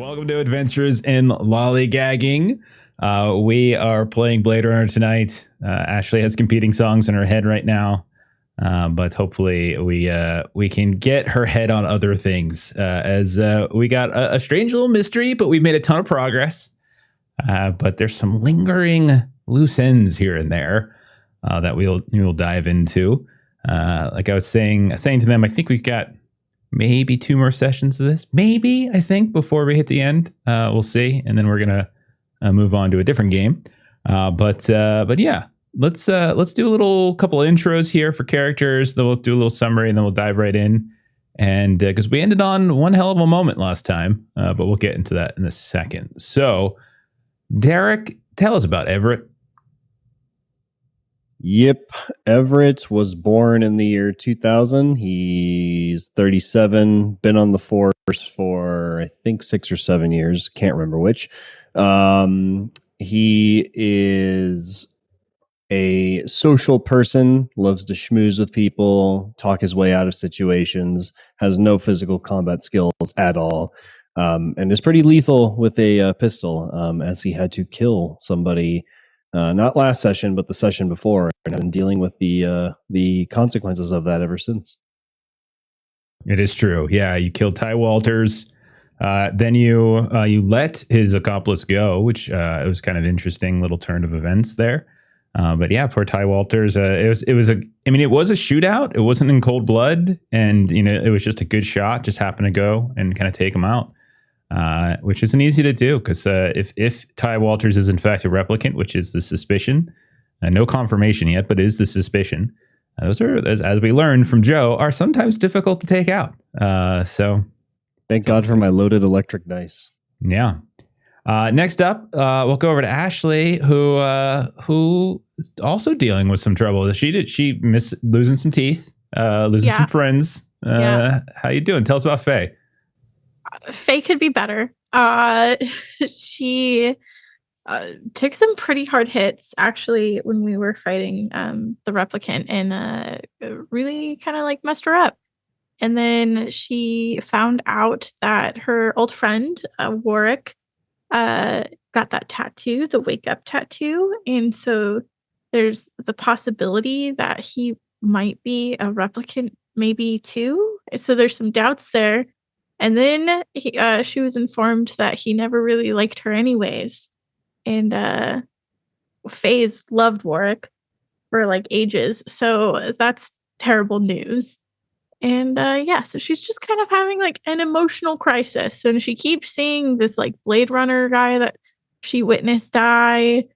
Welcome to Adventures in Lollygagging. We are playing Blade Runner tonight. Ashley has competing songs in her head right now, but hopefully we can get her head on other things. As we got a strange little mystery, but we've made a ton of progress. But there's some lingering loose ends here and there that we'll dive into. Like I was saying to them, I think we've got maybe 2 more sessions of this. Maybe, I think, before we hit the end. We'll see. And then we're going to move on to a different game. But yeah, let's do a little couple of intros here for characters. Then we'll do a little summary and then we'll dive right in. And because we ended on one hell of a moment last time, but we'll get into that in a second. So, Derek, tell us about Everett. Yep. Everett was born in the year 2000. He's 37, been on the force for, I think, 6 or 7 years. Can't remember which. He is a social person, loves to schmooze with people, talk his way out of situations, has no physical combat skills at all, and is pretty lethal with a pistol, as he had to kill somebody not last session, but the session before, and I've been dealing with the consequences of that ever since. It is true. Yeah, you killed Ty Walters. Then you let his accomplice go, which it was kind of interesting little turn of events there. But yeah, poor Ty Walters. It was a shootout. It wasn't in cold blood, and it was just a good shot. Just happened to go and kind of take him out. Which isn't easy to do because if Ty Walters is in fact a replicant, which is the suspicion, no confirmation yet, but is the suspicion. Those are, as we learned from Joe, are sometimes difficult to take out. So thank God for my loaded electric dice. Yeah. Next up, we'll go over to Ashley, who is also dealing with some trouble. She missed losing some teeth, losing some friends. How you doing? Tell us about Faye. Faye could be better. She took some pretty hard hits actually when we were fighting the replicant, and really kind of like messed her up. And then she found out that her old friend Warwick got that tattoo, the wake up tattoo, and so there's the possibility that he might be a replicant, maybe too. So there's some doubts there. And then she was informed that he never really liked her anyways. And Faye's loved Warwick for like ages. So that's terrible news. And so she's just kind of having like an emotional crisis. And she keeps seeing this like Blade Runner guy that she witnessed die.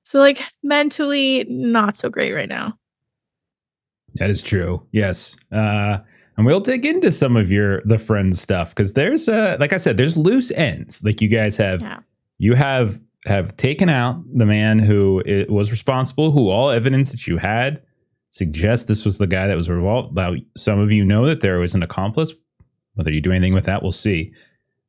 So like mentally not so great right now. That is true. Yes. And we'll dig into some of the friend stuff because there's like I said, there's loose ends. Like you guys you have taken out the man who was responsible, who all evidence that you had suggests this was the guy that was involved. Now, some of you know that there was an accomplice. Whether you do anything with that, we'll see.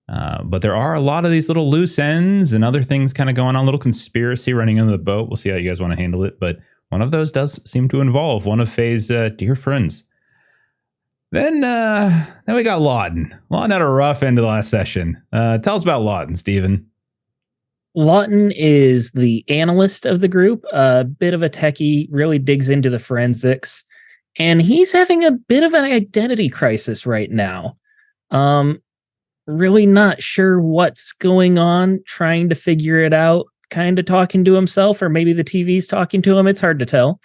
But there are a lot of these little loose ends and other things kind of going on, little conspiracy running under the boat. We'll see how you guys want to handle it. But one of those does seem to involve one of Faye's dear friends. Then we got Lawton. Lawton had a rough end of the last session. Tell us about Lawton, Stephen. Lawton is the analyst of the group, a bit of a techie, really digs into the forensics, and he's having a bit of an identity crisis right now. Really not sure what's going on, trying to figure it out, kind of talking to himself, or maybe the TV's talking to him. It's hard to tell.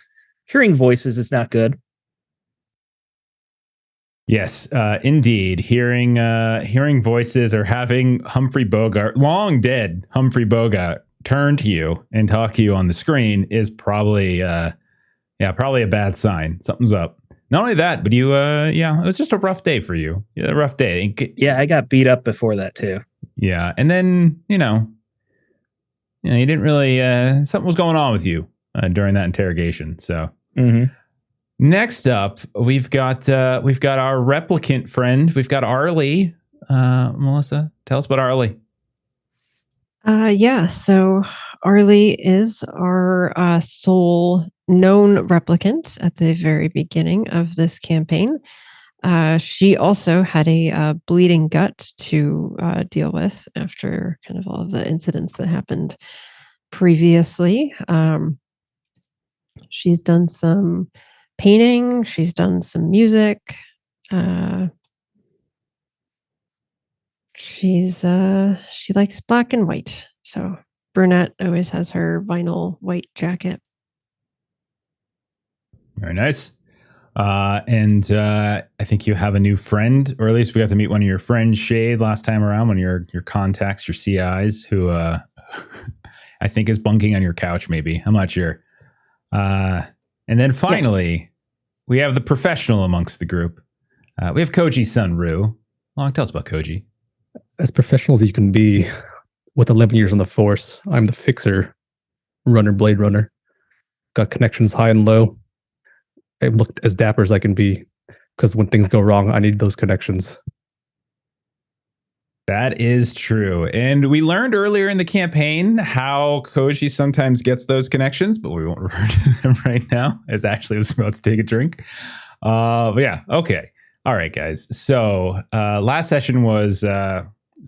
Hearing voices is not good. Yes, indeed. Hearing voices or having Humphrey Bogart, long dead Humphrey Bogart, turn to you and talk to you on the screen is probably probably a bad sign. Something's up. Not only that, but you, it was just a rough day for you. A rough day. Yeah, I got beat up before that too. Yeah, and then you didn't really. Something was going on with you during that interrogation. So. Mm-hmm. Next up, we've got our replicant friend. We've got Arley. Melissa, tell us about Arley. So Arley is our sole known replicant at the very beginning of this campaign. She also had a bleeding gut to deal with after kind of all of the incidents that happened previously. She's done some painting. She's done some music. She likes black and white. So brunette always has her vinyl white jacket. Very nice. And I think you have a new friend, or at least we got to meet one of your friends, Shade, last time around, one of your contacts, your CIs, who I think is bunking on your couch, maybe. I'm not sure. And then finally, we have the professional amongst the group. We have Koji's son, Rue. Long, tell us about Koji. As professional as you can be with 11 years on the force, I'm the fixer, blade runner. Got connections high and low. I looked as dapper as I can be, because when things go wrong, I need those connections. That is true. And we learned earlier in the campaign how Koji sometimes gets those connections, but we won't refer to them right now, as Ashley was about to take a drink. But yeah, okay. All right, guys. So last session was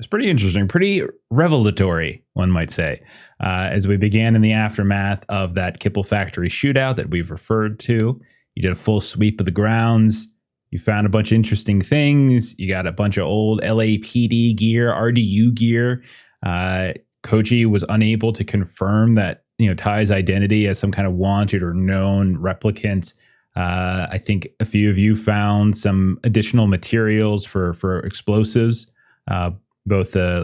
pretty interesting, pretty revelatory, one might say, as we began in the aftermath of that Kipple Factory shootout that we've referred to. You did a full sweep of the grounds. You found a bunch of interesting things. You got a bunch of old LAPD gear, RDU gear. Koji was unable to confirm that, Ty's identity as some kind of wanted or known replicant. I think a few of you found some additional materials for explosives, both the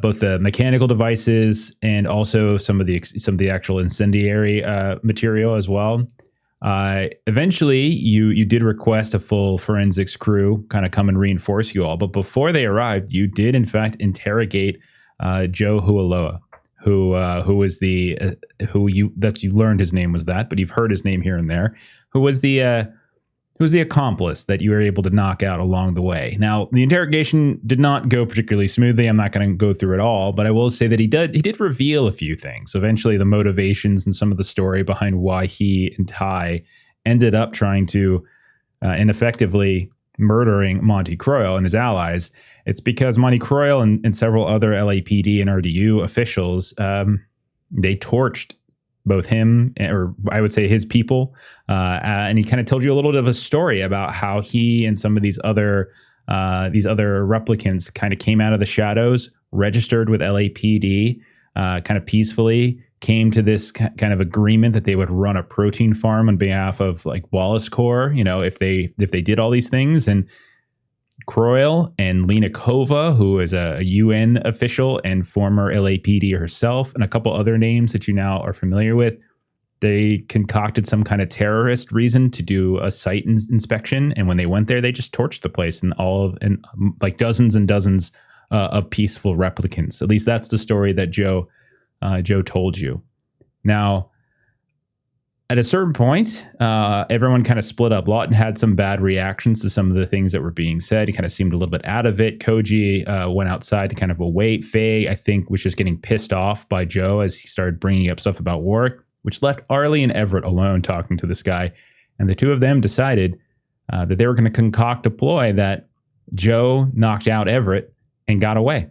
both the mechanical devices and also some of the actual incendiary material as well. Eventually, you did request a full forensics crew kind of come and reinforce you all, but before they arrived, you did in fact interrogate Joe Hualoa, who was you learned his name was that, but you've heard his name here and there, who was the accomplice that you were able to knock out along the way. Now, the interrogation did not go particularly smoothly. I'm not going to go through it all, but I will say that he did reveal a few things. Eventually, the motivations and some of the story behind why he and Ty ended up trying to ineffectively murdering Monty Croyle and his allies. It's because Monty Croyle and several other LAPD and RDU officials, they torched both him, or I would say his people, and he kind of told you a little bit of a story about how he and some of these other replicants kind of came out of the shadows, registered with LAPD, kind of peacefully, came to this kind of agreement that they would run a protein farm on behalf of like Wallace Corps, if they did all these things. And Croyle and Lena Kova, who is a UN official and former LAPD herself, and a couple other names that you now are familiar with, they concocted some kind of terrorist reason to do a site inspection. And when they went there, they just torched the place and like dozens and dozens of peaceful replicants. At least that's the story that Joe told you. Now, at a certain point, everyone kind of split up. Lawton had some bad reactions to some of the things that were being said. He kind of seemed a little bit out of it. Koji went outside to kind of await. Faye, I think, was just getting pissed off by Joe as he started bringing up stuff about work, which left Arley and Everett alone talking to this guy. And the two of them decided that they were going to concoct a ploy that Joe knocked out Everett and got away.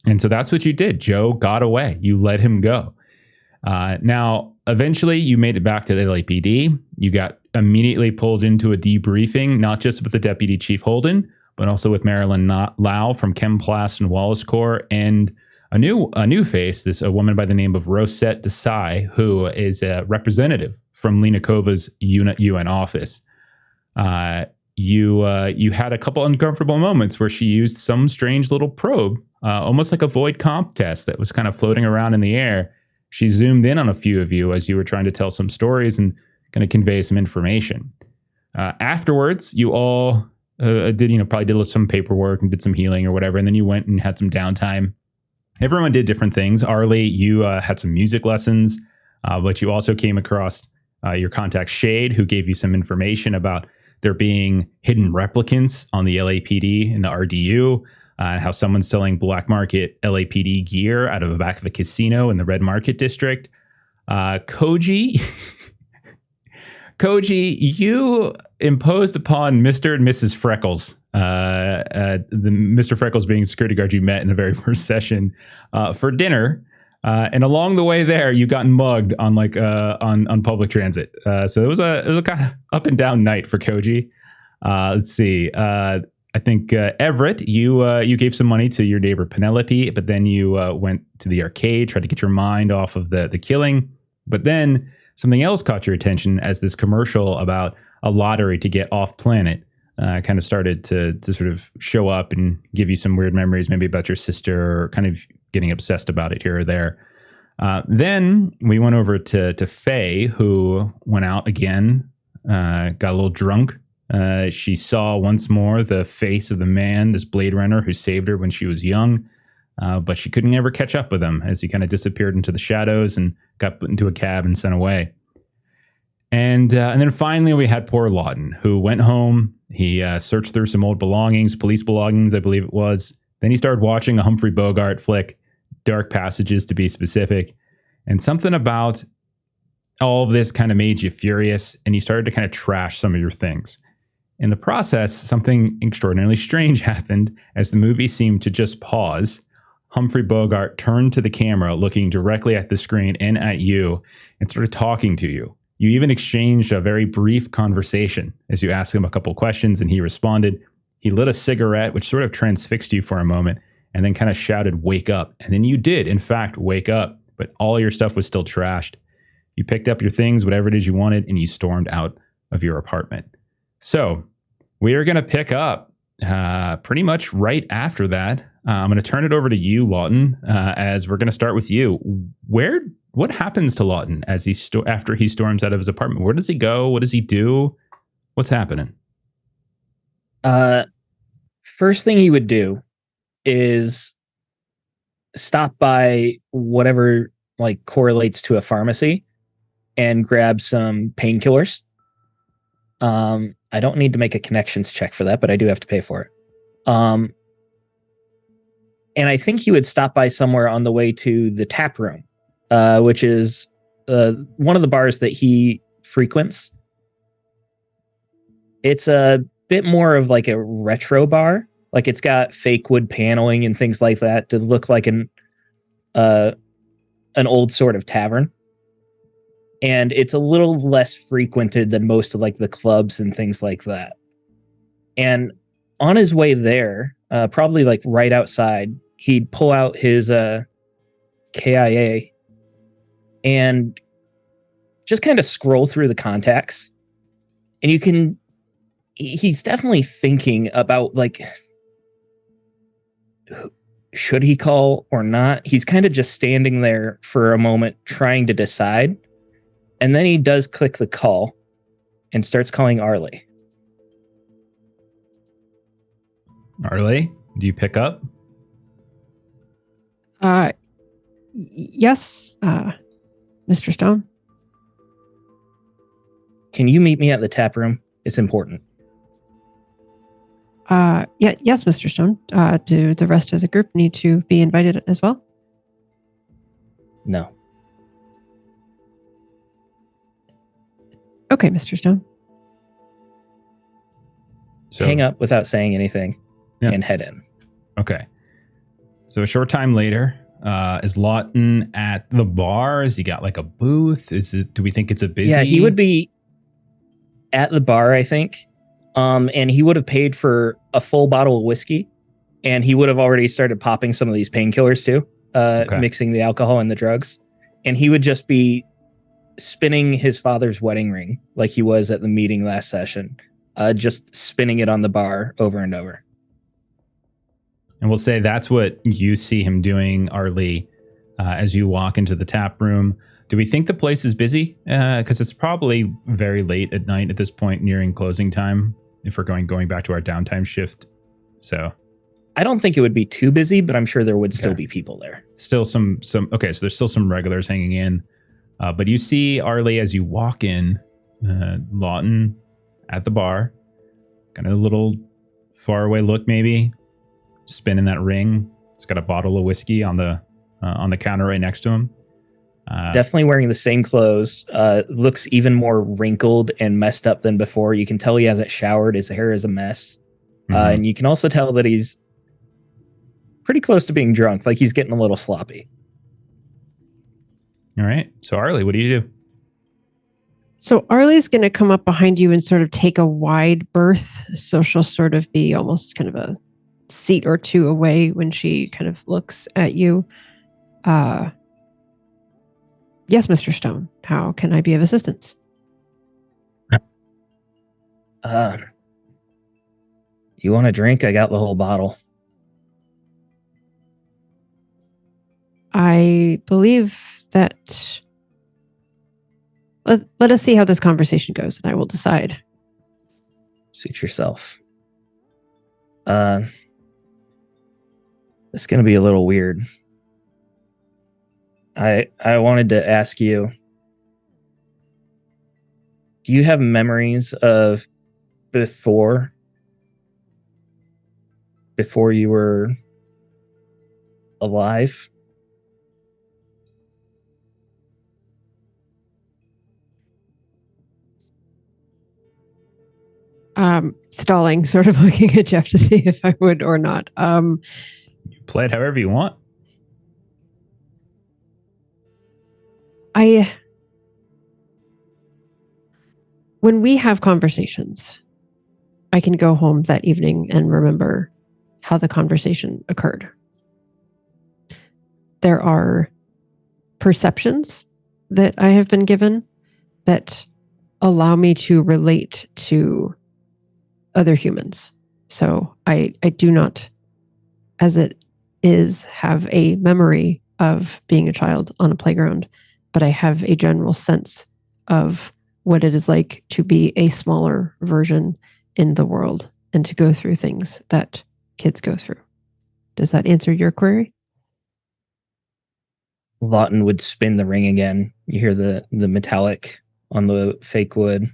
And so that's what you did. Joe got away. You let him go. Now, eventually, you made it back to the LAPD. You got immediately pulled into a debriefing, not just with the Deputy Chief Holden, but also with Marilyn Lau from Chemplast and Wallace Corps, and a new face, a woman by the name of Rosette Desai, who is a representative from Lena Kova's UN office. You had a couple uncomfortable moments where she used some strange little probe, almost like a void comp test that was kind of floating around in the air. She zoomed in on a few of you as you were trying to tell some stories and kind of convey some information. Afterwards, you all probably did some paperwork and did some healing or whatever, and then you went and had some downtime. Everyone did different things. Arley, you had some music lessons, but you also came across your contact Shade, who gave you some information about there being hidden replicants on the LAPD and the RDU. How someone's selling black market LAPD gear out of the back of a casino in the Red Market District. Koji Koji, you imposed upon Mr. and Mrs. Freckles, the Mr. Freckles being security guard you met in the very first session, for dinner. And along the way there, you got mugged on on public transit. So it was a kind of up and down night for Koji. Let's see. I think Everett, you gave some money to your neighbor Penelope, but then you went to the arcade, tried to get your mind off of the killing. But then something else caught your attention as this commercial about a lottery to get off planet kind of started to sort of show up and give you some weird memories, maybe about your sister, or kind of getting obsessed about it here or there. Then we went over to Faye, who went out again, got a little drunk. She saw once more the face of the man, this Blade Runner who saved her when she was young, but she couldn't ever catch up with him as he kind of disappeared into the shadows and got put into a cab and sent away. And then finally we had poor Lawton, who went home. He searched through some old belongings, police belongings, I believe it was. Then he started watching a Humphrey Bogart flick, Dark Passages to be specific, and something about all of this kind of made you furious, and you started to kind of trash some of your things. In the process, something extraordinarily strange happened as the movie seemed to just pause. Humphrey Bogart turned to the camera, looking directly at the screen and at you, and started talking to you. You even exchanged a very brief conversation as you asked him a couple questions, and he responded. He lit a cigarette, which sort of transfixed you for a moment, and then kind of shouted, "Wake up." And then you did, in fact, wake up, but all your stuff was still trashed. You picked up your things, whatever it is you wanted, and you stormed out of your apartment. So we are going to pick up pretty much right after that. I'm going to turn it over to you, Lawton, as we're going to start with you. What happens to Lawton as after he storms out of his apartment? Where does he go? What does he do? What's happening? First thing he would do is stop by whatever correlates to a pharmacy and grab some painkillers. I don't need to make a connections check for that, but I do have to pay for it. And I think he would stop by somewhere on the way to the tap room, which is one of the bars that he frequents. It's a bit more of a retro bar. It's got fake wood paneling and things like that to look like an old sort of tavern. And it's a little less frequented than most of the clubs and things like that. And on his way there, probably right outside, he'd pull out his KIA and just kind of scroll through the contacts. And he's definitely thinking about should he call or not? He's kind of just standing there for a moment trying to decide. And then he does click the call and starts calling Arley. Arley, do you pick up? Yes, Mr. Stone. Can you meet me at the tap room? It's important. Yes, Mr. Stone. Do the rest of the group need to be invited as well? No. Okay, Mr. Stone. So, hang up without saying anything and head in. Okay. So a short time later, is Lawton at the bar? Has he got a booth? Do we think it's a busy? Yeah, he would be at the bar, I think. And he would have paid for a full bottle of whiskey, and he would have already started popping some of these painkillers too, mixing the alcohol and the drugs. And he would just be spinning his father's wedding ring like he was at the meeting last session, just spinning it on the bar over and over. And we'll say that's what you see him doing, Arley, as you walk into the tap room. Do we think the place is busy? Because it's probably very late at night at this point, nearing closing time, if we're going back to our downtime shift. So I don't think it would be too busy, but I'm sure there would still be people there. Still some. Okay, so there's still some regulars hanging in. But you see Arley as you walk in, Lawton at the bar, kind of a little far away look maybe, spinning that ring. He's got a bottle of whiskey on the counter right next to him. Definitely wearing the same clothes. Looks even more wrinkled and messed up than before. You can tell he hasn't showered. His hair is a mess. And you can also tell that he's pretty close to being drunk. Like he's getting a little sloppy. All right. So Arley, what do you do? So Arley's going to come up behind you and sort of take a wide berth. So she'll sort of be almost kind of a seat or two away when she kind of looks at you. Yes, Mr. Stone. How can I be of assistance? You want a drink? I got the whole bottle. I believe that... Let us see how this conversation goes, and I will decide. Suit yourself. It's going to be a little weird. I wanted to ask you, do you have memories of before you were alive? Stalling, sort of looking at Jeff to see if I would or not. You play it however you want. When we have conversations, I can go home that evening and remember how the conversation occurred. There are perceptions that I have been given that allow me to relate to other humans. So I do not, as it is, have a memory of being a child on a playground, but I have a general sense of what it is like to be a smaller version in the world and to go through things that kids go through. Does that answer your query? Lawton would spin the ring again. You hear the metallic on the fake wood.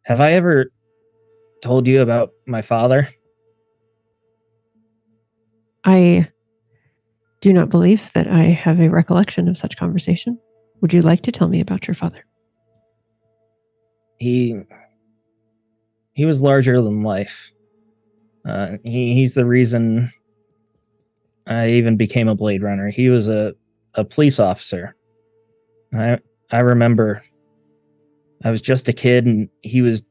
Have I ever told you about my father? I do not believe that I have a recollection of such conversation. Would you like to tell me about your father? He was larger than life. He's the reason I even became a Blade Runner. He was a police officer. I remember I was just a kid and he was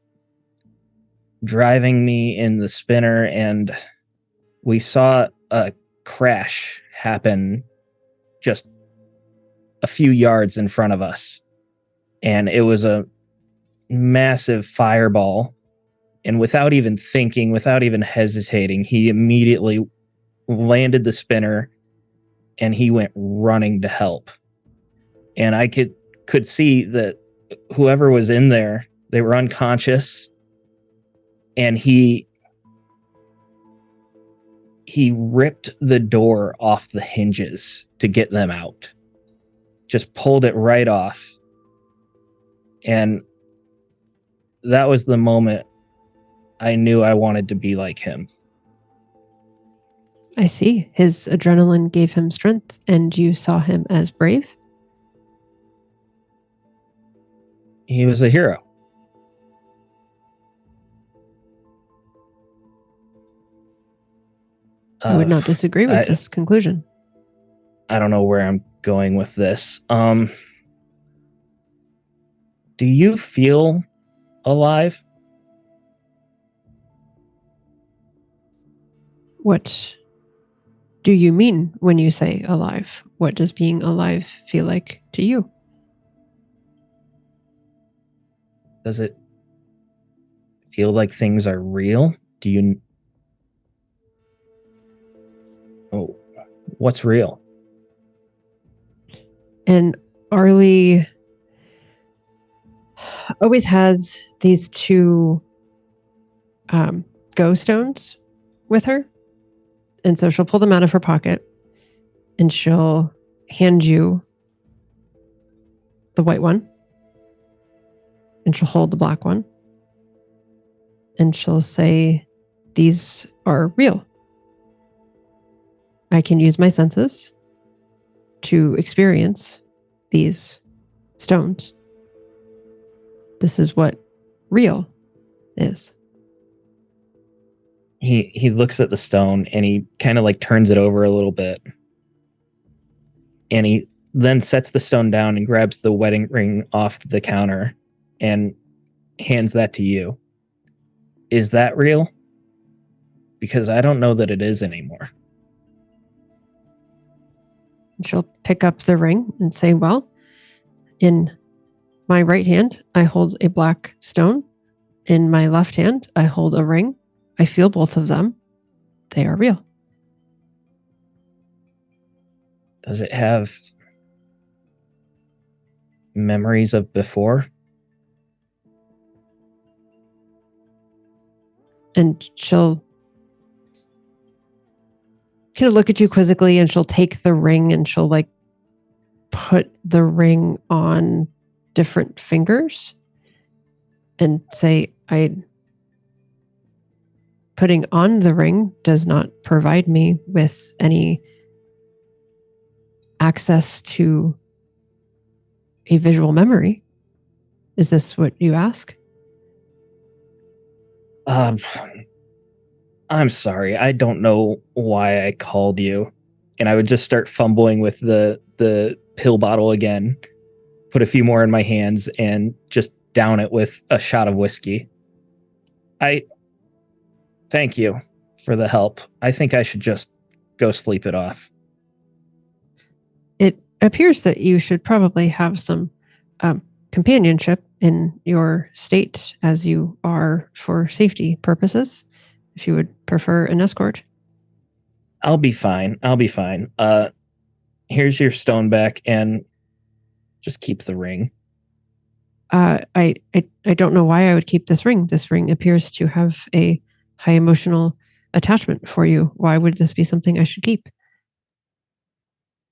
driving me in the spinner and we saw a crash happen just a few yards in front of us. And it was a massive fireball. And without even thinking, without even hesitating, he immediately landed the spinner and he went running to help. And I could see that whoever was in there, they were unconscious. And he ripped the door off the hinges to get them out. Just pulled it right off. And that was the moment I knew I wanted to be like him. I see. His adrenaline gave him strength, and you saw him as brave? He was a hero. I would not disagree with this conclusion. I don't know where I'm going with this. Do you feel alive? What do you mean when you say alive? What does being alive feel like to you? Does it feel like things are real? Do you... Oh, what's real? And Arley always has these two go stones with her. And so she'll pull them out of her pocket and she'll hand you the white one. And she'll hold the black one. And she'll say, these are real. I can use my senses. to experience these stones. This is what real is. He looks at the stone and he kind of like turns it over a little bit. And he then sets the stone down and grabs the wedding ring off the counter and hands that to you. Is that real? Because I don't know that it is anymore. She'll pick up the ring and say, well, in my right hand, I hold a black stone. In my left hand, I hold a ring. I feel both of them. They are real. Does it have memories of before? And she'll kind of look at you quizzically, and she'll take the ring and she'll like put the ring on different fingers and say, putting on the ring does not provide me with any access to a visual memory. Is this what you ask? I'm sorry. I don't know why I called you. And I would just start fumbling with the pill bottle again, put a few more in my hands, and just down it with a shot of whiskey. Thank you for the help. I think I should just go sleep it off. It appears that you should probably have some companionship in your state, as you are for safety purposes, if you would prefer an escort. I'll be fine. Here's your stone back, and just keep the ring. I don't know why I would keep this ring. This ring appears to have a high emotional attachment for you. Why would this be something I should keep?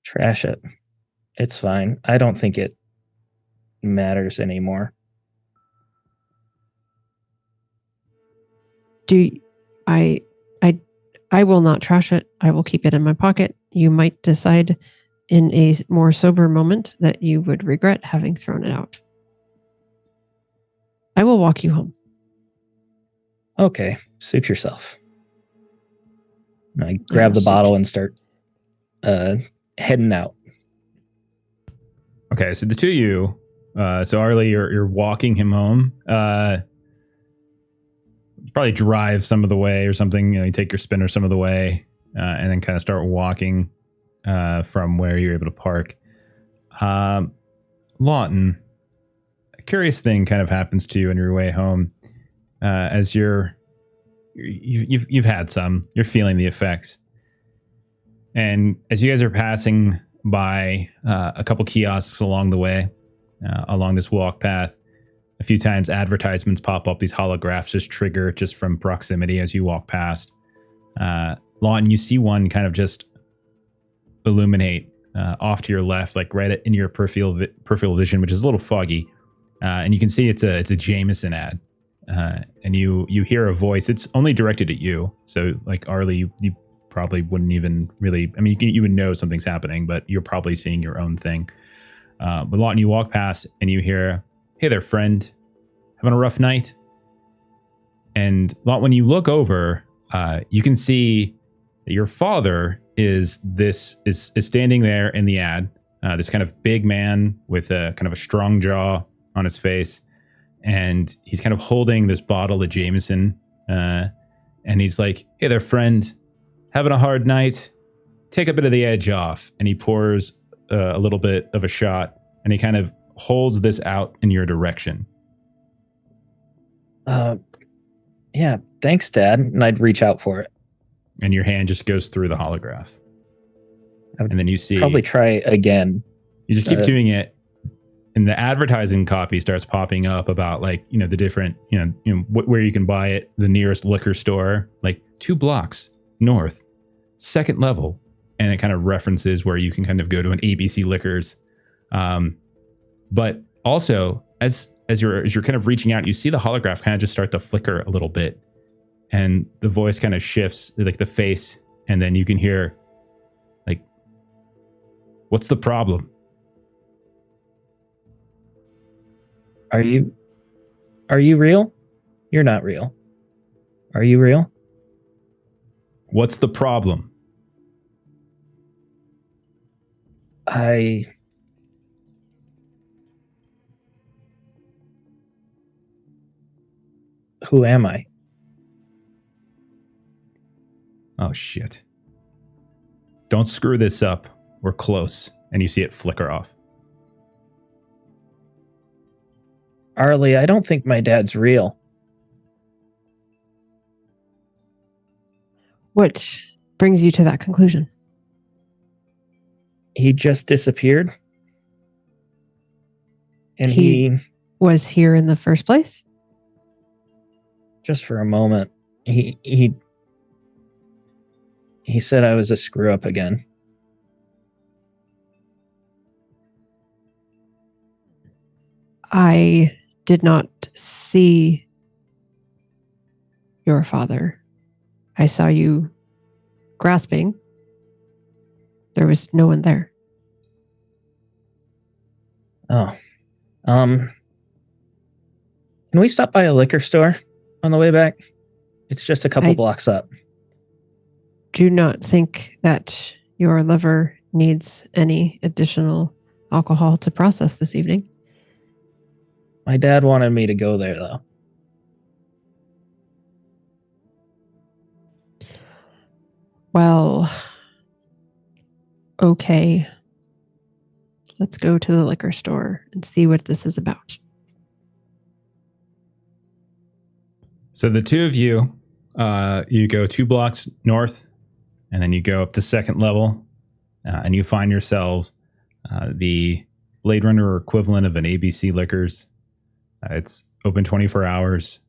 Trash it. It's fine. I don't think it matters anymore. I will not trash it. I will keep it in my pocket. You might decide in a more sober moment that you would regret having thrown it out. I will walk you home. Okay, suit yourself. And I grab the bottle and start heading out. Okay, so the two of you, so Arley, you're walking him home. Probably drive some of the way or something. You take your spinner some of the way, and then kind of start walking from where you're able to park. Lawton, a curious thing kind of happens to you on your way home, as you've had some. You're feeling the effects, and as you guys are passing by a couple kiosks along the way, along this walk path, a few times advertisements pop up. These holographs just trigger just from proximity as you walk past. Lawton, you see one kind of just illuminate off to your left, like right in your peripheral vision, which is a little foggy. And you can see it's a Jameson ad. And you hear a voice. It's only directed at you. So like Arley, you probably wouldn't even really, I mean, you would know something's happening, but you're probably seeing your own thing. But Lawton, you walk past and you hear, "Hey there, friend. Having a rough night?" And Lawton, when you look over, you can see that your father is standing there in the ad. This kind of big man with a kind of a strong jaw on his face, and he's kind of holding this bottle of Jameson, and he's like, "Hey there, friend. Having a hard night? Take a bit of the edge off." And he pours a little bit of a shot, and he kind of holds this out in your direction. Yeah, thanks, Dad. And I'd reach out for it. And your hand just goes through the holograph. And then you see... Probably try again. You just keep doing it. And the advertising copy starts popping up about like, the different, where you can buy it, the nearest liquor store, like 2 blocks north, second level. And it kind of references where you can kind of go to an ABC Liquors. But also, as you're kind of reaching out, you see the holograph kind of just start to flicker a little bit, and the voice kind of shifts, like the face, and then you can hear, like, What's the problem? Are you real? You're not real. Are you real? What's the problem? Who am I? Oh, shit. Don't screw this up. We're close. And you see it flicker off. Arley, I don't think my dad's real. What brings you to that conclusion? He just disappeared. And he was here in the first place? Just for a moment. He said I was a screw up again. I did not see your father. I saw you grasping. There was no one there. Oh. Can we stop by a liquor store on the way back? It's just a couple blocks up. Do not think that your liver needs any additional alcohol to process this evening. My dad wanted me to go there, though. Well, okay. Let's go to the liquor store and see what this is about. So the two of you, you go 2 blocks north, and then you go up the second level, and you find yourselves the Blade Runner equivalent of an ABC Liquors. It's open 24 hours.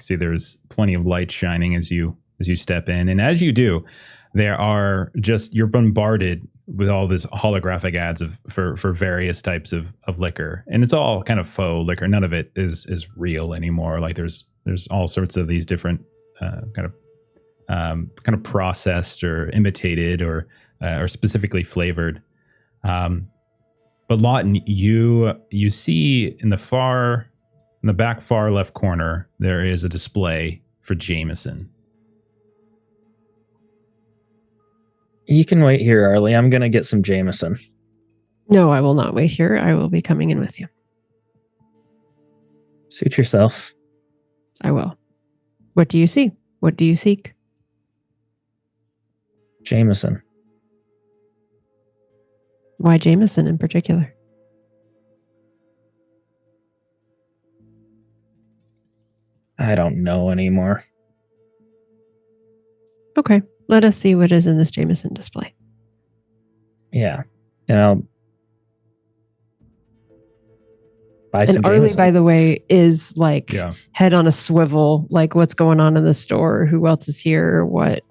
See, there's plenty of light shining as you step in, and as you do, you're bombarded with all this holographic ads for various types of liquor, and it's all kind of faux liquor. None of it is real anymore. Like there's all sorts of these different kind of processed or imitated or specifically flavored. But Lawton, you see in the back far left corner, there is a display for Jameson. You can wait here, Arley. I'm going to get some Jameson. No, I will not wait here. I will be coming in with you. Suit yourself. I will. What do you see? What do you seek? Jameson. Why Jameson in particular? I don't know anymore. Okay, let us see what is in this Jameson display. Yeah, and I'll buy some And Arley, Jameson. by the way, is like head on a swivel. Like, what's going on in the store? Who else is here? What?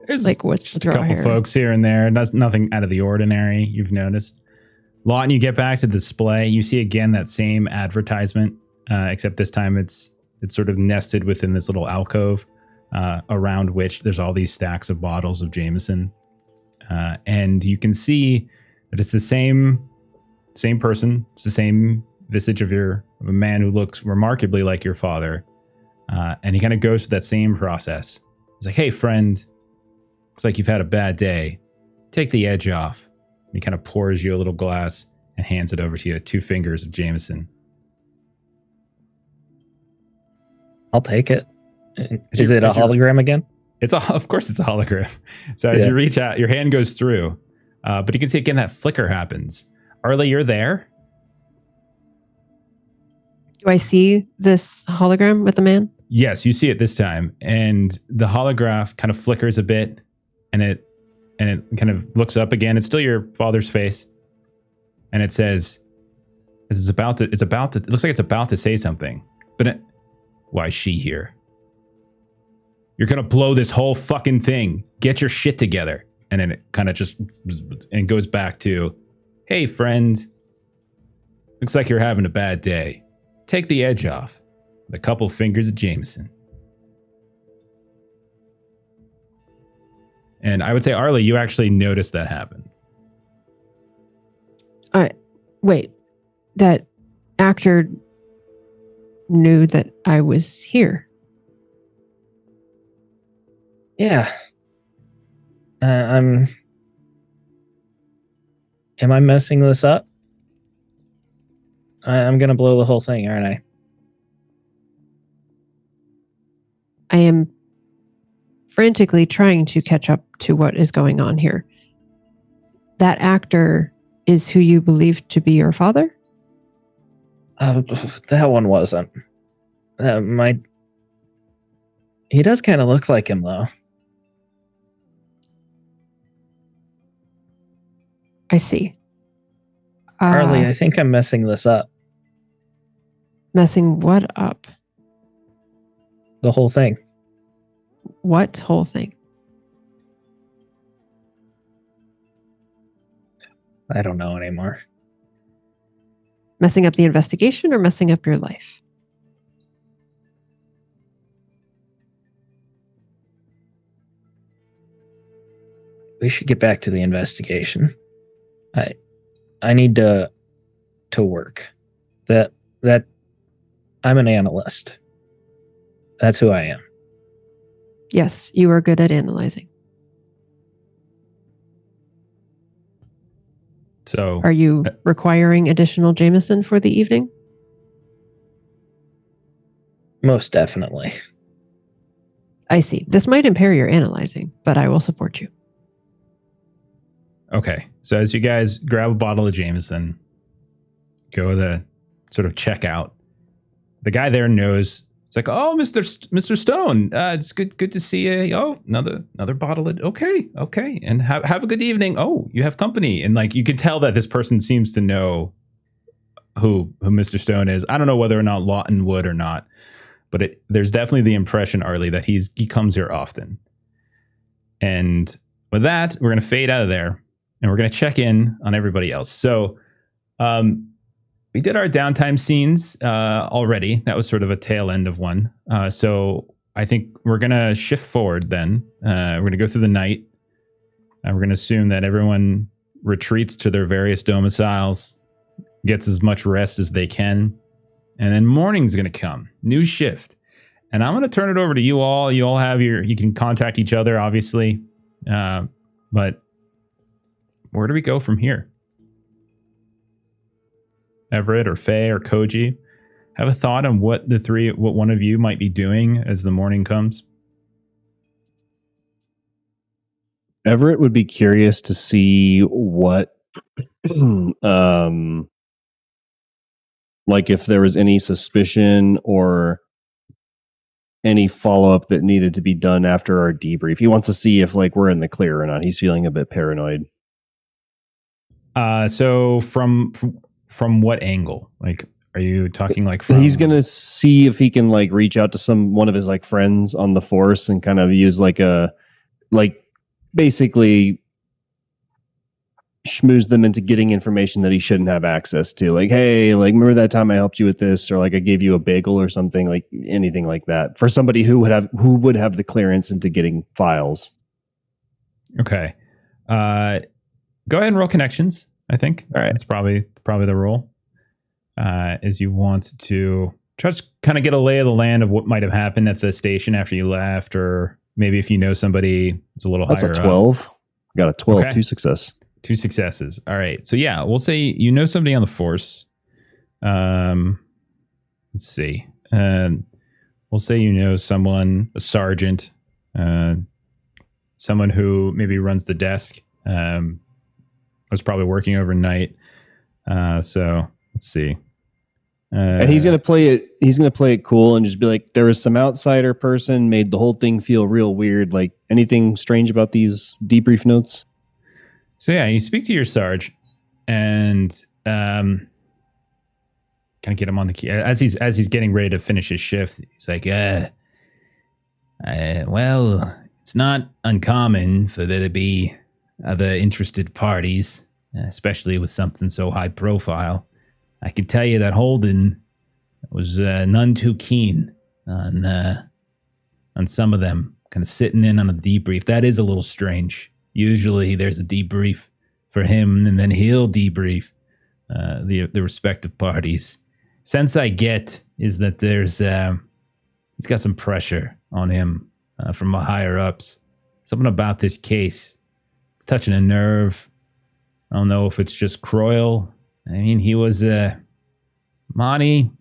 There's what's just the a draw couple here? folks here and there. That's nothing out of the ordinary you've noticed. Lawton, you get back to the display. You see again that same advertisement, except this time it's sort of nested within this little alcove around which there's all these stacks of bottles of Jameson. And you can see that it's the same person. It's the same visage of a man who looks remarkably like your father. And he kind of goes through that same process. He's like, "Hey, friend, looks like you've had a bad day. Take the edge off." And he kind of pours you a little glass and hands it over to you, 2 fingers of Jameson. I'll take it. Is it a hologram again? Of course it's a hologram. So as you reach out, your hand goes through. But you can see again that flicker happens. Arley, you're there. Do I see this hologram with the man? Yes, you see it this time. And the holograph kind of flickers a bit, and it kind of looks up again. It's still your father's face. And it says, it looks like it's about to say something. But why is she here? You're going to blow this whole fucking thing. Get your shit together. And then it kind of just goes back to, "Hey, friend. Looks like you're having a bad day. Take the edge off with a couple fingers of Jameson." And I would say, Arley, you actually noticed that happen. Wait, that actor knew that I was here. Yeah. Am I messing this up? I'm going to blow the whole thing, aren't I? I am frantically trying to catch up to what is going on here. That actor is who you believe to be your father? That one wasn't. He does kind of look like him, though. I see. Arley, I think I'm messing this up. Messing what up? The whole thing. What whole thing? I don't know anymore. Messing up the investigation or messing up your life? We should get back to the investigation. I need to work. That I'm an analyst. That's who I am. Yes, you are good at analyzing. So, are you requiring additional Jameson for the evening? Most definitely. I see. This might impair your analyzing, but I will support you. Okay. So as you guys grab a bottle of Jameson, go to sort of check out, the guy there knows. It's like, oh, Mr. Stone, it's good to see you. Oh, another bottle of, okay. And have a good evening. Oh, you have company. And like, you can tell that this person seems to know who Mr. Stone is. I don't know whether or not Lawton would or not, but there's definitely the impression, Arley, that he comes here often. And with that, we're going to fade out of there and we're going to check in on everybody else. So, we did our downtime scenes already. That was sort of a tail end of one. So I think we're going to shift forward then. We're going to go through the night. We're going to assume that everyone retreats to their various domiciles, gets as much rest as they can. And then morning's going to come. New shift. And I'm going to turn it over to you all. You all have you can contact each other, obviously. But where do we go from here? Everett or Faye or Koji, have a thought on what one of you might be doing as the morning comes? Everett would be curious to see what, like if there was any suspicion or any follow-up that needed to be done after our debrief. He wants to see if like we're in the clear or not. He's feeling a bit paranoid. So from what angle? Like, are you talking like from... He's going to see if he can like reach out to one of his like friends on the force and kind of use basically schmooze them into getting information that he shouldn't have access to. Like, hey, like, remember that time I helped you with this, or like I gave you a bagel or something, like anything like that for somebody who would have the clearance into getting files. Okay. Go ahead and roll connections. I think that's probably the role. Is you want to try to kind of get a lay of the land of what might have happened at the station after you left, or maybe if you know somebody it's a little higher. That's a 12. Got a 12, okay. 2 success. 2 successes. All right. So yeah, we'll say you know somebody on the force. Let's see. We'll say you know someone, a sergeant, someone who maybe runs the desk. Was probably working overnight. So let's see. And he's gonna play it. He's gonna play it cool and just be like, "There was some outsider person made the whole thing feel real weird. Like anything strange about these debrief notes?" So yeah, you speak to your sarge, and kind of get him on the key as he's getting ready to finish his shift. He's like, well, it's not uncommon for there to be other interested parties, especially with something so high profile. I can tell you that Holden was none too keen on some of them kind of sitting in on a debrief. That is a little strange. Usually there's a debrief for him and then he'll debrief. the respective parties. Sense I get is that there's he's got some pressure on him from higher ups. Something about this case. It's touching a nerve. I don't know if it's just Croyle. I mean, he was Monty.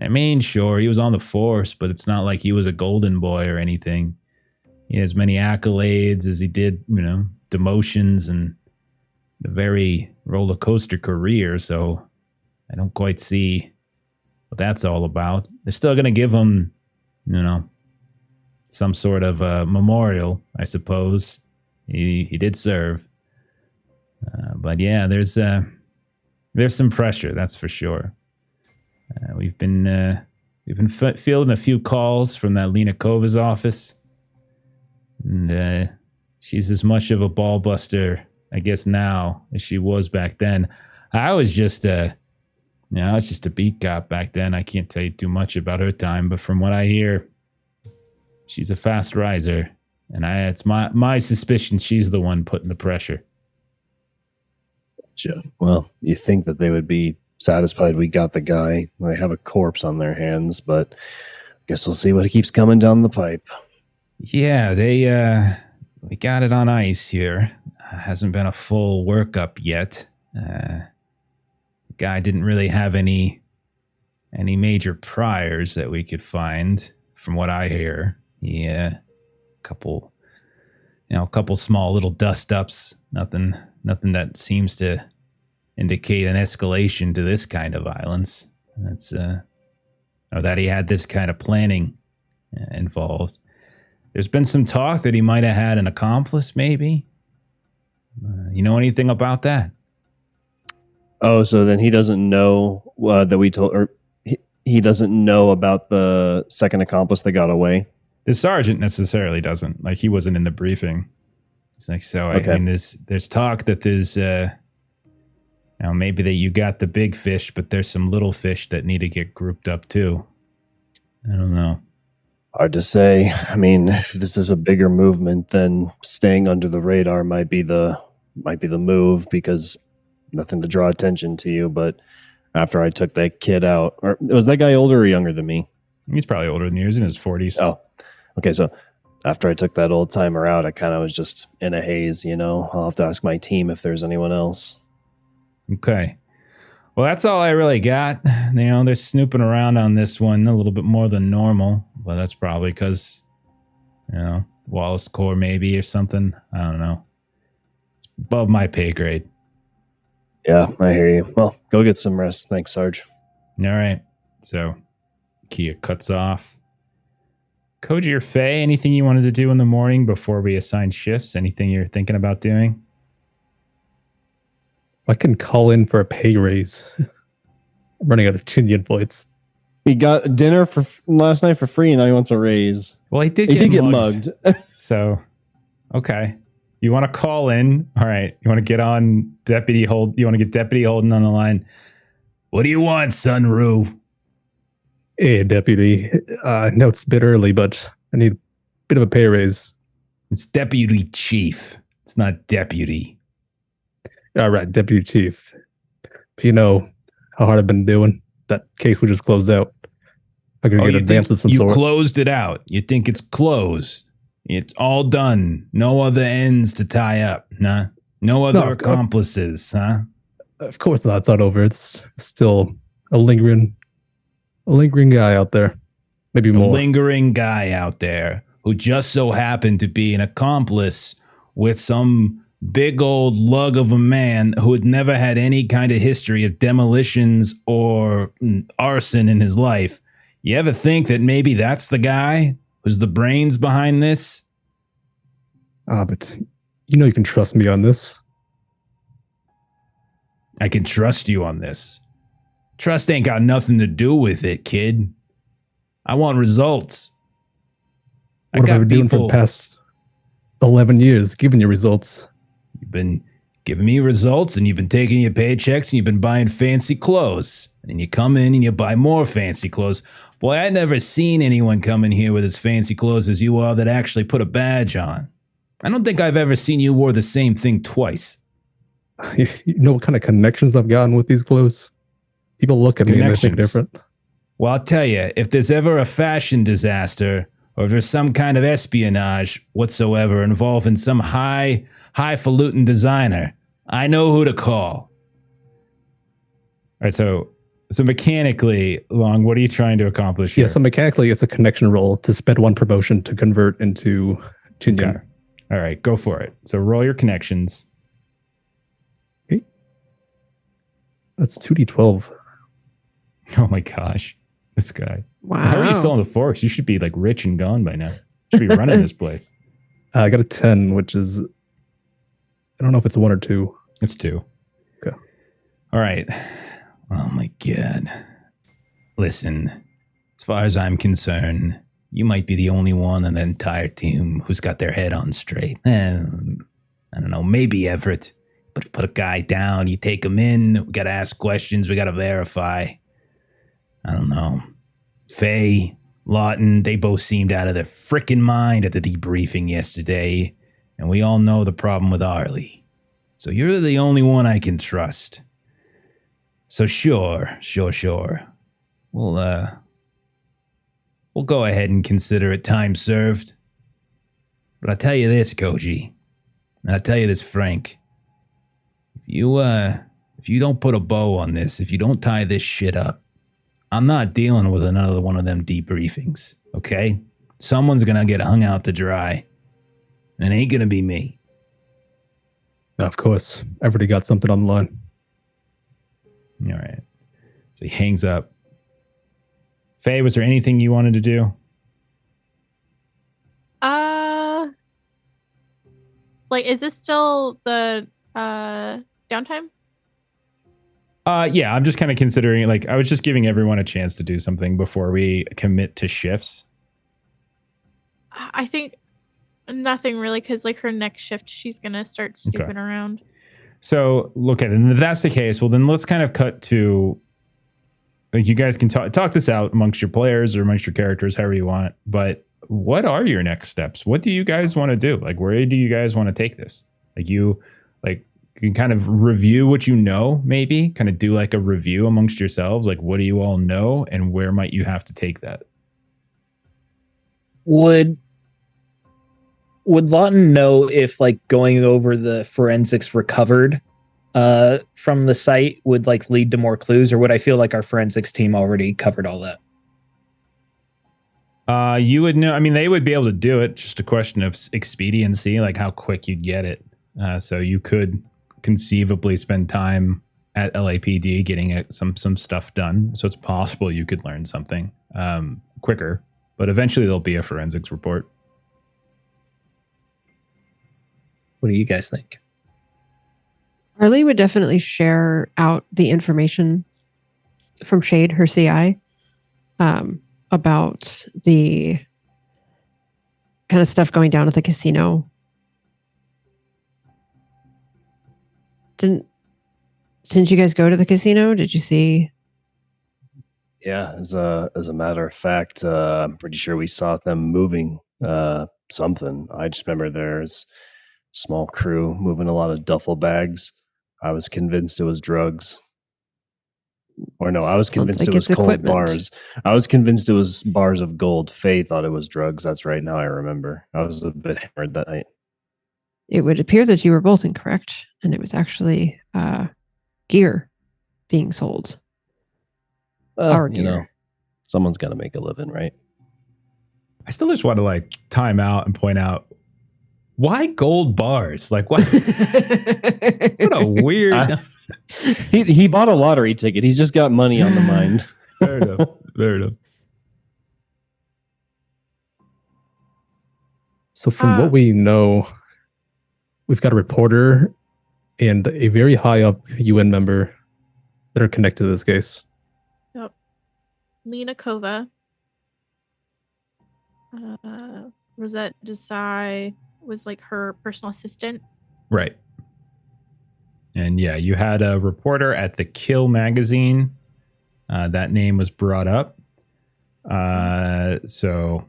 I mean, sure, he was on the force, but it's not like he was a golden boy or anything. He has many accolades as he did, demotions and a very roller coaster career. So I don't quite see what that's all about. They're still going to give him, some sort of memorial, I suppose. He did serve. But yeah, there's some pressure, that's for sure. We've been fielding a few calls from that Lena Kova's office, and she's as much of a ball buster, I guess, now as she was back then. I was just a beat cop back then. I can't tell you too much about her time, but from what I hear, she's a fast riser, and it's my suspicion she's the one putting the pressure. Gotcha. Well, you think that they would be satisfied we got the guy. They have a corpse on their hands, but I guess we'll see what keeps coming down the pipe. Yeah, we got it on ice here. Hasn't been a full workup yet. The guy didn't really have any major priors that we could find, from what I hear. Yeah, a couple small little dust ups. Nothing that seems to indicate an escalation to this kind of violence. That's or that he had this kind of planning involved. There's been some talk that he might have had an accomplice, maybe. You know anything about that? Oh, so then he doesn't know that we told, or he doesn't know about the second accomplice that got away? The sergeant necessarily doesn't. Like, he wasn't in the briefing. It's like, so, okay. I mean, there's talk that there's, maybe that you got the big fish, but there's some little fish that need to get grouped up too. I don't know. Hard to say. I mean, if this is a bigger movement, then staying under the radar might be the move, because nothing to draw attention to you. But after I took that kid out, or was that guy older or younger than me? He's probably older than you. He's in his 40s. Oh, okay. So after I took that old timer out, I kind of was just in a haze. I'll have to ask my team if there's anyone else. Okay. Well, that's all I really got. They're snooping around on this one a little bit more than normal, but that's probably because, Wallace Corps maybe or something. I don't know. It's above my pay grade. Yeah, I hear you. Well, go get some rest. Thanks, Sarge. All right. So, Kia cuts off. Koji or Faye, anything you wanted to do in the morning before we assign shifts? Anything you're thinking about doing? I can call in for a pay raise. I'm running out of Chinyan points. He got dinner for last night for free, and now he wants a raise. Well, he did get mugged. So, okay. You want to call in? All right. You want to get on Deputy Holden? You want to get Deputy Holden on the line? What do you want, Sunru? Hey, Deputy. I know it's a bit early, but I need a bit of a pay raise. It's Deputy Chief. It's not Deputy. All right, Deputy Chief. If you know how hard I've been doing, that case we just closed out. I could get advance of some sort. You closed it out. You think it's closed. It's all done. No other ends to tie up, nah? No other accomplices, huh? Of course not. It's not over. It's still a lingering guy out there. Maybe more. A lingering guy out there who just so happened to be an accomplice with some big old lug of a man who had never had any kind of history of demolitions or arson in his life. You ever think that maybe that's the guy who's the brains behind this? But you can trust me on this. I can trust you on this. Trust ain't got nothing to do with it, kid. I want results. What have I been doing for the past 11 years, giving you results? You've been giving me results, and you've been taking your paychecks, and you've been buying fancy clothes. And you come in and you buy more fancy clothes. Boy, I've never seen anyone come in here with as fancy clothes as you are that actually put a badge on. I don't think I've ever seen you wore the same thing twice. You know what kind of connections I've gotten with these clothes? People look at me and they think Connections. different. Well, I'll tell you, if there's ever a fashion disaster or if there's some kind of espionage whatsoever involving some highfalutin designer, I know who to call. All right, so mechanically, Long, what are you trying to accomplish here? Yeah, so mechanically, it's a connection roll to spend one promotion to convert into Chinyan. Okay. All right, go for it. So roll your connections. That's 2d12. Oh my gosh, this guy. Wow. How are you still on the force? You should be like rich and gone by now. You should be running this place. I got a 10, which is, I don't know if it's 1 or 2. It's 2. Okay. All right. Oh my God. Listen, as far as I'm concerned, you might be the only one on the entire team who's got their head on straight. I don't know, maybe Everett. But put a guy down, you take him in, we gotta ask questions, we gotta verify. I don't know. Faye, Lawton, they both seemed out of their frickin' mind at the debriefing yesterday. And we all know the problem with Arley. So you're the only one I can trust. So sure. We'll go ahead and consider it time served. But I'll tell you this, Koji. And I'll tell you this, Frank. If you don't put a bow on this, if you don't tie this shit up, I'm not dealing with another one of them debriefings, okay? Someone's gonna get hung out to dry, and it ain't gonna be me. Of course, everybody got something on the line. All right. So he hangs up. Faye, was there anything you wanted to do? Like, is this still the downtime? Yeah, I'm just kind of considering, like, I was just giving everyone a chance to do something before we commit to shifts. I think nothing really, because like her next shift, she's gonna start snooping around. So look at it, and if that's the case, well then let's kind of cut to, like, you guys can talk this out amongst your players or amongst your characters, however you want. But what are your next steps? What do you guys want to do? Like, where do you guys want to take this? Like, you can kind of review what you know, maybe kind of do like a review amongst yourselves. Like, what do you all know, and where might you have to take that? Would Lawton know if like going over the forensics recovered from the site would like lead to more clues, or would I feel like our forensics team already covered all that? You would know. I mean, they would be able to do it. Just a question of expediency, like how quick you'd get it. So you could conceivably spend time at LAPD getting some stuff done. So it's possible you could learn something quicker. But eventually there'll be a forensics report. What do you guys think? Arley would definitely share out the information from Shade, her CI, about the kind of stuff going down at the casino. Didn't you guys go to the casino? Did you see? Yeah, as a matter of fact, I'm pretty sure we saw them moving something. I just remember there's a small crew moving a lot of duffel bags. I was convinced it was drugs. Or no, I was convinced like it was it's cold equipment. bars. I was convinced it was bars of gold. Faye thought it was drugs. That's right. Now I remember. I was a bit hammered that night. It would appear that you were both incorrect, and it was actually gear being sold. Our You gear. know, someone's got to make a living, right? I still just want to like time out and point out, why gold bars? Like, what? What a weird. He bought a lottery ticket. He's just got money on the mind. Fair enough. Fair enough. So from what we know, we've got a reporter and a very high up UN member that are connected to this case. Yep. Lena Kova. Rosette Desai was like her personal assistant. Right. And yeah, you had a reporter at the Kill magazine. That name was brought up. So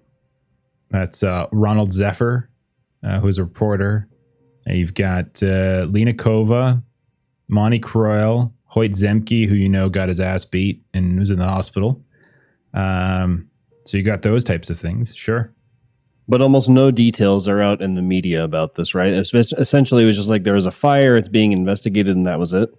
that's Ronald Zephyr, who's a reporter. And you've got Lena Kova, Monty Croyle, Hoyt Zemke, who you know got his ass beat and was in the hospital. So you got those types of things, sure. But almost no details are out in the media about this, right? Essentially, it was just like there was a fire, it's being investigated, and that was it.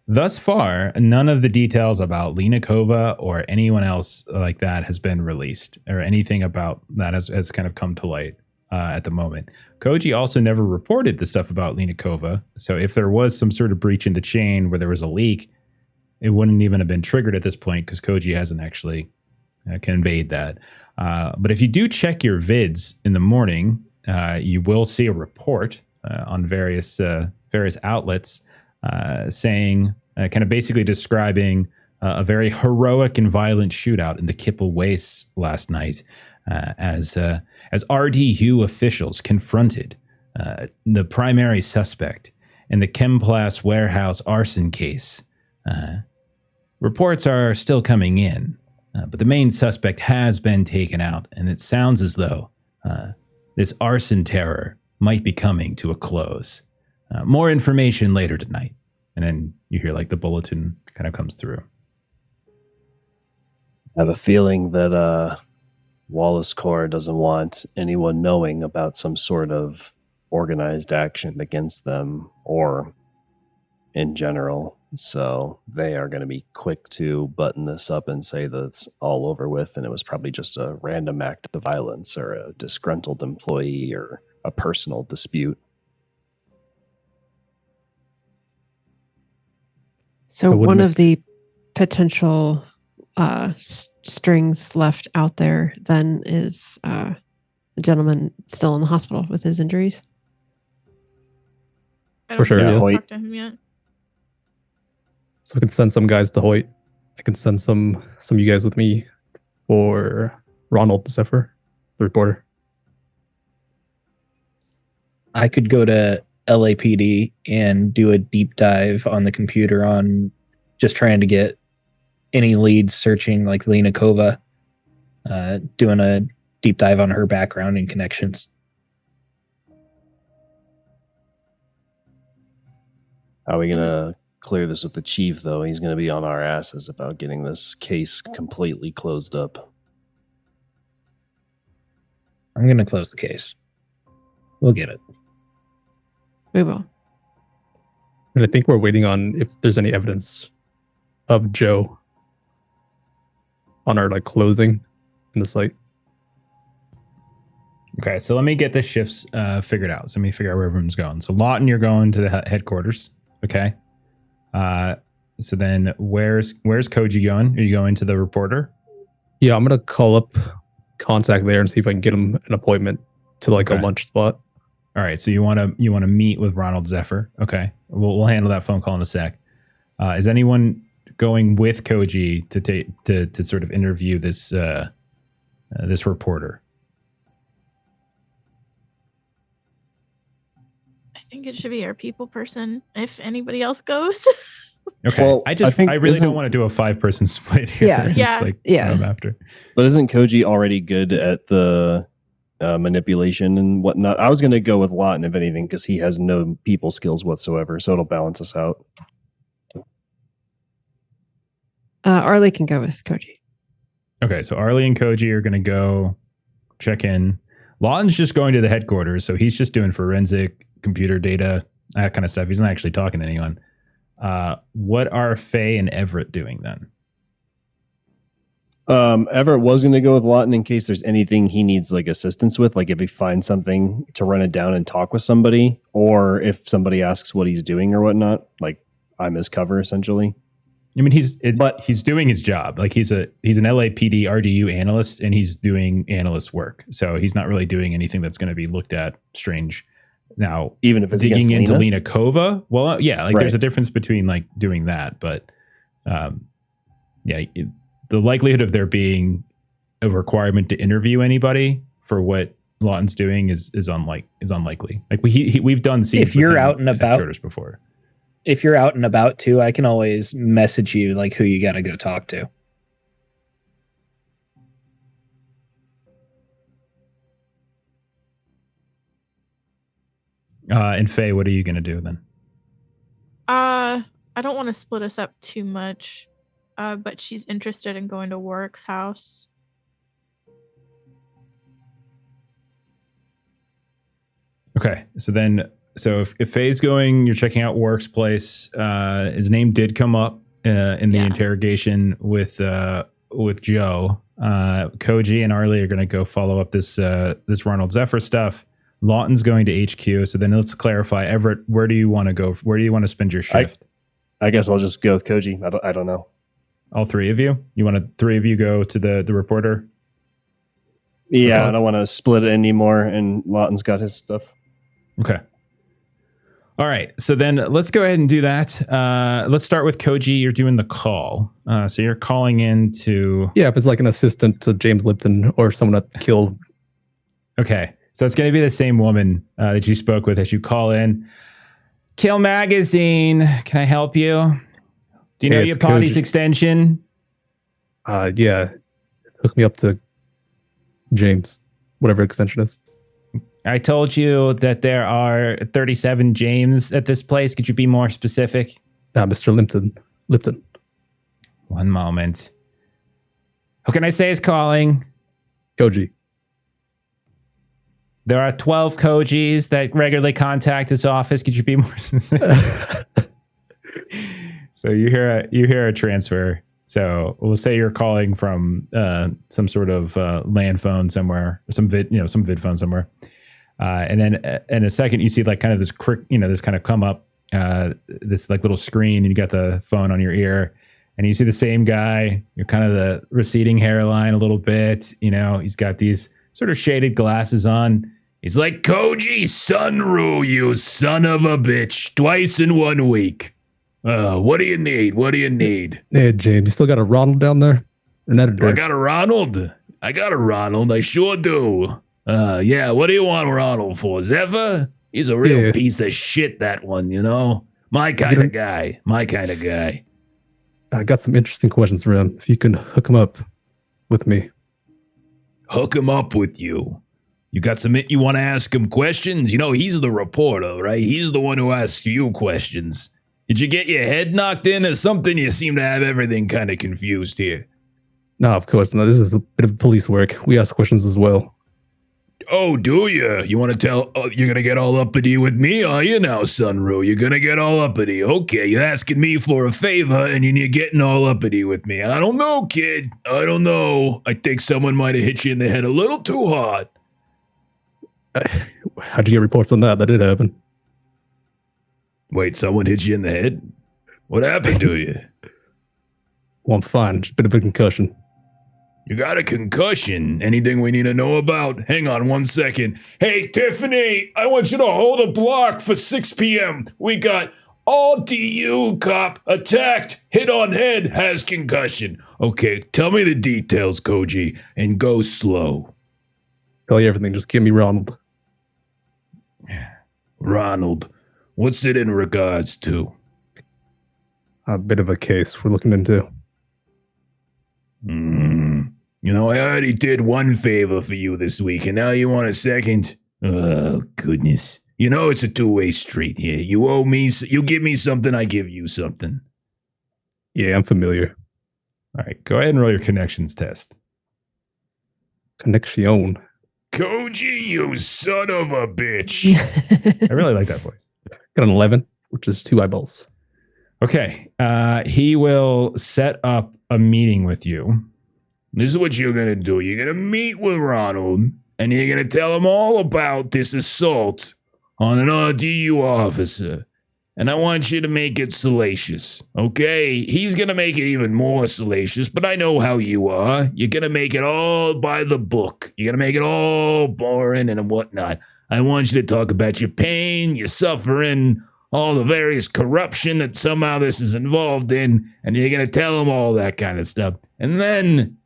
Thus far, none of the details about Lena Kova or anyone else like that has been released, or anything about that has kind of come to light at the moment. Koji also never reported the stuff about Lena Kova, so if there was some sort of breach in the chain where there was a leak, it wouldn't even have been triggered at this point because Koji hasn't actually conveyed that. But if you do check your vids in the morning, you will see a report on various outlets saying, kind of basically describing a very heroic and violent shootout in the Kipple Wastes last night, as RDU officials confronted the primary suspect in the Chemplas warehouse arson case. Reports are still coming in, but the main suspect has been taken out, and it sounds as though this arson terror might be coming to a close. More information later tonight. And then you hear like the bulletin kind of comes through. I have a feeling that Wallace Corps doesn't want anyone knowing about some sort of organized action against them or in general. So they are going to be quick to button this up and say that it's all over with and it was probably just a random act of violence or a disgruntled employee or a personal dispute. So one of the potential strings left out there then is a gentleman still in the hospital with his injuries. I For sure, think yeah. I've talked to him yet. So I can send some guys to Hoyt. I can send some of you guys with me for Ronald Zephyr, the reporter. I could go to LAPD and do a deep dive on the computer on just trying to get any leads searching like Lena Kova, doing a deep dive on her background and connections. How are we going to clear this with the chief, though? He's going to be on our asses about getting this case completely closed up. I'm going to close the case. We'll get it. We will. And I think we're waiting on if there's any evidence of Joe on our like clothing in the site. Okay, so let me get the shifts figured out. So let me figure out where everyone's going. So Lawton, you're going to the headquarters. Okay. So then where's Koji going? Are you going to the reporter? Yeah, I'm gonna call up contact there and see if I can get him an appointment to like a lunch spot. All right, so you want to meet with Ronald Zephyr. Okay, we'll handle that phone call in a sec. Is anyone going with Koji to sort of interview this this reporter? I think it should be our people person. If anybody else goes, Okay, Well, I really don't want to do a 5-person split here. Yeah. It's Yeah. like, Yeah. I'm after. But isn't Koji already good at the manipulation and whatnot? I was going to go with Lawton, if anything, because he has no people skills whatsoever, so it'll balance us out. Arley can go with Koji. Okay, so Arley and Koji are going to go check in. Lawton's just going to the headquarters, so he's just doing forensic computer data, that kind of stuff. He's not actually talking to anyone. What are Faye and Everett doing then? Everett was going to go with Lawton in case there's anything he needs like assistance with, like if he finds something to run it down and talk with somebody, or if somebody asks what he's doing or whatnot. Like I'm his cover essentially. I mean, he's doing his job. Like he's an LAPD RDU analyst, and he's doing analyst work. So he's not really doing anything that's going to be looked at strange. Now, Even if it's digging against into Lena? Lena Kova, well, yeah, like Right. there's a difference between like doing that, but the likelihood of there being a requirement to interview anybody for what Lawton's doing is unlikely. Like we've done scenes If you're with him out and at about- headquarters before. If you're out and about too, I can always message you like who you got to go talk to. And Faye, what are you going to do then? I don't want to split us up too much, but she's interested in going to Warwick's house. Okay, so if Faye's going, you're checking out Warwick's place. His name did come up in the interrogation with Joe. Koji and Arley are going to go follow up this Ronald Zephyr stuff. Lawton's going to HQ. So then let's clarify, Everett, where do you want to go? Where do you want to spend your shift? I guess I'll just go with Koji. I don't know. All three of you? You want three of you go to the reporter? Yeah, I don't want to split it anymore, and Lawton's got his stuff. Okay. All right. So then let's go ahead and do that. Let's start with Koji. You're doing the call. So you're calling in to... Yeah, if it's like an assistant to James Lipton or someone that killed... Okay. So it's going to be the same woman that you spoke with as you call in. Kill Magazine. Can I help you? Do you know your party's extension? Yeah. Hook me up to James, whatever extension is. I told you that there are 37 James at this place. Could you be more specific? Mr. Lipton. One moment. Who can I say is calling? Koji. There are 12 Kojis that regularly contact this office. Could you be more specific? So you hear a transfer. So we'll say you're calling from some sort of land phone somewhere, or some vid phone somewhere. And then in a second, you see like kind of this this kind of come up, this like little screen, and you got the phone on your ear, and you see the same guy. You're kind of the receding hairline a little bit. He's got these sort of shaded glasses on. He's like, Koji Sunru, you son of a bitch, twice in 1 week. What do you need? What do you need? Hey, James, you still got a Ronald down there? I got a Ronald. I sure do. Yeah, what do you want Ronald for? Zephyr? He's a real piece of shit, that one, My kind of guy. I got some interesting questions for him. If you can hook him up with me. Hook him up with you? You got some, you want to ask him questions? He's the reporter, right? He's the one who asks you questions. Did you get your head knocked in or something? You seem to have everything kind of confused here. No, of course not. This is a bit of police work. We ask questions as well. Oh, do you? You want to tell? Oh, you're going to get all uppity with me, are you now, Sunru? You're going to get all uppity. Okay, you're asking me for a favor and you're getting all uppity with me. I don't know, kid. I don't know. I think someone might have hit you in the head a little too hard. How'd you get reports on that? That did happen. Wait, someone hit you in the head? What happened to you? Well, I'm fine. Just a bit of a concussion. You got a concussion? Anything we need to know about? Hang on 1 second. Hey, Tiffany, I want you to hold a block for 6 p.m. We got all DU cop attacked, hit on head, has concussion. Okay, tell me the details, Koji, and go slow. Tell you everything. Just give me Ronald. Ronald. What's it in regards to? A bit of a case we're looking into. I already did one favor for you this week, and now you want a second? Oh, goodness. It's a two-way street here. You owe me, you give me something, I give you something. Yeah, I'm familiar. All right, go ahead and roll your connections test. Connection. Koji, you son of a bitch. I really like that voice. Got an 11, which is 2 eyeballs. Okay. He will set up a meeting with you. This is what you're going to do. You're going to meet with Ronald, and you're going to tell him all about this assault on an RDU officer. And I want you to make it salacious, okay? He's going to make it even more salacious, but I know how you are. You're going to make it all by the book. You're going to make it all boring and whatnot. I want you to talk about your pain, your suffering, all the various corruption that somehow this is involved in, and you're going to tell him all that kind of stuff. And then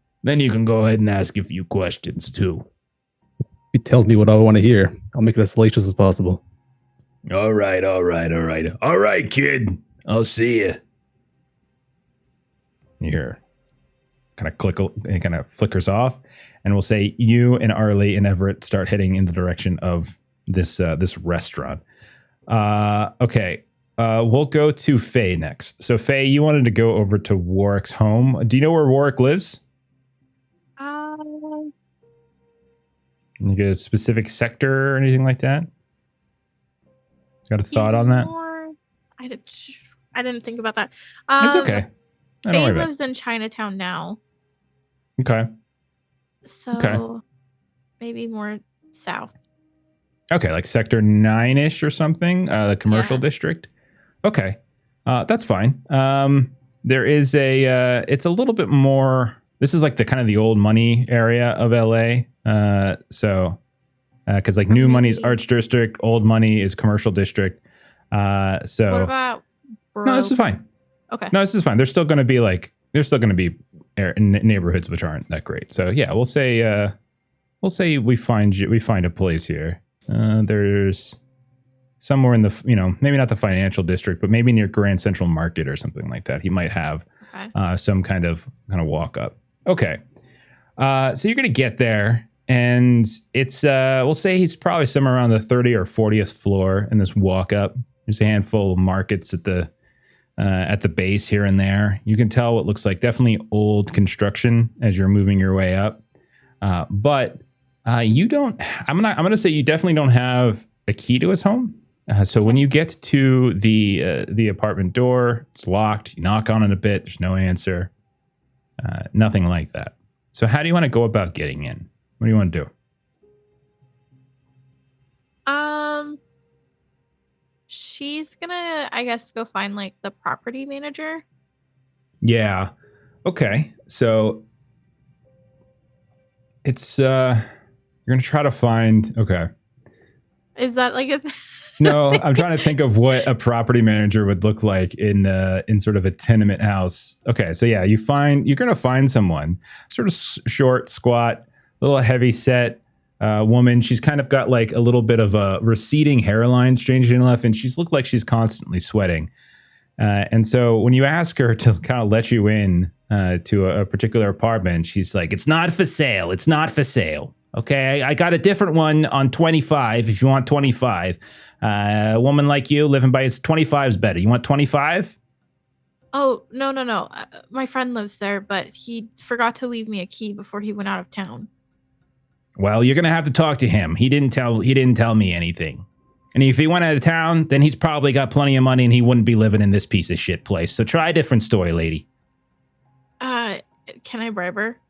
you can go ahead and ask a few questions, too. He tells me what I want to hear. I'll make it as salacious as possible. All right. All right, kid. I'll see you. Here. It kind of flickers off, and we'll say you and Arley and Everett start heading in the direction of this restaurant. Okay. we'll go to Faye next. So Faye, you wanted to go over to Warwick's home. Do you know where Warwick lives? You get a specific sector or anything like that? Got a thought on that? I didn't think about that. It's okay. Faye lives in Chinatown now. Okay. So maybe more south. Okay, like sector 9-ish or something, the commercial district. Okay, that's fine. There is it's a little bit more, this is like the kind of the old money area of LA. Because like new money is arts district, old money is commercial district. What about no, this is fine. Okay. No, this is fine. There's still going to be neighborhoods which aren't that great. So yeah, we'll say we find a place here. There's somewhere in the, maybe not the financial district, but maybe near Grand Central Market or something like that. He might have some kind of walk up. Okay. So you're going to get there and it's, we'll say he's probably somewhere around the 30th or 40th floor in this walk up. There's a handful of markets at the base here and there. You can tell what looks like definitely old construction as you're moving your way up. But you don't, I'm going to say you definitely don't have a key to his home. So when you get to the apartment door, it's locked. You knock on it a bit. There's no answer. Nothing like that. So how do you want to go about getting in? What do you want to do? She's gonna, I guess, go find like the property manager. Yeah. Okay. So it's you're gonna try to find. Okay. Is that like a? No, I'm trying to think of what a property manager would look like in sort of a tenement house. Okay, so yeah, you're gonna find someone sort of short, squat, a little heavy set woman. She's kind of got like a little bit of a receding hairline, strangely enough, and she's looked like she's constantly sweating. And so when you ask her to kind of let you in to a particular apartment, she's like, "It's not for sale. It's not for sale. Okay, I got a different one on 25 if you want 25. A woman like you living by 25 is better. You want 25? Oh, no. My friend lives there, but he forgot to leave me a key before he went out of town. Well, you're going to have to talk to him. He didn't tell me anything. And if he went out of town, then he's probably got plenty of money and he wouldn't be living in this piece of shit place. So try a different story, lady. Can I bribe her?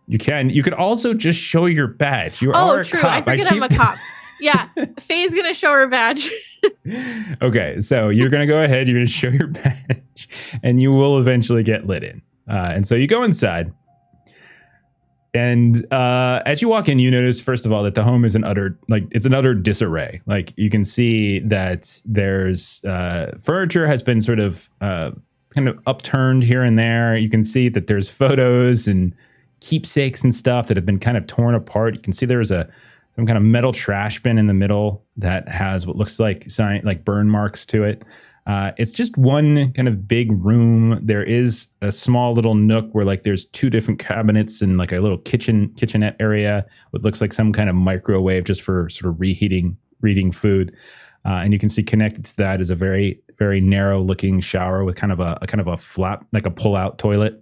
You can. You could also just show your badge. You are true. A cop. I forget I'm a cop. Yeah, Faye's gonna show her badge. Okay, so you're gonna go ahead. You're gonna show your badge, and you will eventually get let in. And so you go inside, and as you walk in, you notice first of all that the home is an utter disarray. Like you can see that there's furniture has been sort of kind of upturned here and there. You can see that there's photos and keepsakes and stuff that have been kind of torn apart. You can see there's some kind of metal trash bin in the middle that has what looks like burn marks to it. It's just one kind of big room. There is a small little nook where like there's two different cabinets and like a little kitchenette area. What looks like some kind of microwave just for sort of reheating food. And you can see connected to that is a very, very narrow looking shower with kind of a flap, like a pull out toilet.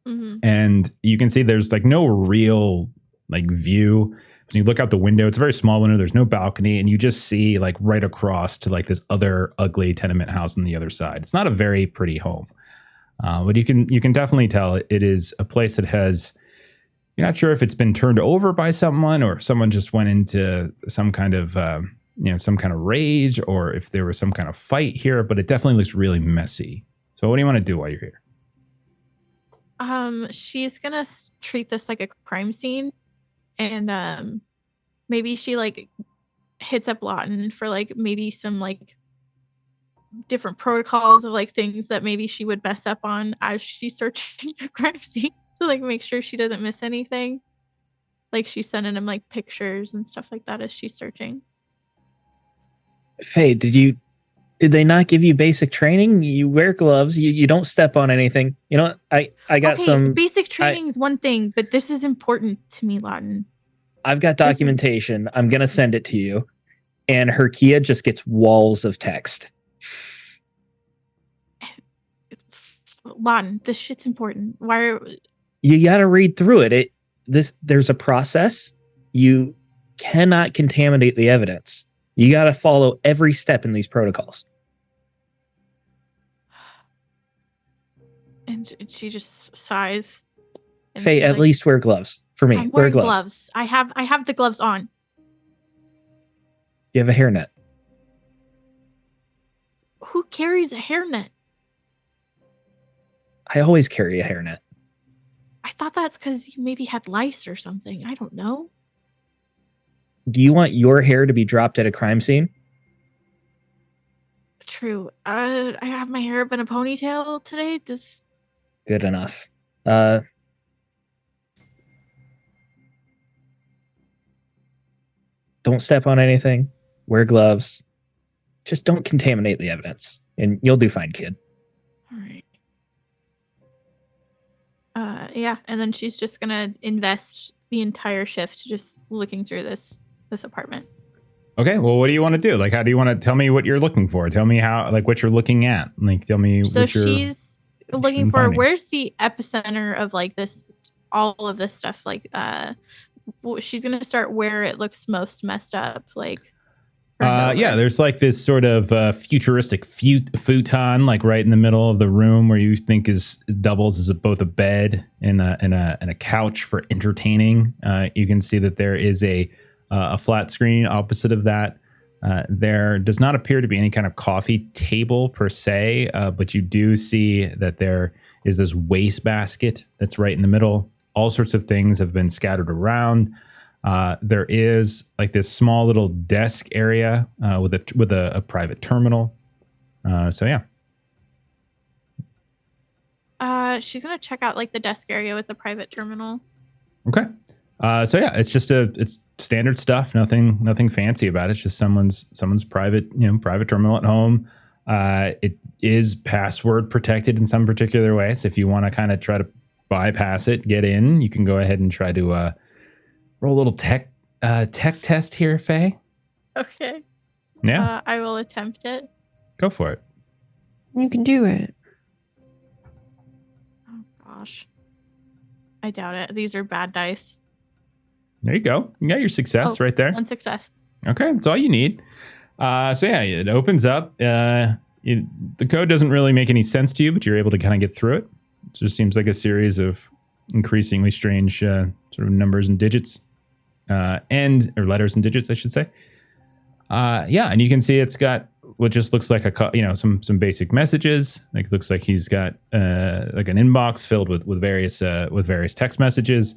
Mm-hmm. And you can see there's like no real like view. When you look out the window, it's a very small window. There's no balcony, and you just see like right across to like this other ugly tenement house on the other side. It's not a very pretty home, but you can definitely tell it is a place that has. You're not sure if it's been turned over by someone or if someone just went into some kind of rage, or if there was some kind of fight here. But it definitely looks really messy. So what do you want to do while you're here? She's gonna treat this like a crime scene, and maybe she like hits up Lawton for like maybe some like different protocols of like things that maybe she would mess up on as she's searching the crime scene to like make sure she doesn't miss anything. Like she's sending him like pictures and stuff like that as she's searching. Faye, did they not give you basic training? You wear gloves. You don't step on anything. You know what? I got some basic training is one thing, but this is important to me, Lawton. I've got documentation. I'm gonna send it to you. And Herkia just gets walls of text. Lawton, this shit's important. Why are You got to read through it. There's a process. You cannot contaminate the evidence. You got to follow every step in these protocols. and she just sighs. And Faye, she's at like, least wear gloves for me. I'm Wear wearing gloves. gloves. I have the gloves on. You have a hairnet. Who carries a hairnet? I always carry a hairnet. I thought that's because you maybe had lice or something. I don't know. Do you want your hair to be dropped at a crime scene? True. I have my hair up in a ponytail today. Good enough. Don't step on anything. Wear gloves. Just don't contaminate the evidence, and you'll do fine, kid. All right. Yeah, and then she's just gonna invest the entire shift just looking through this apartment. Okay, well, what do you want to do? Like, how do you want to tell me what you're looking for? Tell me how, like, what you're looking at. Like, tell me So what you're she's looking for finding. where's the epicenter of like this, all of this stuff. Like, she's gonna start where it looks most messed up. Like, yeah, there's like this sort of futuristic futon, like right in the middle of the room, where you think doubles as both a bed and a couch for entertaining. You can see that there is a flat screen opposite of that. There does not appear to be any kind of coffee table per se, but you do see that there is this wastebasket that's right in the middle. All sorts of things have been scattered around. There is like this small little desk area with a private terminal. So yeah. She's gonna check out like the desk area with the private terminal. Okay. So yeah, it's standard stuff. Nothing fancy about it. It's just someone's private terminal at home. It is password protected in some particular way. So if you want to kind of try to bypass it, get in, you can go ahead and try to roll a little tech test here, Faye. Okay. Yeah. I will attempt it. Go for it. You can do it. Oh gosh. I doubt it. These are bad dice. There you go. You got your success right there. One success. Okay, that's all you need. So yeah, it opens up. The code doesn't really make any sense to you, but you're able to kind of get through it. It just seems like a series of increasingly strange sort of numbers and digits, or letters and digits, I should say. Yeah, and you can see it's got what just looks like some basic messages. Like it looks like he's got like an inbox filled with various text messages.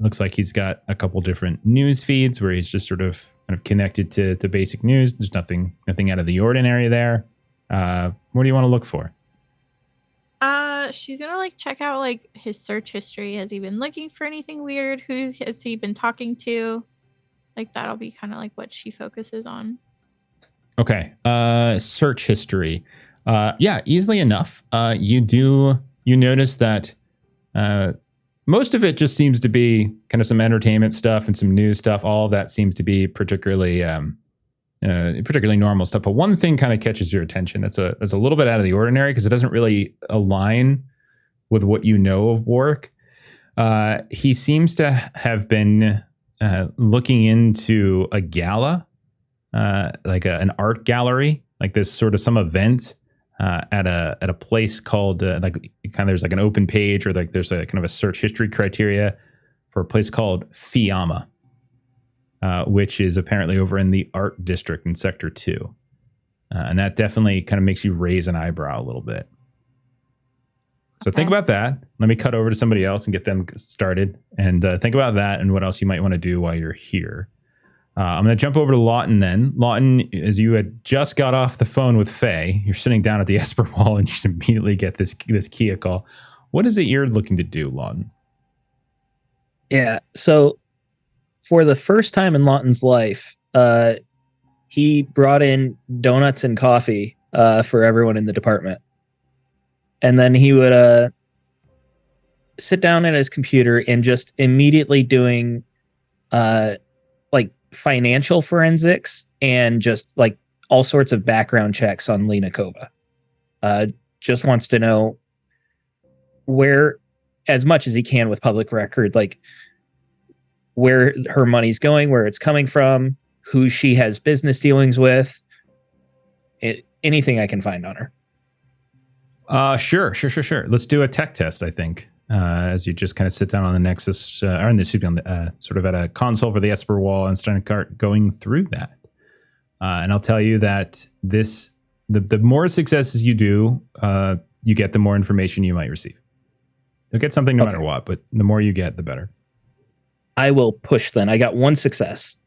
Looks like he's got a couple different news feeds where he's just sort of kind of connected to basic news. There's nothing out of the ordinary there. What do you want to look for? She's gonna like check out like his search history. Has he been looking for anything weird? Who has he been talking to? Like that'll be kind of like what she focuses on. Okay. Search history. Yeah, easily enough. You notice that most of it just seems to be kind of some entertainment stuff and some news stuff. All of that seems to be particularly normal stuff. But one thing kind of catches your attention that's a little bit out of the ordinary because it doesn't really align with what you know of Warwick. He seems to have been looking into a gala, like an art gallery, like this sort of some event at a place called there's like an open page or like there's a kind of a search history criteria for a place called Fiamma. Which is apparently over in the art district in Sector 2. And that definitely kind of makes you raise an eyebrow a little bit. So think about that. Let me cut over to somebody else and get them started. And think about that and what else you might want to do while you're here. I'm going to jump over to Lawton then. Lawton, as you had just got off the phone with Faye, you're sitting down at the Esper wall and you just immediately get this Kia call. What is it you're looking to do, Lawton? Yeah, so for the first time in Lawton's life, he brought in donuts and coffee for everyone in the department. And then he would sit down at his computer and just immediately doing like financial forensics and just like all sorts of background checks on Lena Kova. Just wants to know where, as much as he can with public record, like where her money's going, where it's coming from, who she has business dealings with, anything I can find on her. Sure. Let's do a tech test, I think. As you just kind of sit down on the Nexus, or on the sort of at a console for the Esper wall and start going through that. And I'll tell you that the more successes you do, you get the more information you might receive. You'll get something no matter what, but the more you get, the better. I will push then. I got 1 success.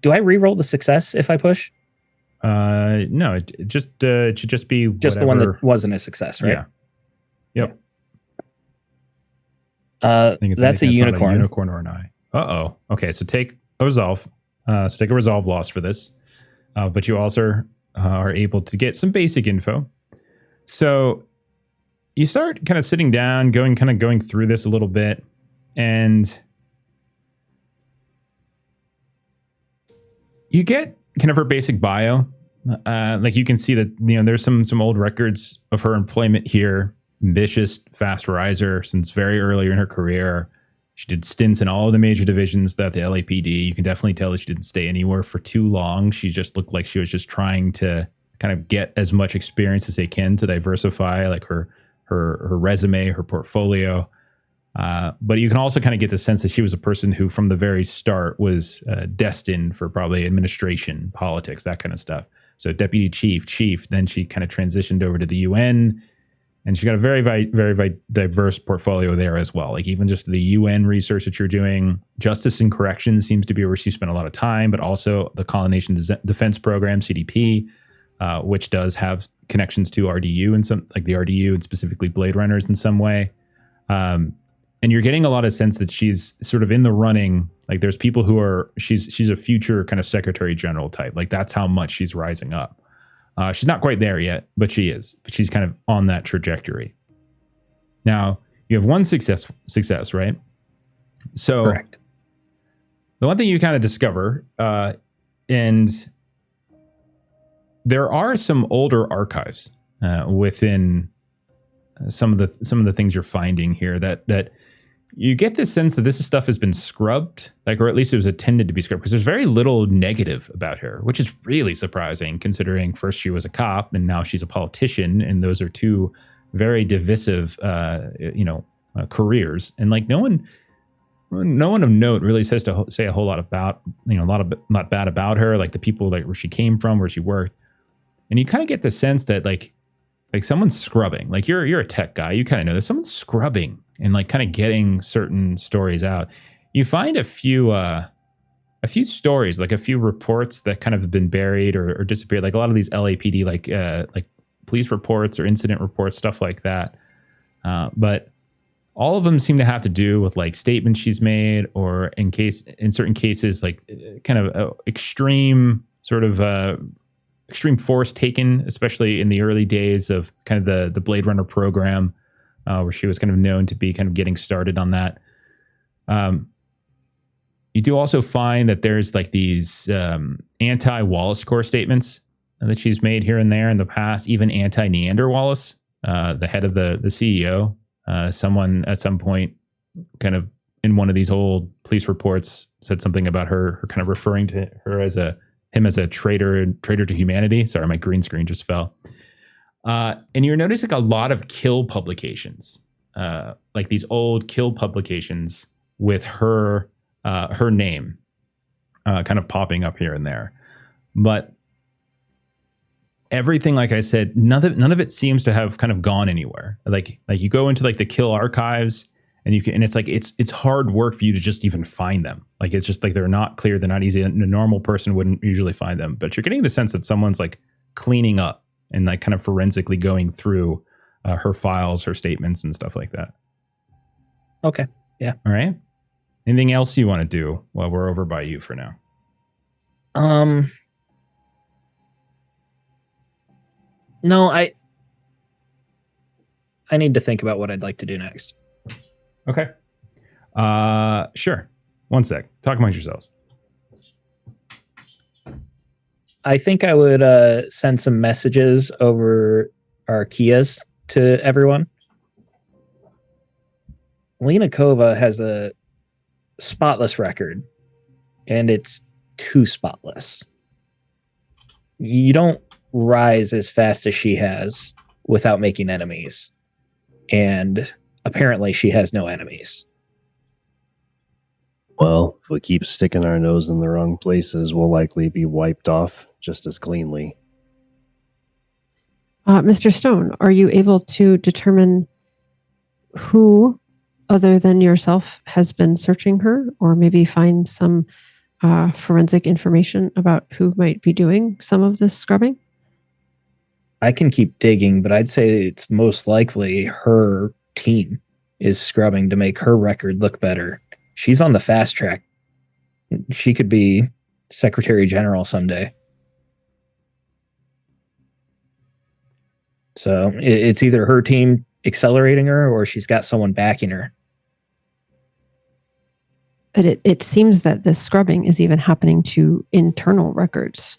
Do I re-roll the success if I push? No, it should just be just whatever. The one that wasn't a success, right? Yeah. Yep. I think that's a unicorn. A unicorn or an eye. Uh-oh. Okay, so take a resolve. So take a resolve loss for this. But you also are able to get some basic info. So you start kind of sitting down, going through this a little bit, and you get kind of her basic bio. Like you can see that, there's some old records of her employment here. Ambitious, fast riser since very early in her career. She did stints in all of the major divisions that the LAPD. You can definitely tell that she didn't stay anywhere for too long. She just looked like she was just trying to kind of get as much experience as they can to diversify like her resume, her portfolio. But you can also kind of get the sense that she was a person who from the very start was destined for probably administration, politics, that kind of stuff. So deputy chief, then she kind of transitioned over to the UN. And she got a very, very diverse portfolio there as well. Like even just the UN research that you're doing, justice and corrections seems to be where she spent a lot of time, but also the Colonization Defense Program, CDP, which does have connections to RDU and some like the RDU and specifically Blade Runners in some way. And you're getting a lot of sense that she's sort of in the running. Like there's people who are, she's a future kind of Secretary General type. Like that's how much she's rising up. She's not quite there yet, but she is. But she's kind of on that trajectory. Now, you have 1 success, right? So, correct. The one thing you kind of discover, and there are some older archives within some of the things you're finding here that you get this sense that this stuff has been scrubbed, like, or at least it was intended to be scrubbed, because there's very little negative about her, which is really surprising considering first she was a cop and now she's a politician, and those are 2 very divisive, careers. And like no one of note really says to say a whole lot about, not bad about her, like the people like where she came from, where she worked, and you kind of get the sense that like someone's scrubbing. Like you're a tech guy, you kind of know that someone's scrubbing and like kind of getting certain stories out. You find a few stories, like a few reports that kind of have been buried or disappeared. Like a lot of these LAPD, like police reports or incident reports, stuff like that. But all of them seem to have to do with like statements she's made, or in certain cases, like kind of extreme force taken, especially in the early days of kind of the Blade Runner program. Where she was kind of known to be kind of getting started on that. You do also find that there's like these anti-Wallace Corps statements that she's made here and there in the past, even anti-Neander Wallace, the head of the CEO. Someone at some point kind of in one of these old police reports said something about her kind of referring to her as him as a traitor to humanity. Sorry, my green screen just fell. And you're noticing a lot of kill publications, like these old kill publications with her name kind of popping up here and there. But everything, like I said, none of it seems to have kind of gone anywhere. Like you go into like the kill archives and it's like it's hard work for you to just even find them. Like it's just like they're not clear, they're not easy. A normal person wouldn't usually find them, but you're getting the sense that someone's like cleaning up and like kind of forensically going through her files, her statements, and stuff like that. Okay. Yeah. All right. Anything else you want to do while we're over by you for now? No, I need to think about what I'd like to do next. Okay. Sure. One sec. Talk amongst yourselves. I think I would send some messages over our Kias to everyone. Lena Kova has a spotless record, and it's too spotless. You don't rise as fast as she has without making enemies. And apparently she has no enemies. Well, if we keep sticking our nose in the wrong places, we'll likely be wiped off just as cleanly. Mr. Stone, are you able to determine who, other than yourself, has been searching her, or maybe find some forensic information about who might be doing some of this scrubbing? I can keep digging, but I'd say it's most likely her team is scrubbing to make her record look better. She's on the fast track. She could be Secretary General someday. So it's either her team accelerating her or she's got someone backing her. But it seems that this scrubbing is even happening to internal records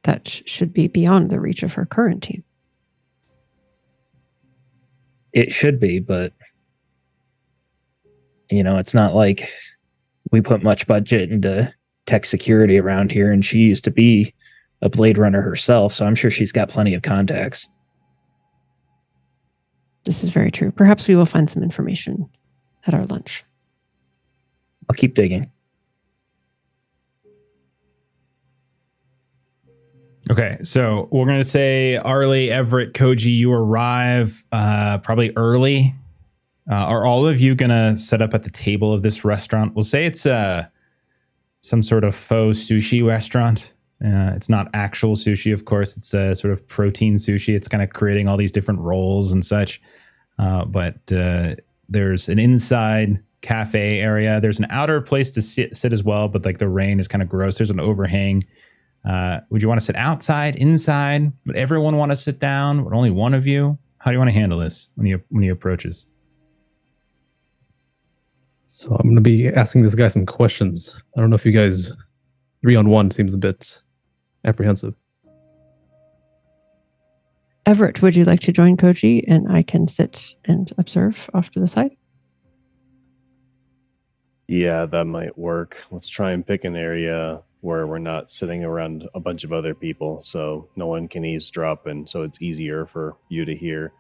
that should be beyond the reach of her current team. It should be, but it's not like we put much budget into tech security around here, and she used to be a Blade Runner herself, so I'm sure she's got plenty of contacts. This is very true. Perhaps we will find some information at our lunch. I'll keep digging. Okay, so we're going to say Arley, Everett, Koji, you arrive probably early. Are all of you going to set up at the table of this restaurant? We'll say it's some sort of faux sushi restaurant. It's not actual sushi, of course. It's a sort of protein sushi. It's kind of creating all these different rolls and such. But there's an inside cafe area. There's an outer place to sit as well, but like the rain is kind of gross. There's an overhang. Would you want to sit outside, inside? Would everyone want to sit down? Would only one of you? How do you want to handle this when he approaches? So I'm going to be asking this guy some questions. I don't know if you guys 3-on-1 seems a bit apprehensive. Everett, would you like to join Koji and I can sit and observe off to the side? Yeah, that might work. Let's try and pick an area where we're not sitting around a bunch of other people, so no one can eavesdrop, and so it's easier for you to hear.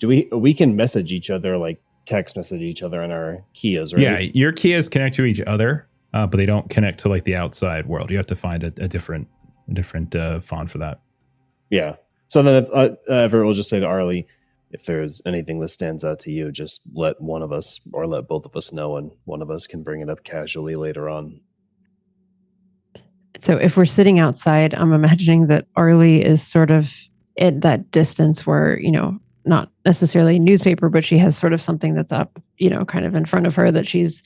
We can message each other, like text message each other on our Kias, right? Yeah, your Kias connect to each other, but they don't connect to like the outside world. You have to find a different font for that. Yeah. So then Everett will just say to Arley, if there's anything that stands out to you, just let one of us or let both of us know, and one of us can bring it up casually later on. So if we're sitting outside, I'm imagining that Arley is sort of at that distance where, not necessarily a newspaper, but she has sort of something that's up, kind of in front of her that she's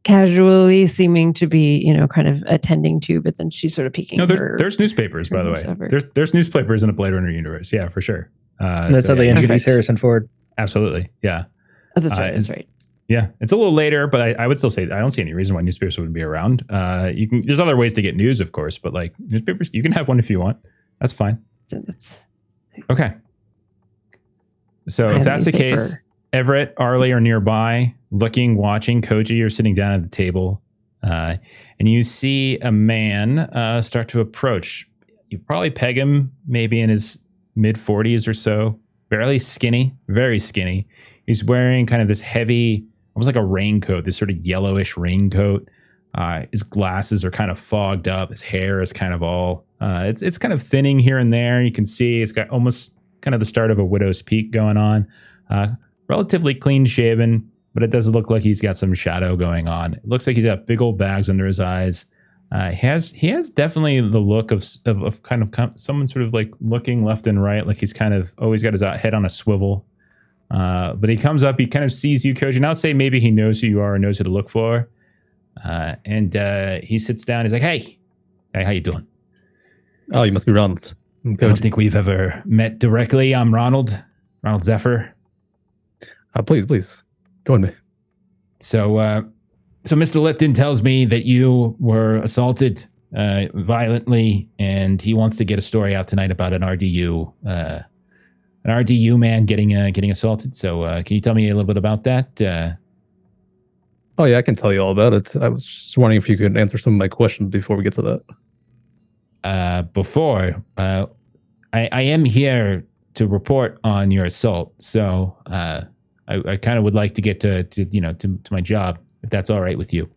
casually seeming to be, kind of attending to, but then she's sort of peeking. No, there's newspapers, by the way. There's newspapers in a Blade Runner universe. Yeah, for sure. That's how they introduce Harrison Ford. Absolutely. Yeah. Oh, that's right. That's right. Yeah, it's a little later, but I would still say I don't see any reason why newspapers wouldn't be around. There's other ways to get news, of course, but like newspapers, you can have one if you want. That's fine. Okay. So if that's the case, Everett, Arley are nearby, watching. Koji, you're sitting down at the table, and you see a man start to approach. You probably peg him maybe in his mid-40s or so, barely skinny, very skinny. He's wearing kind of this heavy, almost like a raincoat, this sort of yellowish raincoat. His glasses are kind of fogged up. His hair is kind of all, it's kind of thinning here and there. You can see it's got almost kind of the start of a widow's peak going on. Relatively clean shaven, but it does look like he's got some shadow going on. It looks like he's got big old bags under his eyes. He has definitely the look of kind of someone sort of like looking left and right, like he's kind of always got his head on a swivel. But he comes up, he kind of sees you, Koji, and I'll say maybe he knows who you are and knows who to look for. And he sits down. He's like, hey, how you doing? Oh, you must be Ronald. I don't think we've ever met directly. I'm Ronald Zephyr. Please, join me. So Mr. Lipton tells me that you were assaulted violently, and he wants to get a story out tonight about an RDU RDU man getting assaulted. So can you tell me a little bit about that? Oh yeah, I can tell you all about it. I was just wondering if you could answer some of my questions before we get to that. I am here to report on your assault. So I kind of would like to get to my job, if that's all right with you.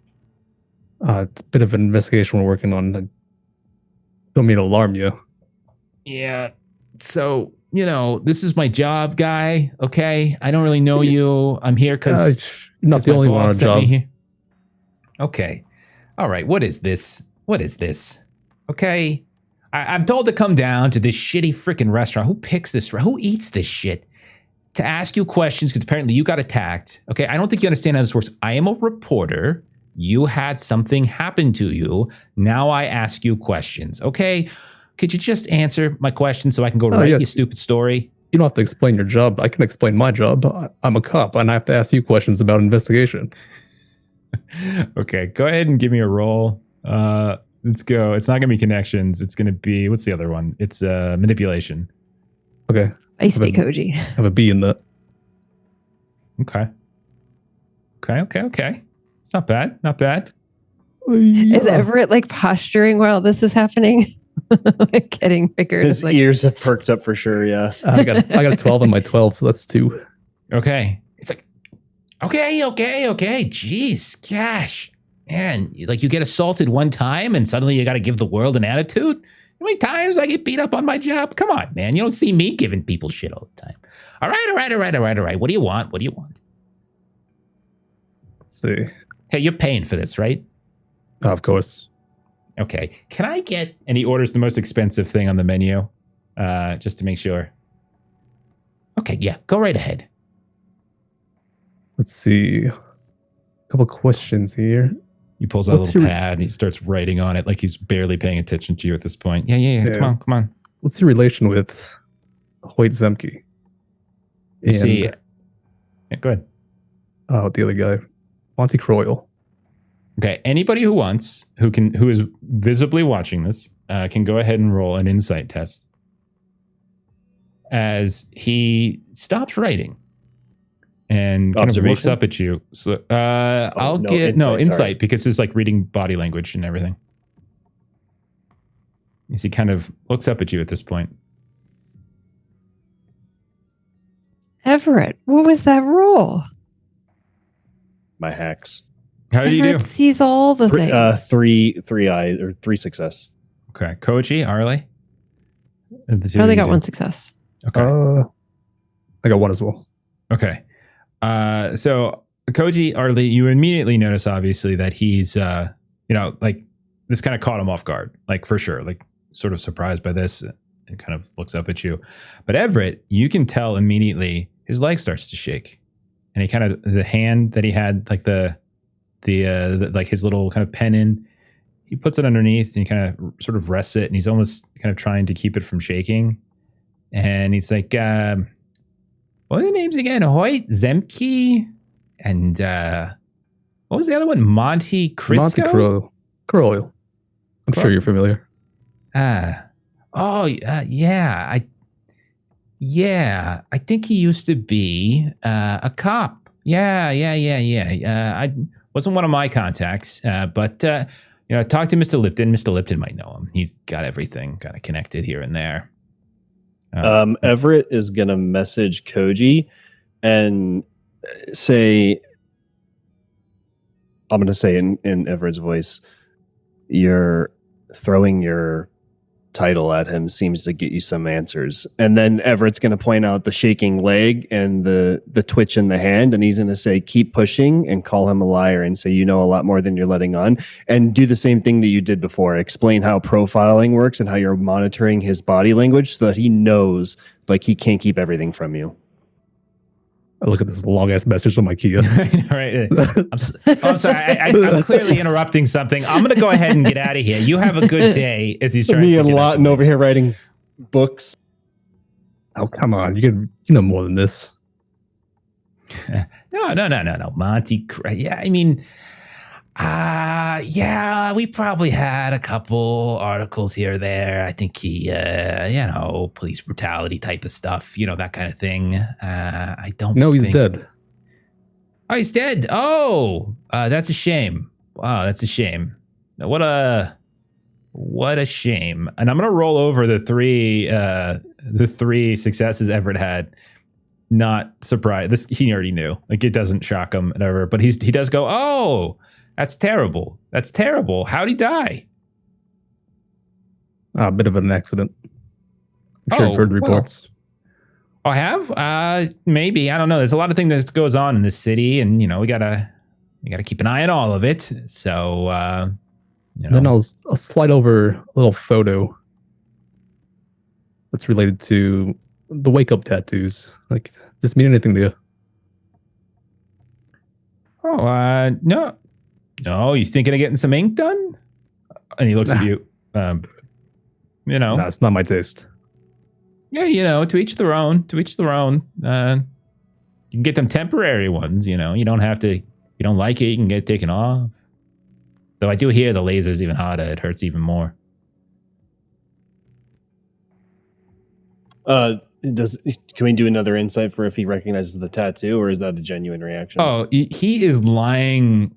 It's a bit of an investigation we're working on. I don't mean to alarm you. Yeah. So, this is my job, guy. Okay. I don't really know you. I'm here because you're not the only one on a job. Okay. All right. What is this? Okay. I'm told to come down to this shitty freaking restaurant. Who picks this? Who eats this shit? To ask you questions because apparently you got attacked. Okay. I don't think you understand how this works. I am a reporter. You had something happen to you. Now I ask you questions. Okay. Could you just answer my question so I can go write your stupid story? You don't have to explain your job. I can explain my job. I'm a cop and I have to ask you questions about investigation. Okay, go ahead and give me a roll. Let's go. It's not going to be connections. It's going to be, what's the other one? It's manipulation. Okay. Feisty Koji. I have a B in that. Okay. It's not bad. Is Everett like posturing while this is happening? Like getting bigger. His ears have perked up for sure. Yeah, I got a 12 on my 12, so that's 2. Okay, it's like okay. Jeez, gosh, man, like you get assaulted one time and suddenly you got to give the world an attitude. How many times I get beat up on my job? Come on, man, you don't see me giving people shit all the time. All right. What do you want? Let's see. Hey, you're paying for this, right? Of course. Okay. Can I get, and he orders the most expensive thing on the menu, just to make sure. Okay, yeah, go right ahead. Let's see. A couple questions here. He pulls out a little pad and he starts writing on it like he's barely paying attention to you at this point. Yeah. Come on. What's your relation with Hoyt Zemke? You see, yeah, go ahead. Oh, the other guy, Monty Croyle. Okay, anybody who wants, who is visibly watching this, can go ahead and roll an insight test. As he stops writing and kind of looks up at you. So I'll get insight because it's like reading body language and everything. As he kind of looks up at you at this point. Everett, what was that roll? My hacks. How do you do? Sees all the things. 3 success. Okay, Koji, Arley. I only got 1 success. Okay, I got 1 as well. Okay, so Koji, Arley, you immediately notice obviously that he's, like this kind of caught him off guard, like for sure, like sort of surprised by this, and kind of looks up at you. But Everett, you can tell immediately his leg starts to shake, and he kind of the hand that he had, like the like his little kind of pen in, he puts it underneath and he kind of sort of rests it and he's almost kind of trying to keep it from shaking. And he's like, what are the names again? Hoyt Zemke and what was the other one? Monty Crisco? Monty Croyle. I'm sure you're familiar. Yeah. I think he used to be a cop. Yeah. I wasn't one of my contacts, but I talked to Mr. Lipton. Mr. Lipton might know him. He's got everything kind of connected here and there. Everett is gonna message Koji and say, I'm gonna say in Everett's voice, you're throwing your title at him seems to get you some answers. And then Everett's going to point out the shaking leg and the twitch in the hand, and he's going to say, keep pushing, and call him a liar and say, you know a lot more than you're letting on, and do the same thing that you did before. Explain how profiling works and how you're monitoring his body language so that he knows, like, he can't keep everything from you. I look at this long ass message on my key. Right. I'm sorry. I'm clearly interrupting something. I'm going to go ahead and get out of here. You have a good day. As he's trying to get Lawton over here writing books. Oh, come on. You know more than this. No. Monty. Yeah, I mean, Yeah, we probably had a couple articles here or there. I think he, police brutality type of stuff, that kind of thing. I don't No, he's think... dead. Oh, he's dead. Oh, that's a shame. Wow, that's a shame. What a shame. And I'm going to roll over the three successes Everett had. Not surprised. He already knew. Like, it doesn't shock him, whatever. But he does go, oh, that's terrible. That's terrible. How'd he die? A bit of an accident. I'm sure you've heard reports. Oh, I have? Maybe. I don't know. There's a lot of things that goes on in this city, and we gotta keep an eye on all of it. So Then I'll slide over a little photo that's related to the wake up tattoos. Like, does this mean anything to you? Oh, no. No, you thinking of getting some ink done? And he looks at you. No, it's not my taste. Yeah, to each their own. To each their own. You can get them temporary ones, You don't have to. If you don't like it, you can get it taken off. Though I do hear the laser's even harder. It hurts even more. Can we do another insight for if he recognizes the tattoo, or is that a genuine reaction? Oh, he is lying.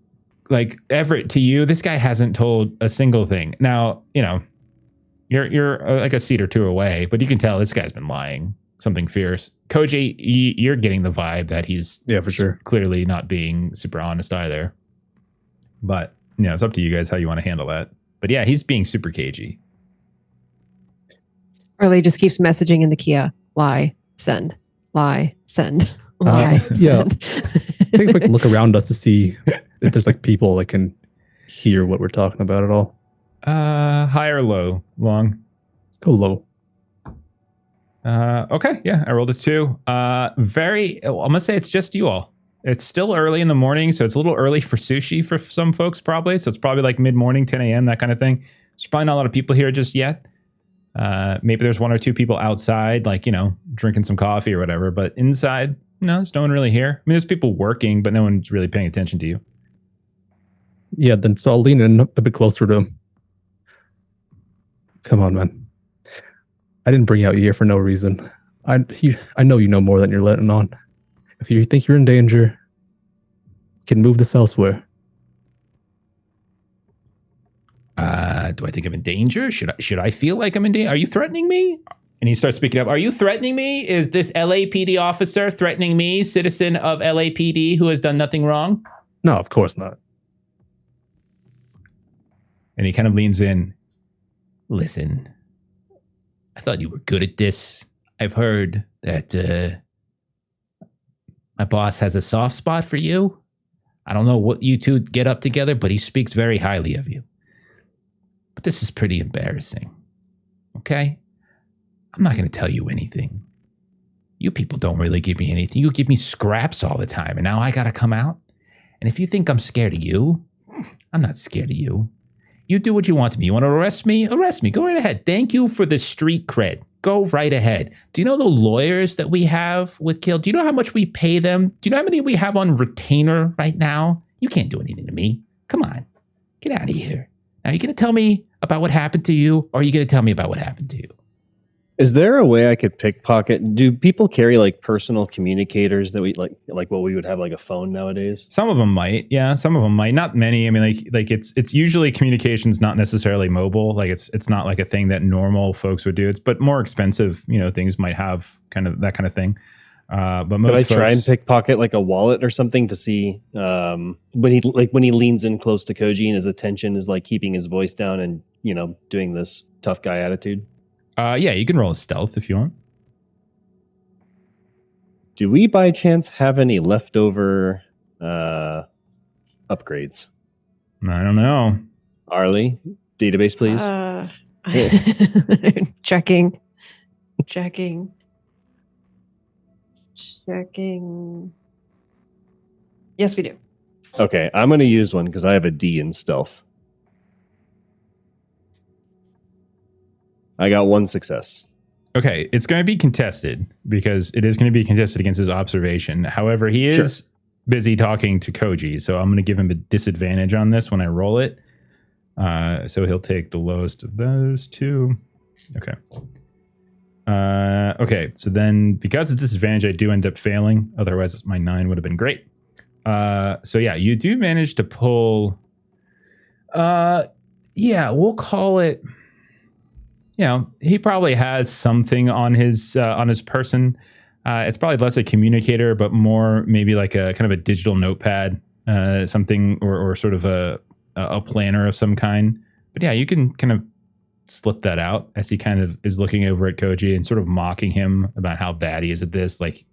Like, Everett, to you, this guy hasn't told a single thing. Now, you're like a seat or two away, but you can tell this guy's been lying. Something fierce. Koji, you're getting the vibe that he's for sure clearly not being super honest either. But it's up to you guys how you want to handle that. But yeah, he's being super cagey. Arley just keeps messaging in the Kia. Lie, send, lie, send, lie, yeah. send. Take a quick look around us to see if there's like people that can hear what we're talking about at all. High or low? Long? Let's go low. Okay, yeah, I rolled a 2. I'm gonna say it's just you all. It's still early in the morning, so it's a little early for sushi for some folks probably. So it's probably like mid-morning, 10 a.m., that kind of thing. There's probably not a lot of people here just yet. Maybe there's 1 or 2 people outside, like, drinking some coffee or whatever. But inside, no, there's no one really here. I mean, there's people working, but no one's really paying attention to you. Yeah, then so I'll lean in a bit closer to him. Come on, man. I didn't bring you out here for no reason. I know you know more than you're letting on. If you think you're in danger, you can move this elsewhere. Do I think I'm in danger? Should I feel like I'm in danger? Are you threatening me? And he starts speaking up. Are you threatening me? Is this LAPD officer threatening me, citizen of LAPD who has done nothing wrong? No, of course not. And he kind of leans in. Listen, I thought you were good at this. I've heard that my boss has a soft spot for you. I don't know what you two get up together, but he speaks very highly of you. But this is pretty embarrassing. Okay? I'm not going to tell you anything. You people don't really give me anything. You give me scraps all the time, and now I got to come out? And if you think I'm scared of you, I'm not scared of you. You do what you want to me. You want to arrest me? Arrest me. Go right ahead. Thank you for the street cred. Go right ahead. Do you know the lawyers that we have with Kill? Do you know how much we pay them? Do you know how many we have on retainer right now? You can't do anything to me. Come on. Get out of here. Now, are you going to tell me about what happened to you, or are you going to tell me about what happened to you? Is there a way I could pickpocket? Do people carry like personal communicators that we like what we would have like a phone nowadays? Some of them might, yeah. Some of them might. Not many. I mean, like it's usually communications, not necessarily mobile. Like it's not like a thing that normal folks would do. But more expensive, things might have kind of that kind of thing. But most could I folks, try and pickpocket like a wallet or something to see when he leans in close to Koji and his attention is like keeping his voice down and doing this tough guy attitude? Yeah, you can roll a stealth if you want. Do we by chance have any leftover upgrades? I don't know. Arley, database, please. Checking. Yes, we do. Okay, I'm going to use one because I have a D in stealth. I got 1 success. Okay, it's going to be contested because it is going to be contested against his observation. However, he is busy talking to Koji, so I'm going to give him a disadvantage on this when I roll it. So he'll take the lowest of those two. Okay. Okay, so then because it's disadvantage, I do end up failing. Otherwise, my 9 would have been great. So yeah, you do manage to pull. Yeah, we'll call it. You know, he probably has something on his person. It's probably less a communicator, but more maybe like a kind of a digital notepad, something, or sort of a planner of some kind. But yeah, you can kind of slip that out as he kind of is looking over at Koji and sort of mocking him about how bad he is at this. Like,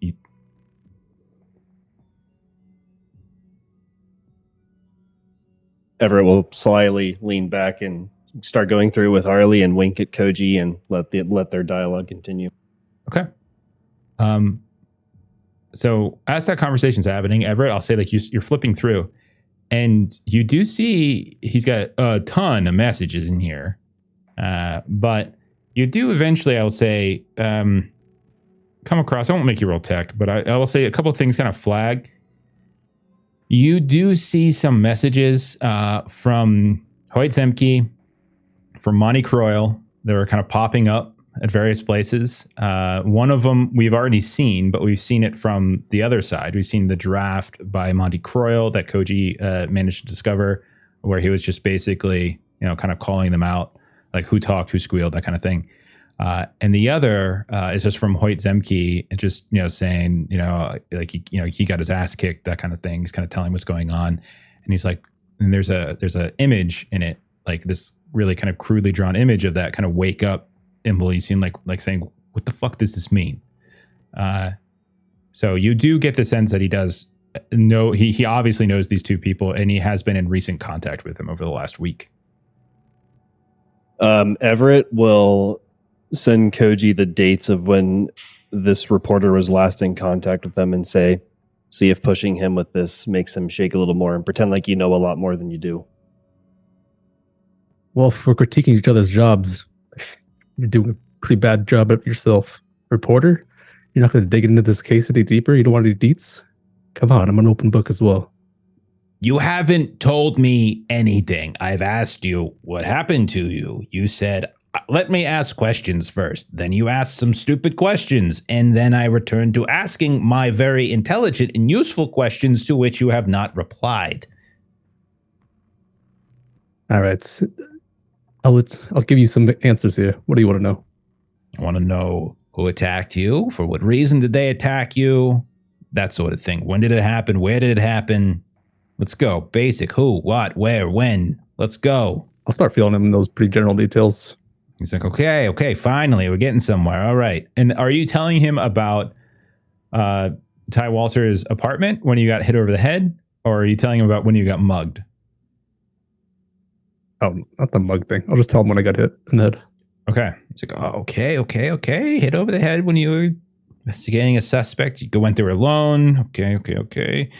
Everett will slyly lean back and start going through with Arley and wink at Koji and let their dialogue continue. Okay. So as that conversation's happening, Everett, I'll say like you're flipping through, and you do see he's got a ton of messages in here, but you do eventually, I'll say, come across. I won't make you roll tech, but I will say a couple of things kind of flag. You do see some messages from Hoyt Zemke, from Monty Croyle. They were kind of popping up at various places. One of them we've already seen, but we've seen it from the other side. We've seen the draft by Monty Croyle that Koji managed to discover, where he was just basically, you know, kind of calling them out, like who talked, who squealed, that kind of thing. And the other is just from Hoyt Zemke, and just, you know, saying, you know, like he got his ass kicked, that kind of thing. He's kind of telling what's going on, and he's like, and there's a image in it, like this really kind of crudely drawn image of that kind of wake up symbol. You seem like saying, what the fuck does this mean? So you do get the sense that he does know, he obviously knows these two people, and he has been in recent contact with them over the last week. Everett will send Koji the dates of when this reporter was last in contact with them and see if pushing him with this makes him shake a little more, and pretend like you know a lot more than you do. Well, for critiquing each other's jobs, you're doing a pretty bad job at yourself. Reporter, you're not going to dig into this case any deeper? You don't want any deets? Come on, I'm an open book as well. You haven't told me anything. I've asked you what happened to you. You said, let me ask questions first. Then you asked some stupid questions. And then I returned to asking my very intelligent and useful questions, to which you have not replied. All right. I'll give you some answers here. What do you want to know? I want to know who attacked you. For what reason did they attack you? That sort of thing. When did it happen? Where did it happen? Let's go. Basic. Who, what, where, when. Let's go. I'll start feeling him in those pretty general details. He's like, okay, finally, we're getting somewhere. All right. And are you telling him about Ty Walter's apartment when you got hit over the head? Or are you telling him about when you got mugged? Oh, not the mug thing. I'll just tell him when I got hit in the head. Okay. He's like, oh, okay. Hit over the head when you were investigating a suspect. You went there alone. Okay.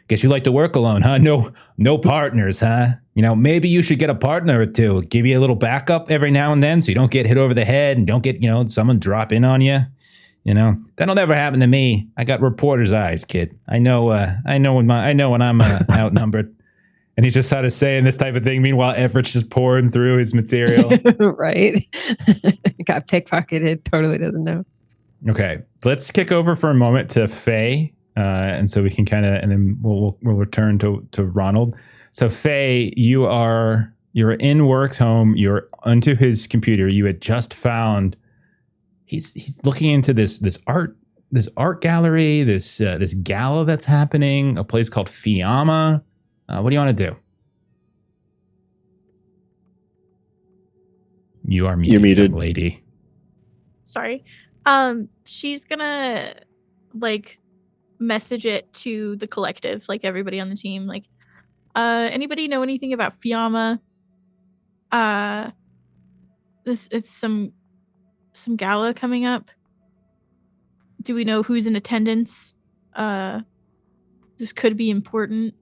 Guess you like to work alone, huh? No partners, huh? You know, maybe you should get a partner or two. Give you a little backup every now and then so you don't get hit over the head and don't get, you know, someone drop in on you. You know, that'll never happen to me. I got reporter's eyes, kid. I know when I'm outnumbered. And he's just sort of saying this type of thing. Meanwhile, Everett's just pouring through his material. Right. Got pickpocketed. Totally doesn't know. Okay. Let's kick over for a moment to Faye. And so we can kind of, and then we'll return to Ronald. So Faye, you're in Work's home. You're onto his computer. You had just found, he's looking into this art gallery, this gala that's happening, a place called Fiamma. What do you want to do? You are muted, You're muted, young lady. Sorry. She's gonna message it to the collective, like everybody on the team. Like, anybody know anything about Fiamma? It's some gala coming up. Do we know who's in attendance? This could be important.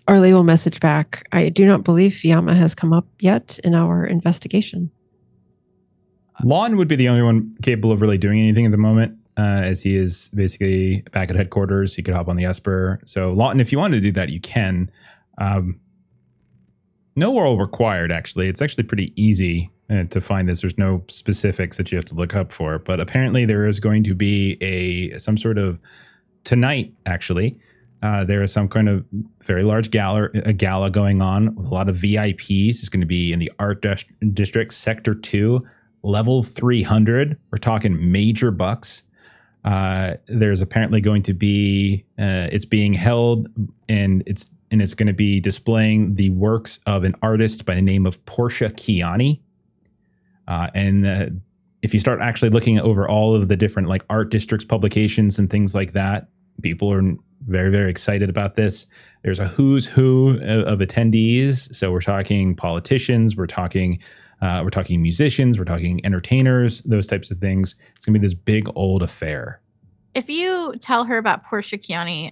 Arley will message back. I do not believe Fiamma has come up yet in our investigation. Lawton would be the only one capable of really doing anything at the moment. as he is basically back at headquarters. He could hop on the Esper. So Lawton, if you want to do that, you can. No roll required, actually. It's actually pretty easy to find this. There's no specifics that you have to look up for, but apparently there is going to be some sort of tonight, actually. There is some kind of very large gala going on with a lot of VIPs. It's going to be in the Art District, Sector 2, level 300. We're talking major bucks. There's apparently going to be, it's being held, and it's going to be displaying the works of an artist by the name of Portia Kiani. And if you start actually looking over all of the different like art districts publications and things like that, people are very, very excited about this. There's a who's who of attendees. So we're talking politicians, we're talking musicians, we're talking entertainers, those types of things. It's gonna be this big old affair. If you tell her about Portia Kiani,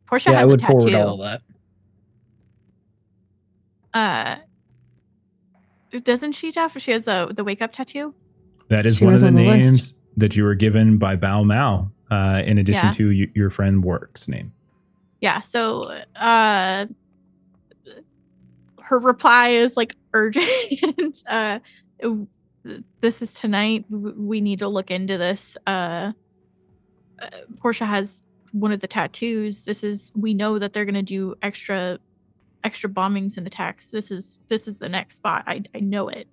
Portia Yeah, has I would a tattoo. forward all of that. Doesn't she, Jeff? She has the wake up tattoo. That is She one of was the on the list. names that you were given by Bao Mao, in addition Yeah. to your friend Work's name. Yeah. So her reply is like urgent. This is tonight. We need to look into this. Portia has one of the tattoos. We know that they're going to do extra bombings and attacks. This is the next spot. I know it.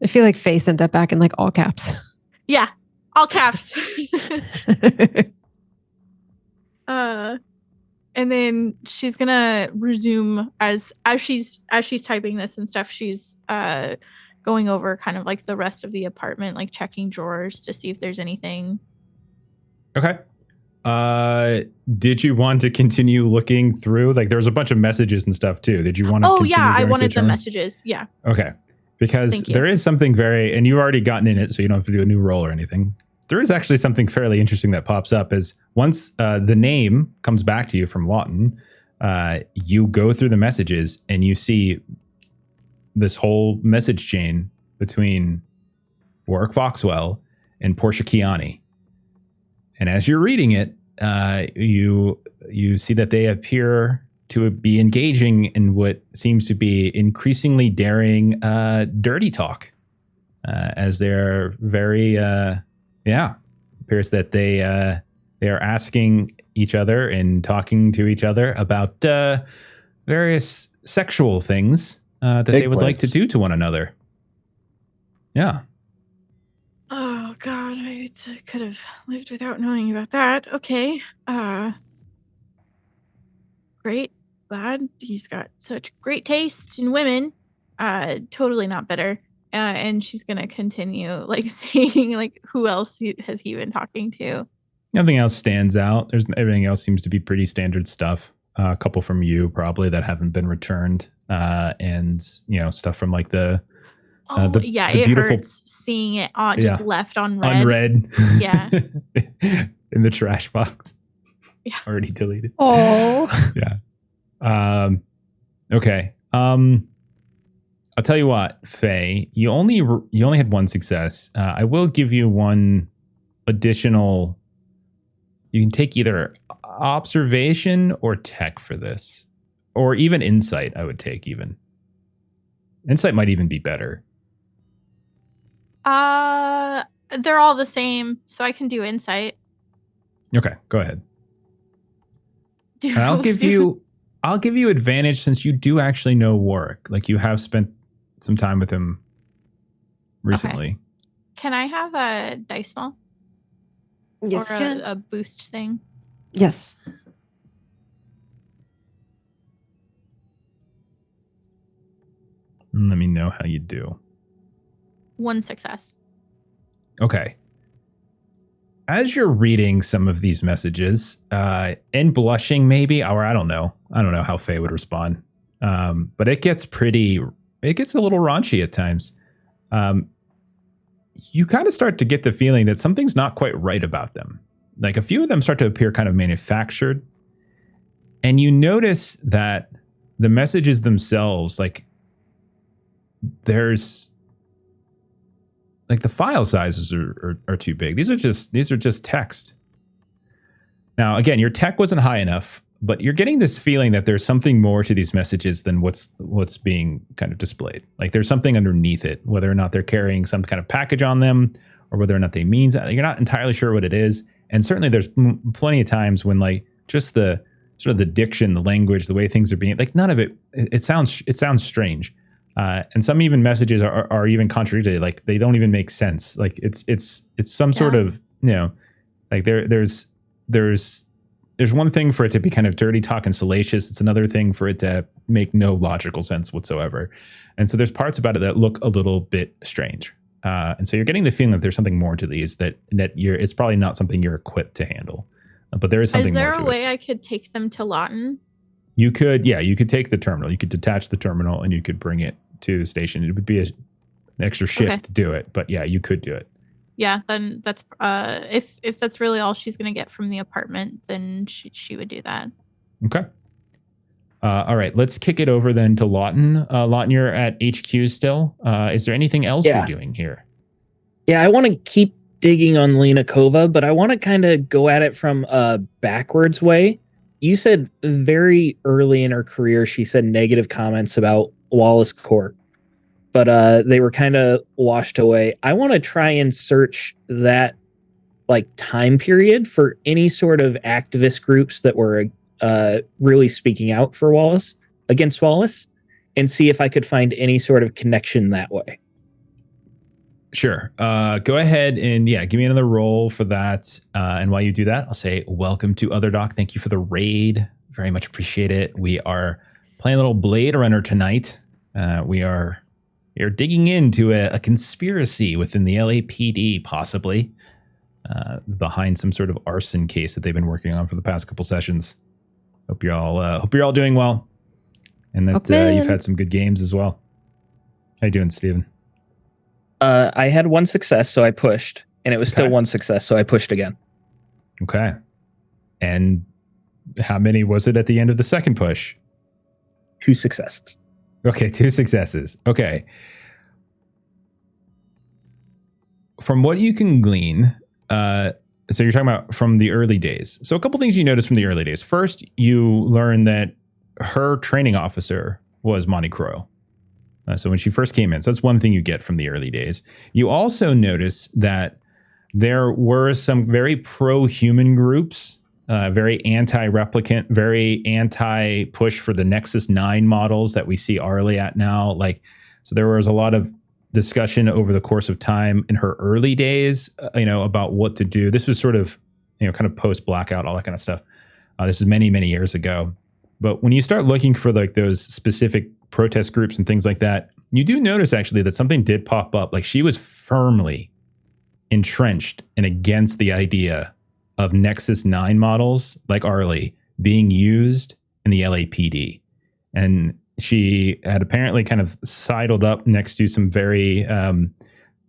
I feel like Faye sent that back in like all caps. Yeah, all caps. And then she's gonna resume as she's typing this and stuff. She's going over kind of like the rest of the apartment, like checking drawers to see if there's anything. Okay. Did you want to continue looking through? Like, there was a bunch of messages and stuff too. Did you want to? Oh continue yeah, I going wanted through the them? messages. Yeah. Okay. Because Thank you. there is something and you've already gotten in it, so you don't have to do a new roll or anything. There is actually something fairly interesting that pops up as once the name comes back to you from Lawton, you go through the messages and you see this whole message chain between Warwick Foxwell and Portia Kiani. And as you're reading it, you see that they appear to be engaging in what seems to be increasingly daring dirty talk, as they're very appears that they are asking each other and talking to each other about various sexual things that Big they would like to plans. do to one another. Yeah. Oh God, I could have lived without knowing about that. Okay. Great. Glad he's got such great taste in women. Totally not bitter. And she's gonna continue like saying like who else has he been talking to? Nothing else stands out. Everything else seems to be pretty standard stuff. A couple from you probably that haven't been returned, and stuff from like the Oh yeah, it beautiful hurts seeing it just left on red. unread. Yeah. In the trash box. Yeah. Already deleted. Oh. Yeah. Okay. I'll tell you what, Faye, you only had one success. I will give you one additional. You can take either observation or tech for this, or even insight. I would take even. Insight might even be better. They're all the same, so I can do insight. Okay, go ahead. And I'll give you advantage since you do actually know Warwick. Like you have spent some time with him recently. Okay. Can I have a dice ball? Yes, or you can. a boost thing? Yes. Let me know how you do. 1 success. Okay. As you're reading some of these messages, and blushing maybe, or I don't know how Faye would respond. But it gets a little raunchy at times. You kind of start to get the feeling that something's not quite right about them. Like a few of them start to appear kind of manufactured. And you notice that the messages themselves, like there's like the file sizes are too big. These are just text. Now, again, your tech wasn't high enough, but you're getting this feeling that there's something more to these messages than what's being kind of displayed. Like there's something underneath it, whether or not they're carrying some kind of package on them or whether or not they mean that. You're not entirely sure what it is. And certainly there's plenty of times when like just the sort of the diction, the language, the way things are being, like none of it sounds strange. And some even messages are even contradictory. Like they don't even make sense. Like it's some sort of, like there's one thing for it to be kind of dirty talk and salacious. It's another thing for it to make no logical sense whatsoever. And so there's parts about it that look a little bit strange. And so you're getting the feeling that there's something more to these that it's probably not something you're equipped to handle. But there is something more to it. Is there a way I could take them to Lawton? You could take the terminal. You could detach the terminal and you could bring it to the station. It would be an extra shift to do it. But yeah, you could do it. Yeah, then that's if that's really all she's going to get from the apartment, then she would do that. Okay. All right, let's kick it over then to Lawton. Lawton, you're at HQ still. Is there anything else you're doing here? Yeah, I want to keep digging on Lena Kova, but I want to kind of go at it from a backwards way. You said very early in her career, she said negative comments about Wallace Court, but they were kind of washed away. I want to try and search that like time period for any sort of activist groups that were really speaking out for Wallace, against Wallace, and see if I could find any sort of connection that way. Sure. Go ahead and give me another roll for that. And while you do that, I'll say welcome to Other Doc. Thank you for the raid. Very much appreciate it. We are playing a little Blade Runner tonight. We are digging into a conspiracy within the LAPD, possibly behind some sort of arson case that they've been working on for the past couple sessions. Hope you're all doing well, and that you've had some good games as well. How you doing, Steven? I had one success, so I pushed, and it was still one success, so I pushed again. Okay. And how many was it at the end of the second push? 2 successes. Okay, 2 successes. Okay. From what you can glean, so you're talking about from the early days. So a couple things you notice from the early days. First, you learn that her training officer was Monty Croyle. So when she first came in, so that's one thing you get from the early days. You also notice that there were some very pro-human groups, very anti-replicant, very anti-push for the Nexus 9 models that we see Arley at now. So there was a lot of discussion over the course of time in her early days, about what to do. This was sort of, kind of post-blackout, all that kind of stuff. This is many, many years ago. But when you start looking for like those specific protest groups and things like that, you do notice actually that something did pop up. Like she was firmly entrenched and against the idea of Nexus 9 models like Arley being used in the LAPD. And she had apparently kind of sidled up next to some very,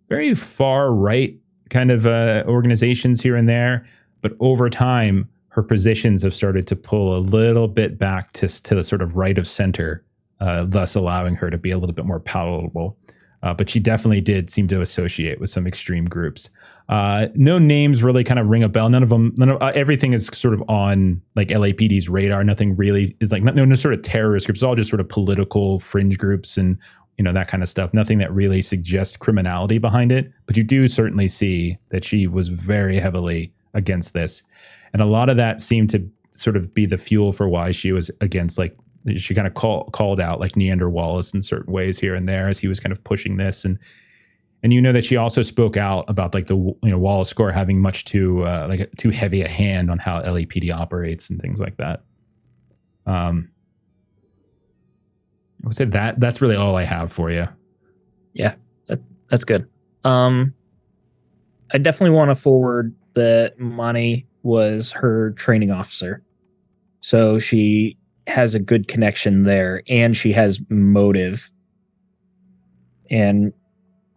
very far right kind of organizations here and there. But over time, her positions have started to pull a little bit back to the sort of right of center, thus allowing her to be a little bit more palatable. But she definitely did seem to associate with some extreme groups. No names really kind of ring a bell. Everything is sort of on like LAPD's radar. Nothing really is like no sort of terrorist groups. It's all just sort of political fringe groups and that kind of stuff. Nothing that really suggests criminality behind it. But you do certainly see that she was very heavily against this. And a lot of that seemed to sort of be the fuel for why she was against, like, she kind of called out like Neander Wallace in certain ways here and there as he was kind of pushing this. And that she also spoke out about like the Wallace score having much too heavy a hand on how LAPD operates and things like that. I would say that's really all I have for you. Yeah, that's good. I definitely want to forward that Monty was her training officer. So she has a good connection there and she has motive. And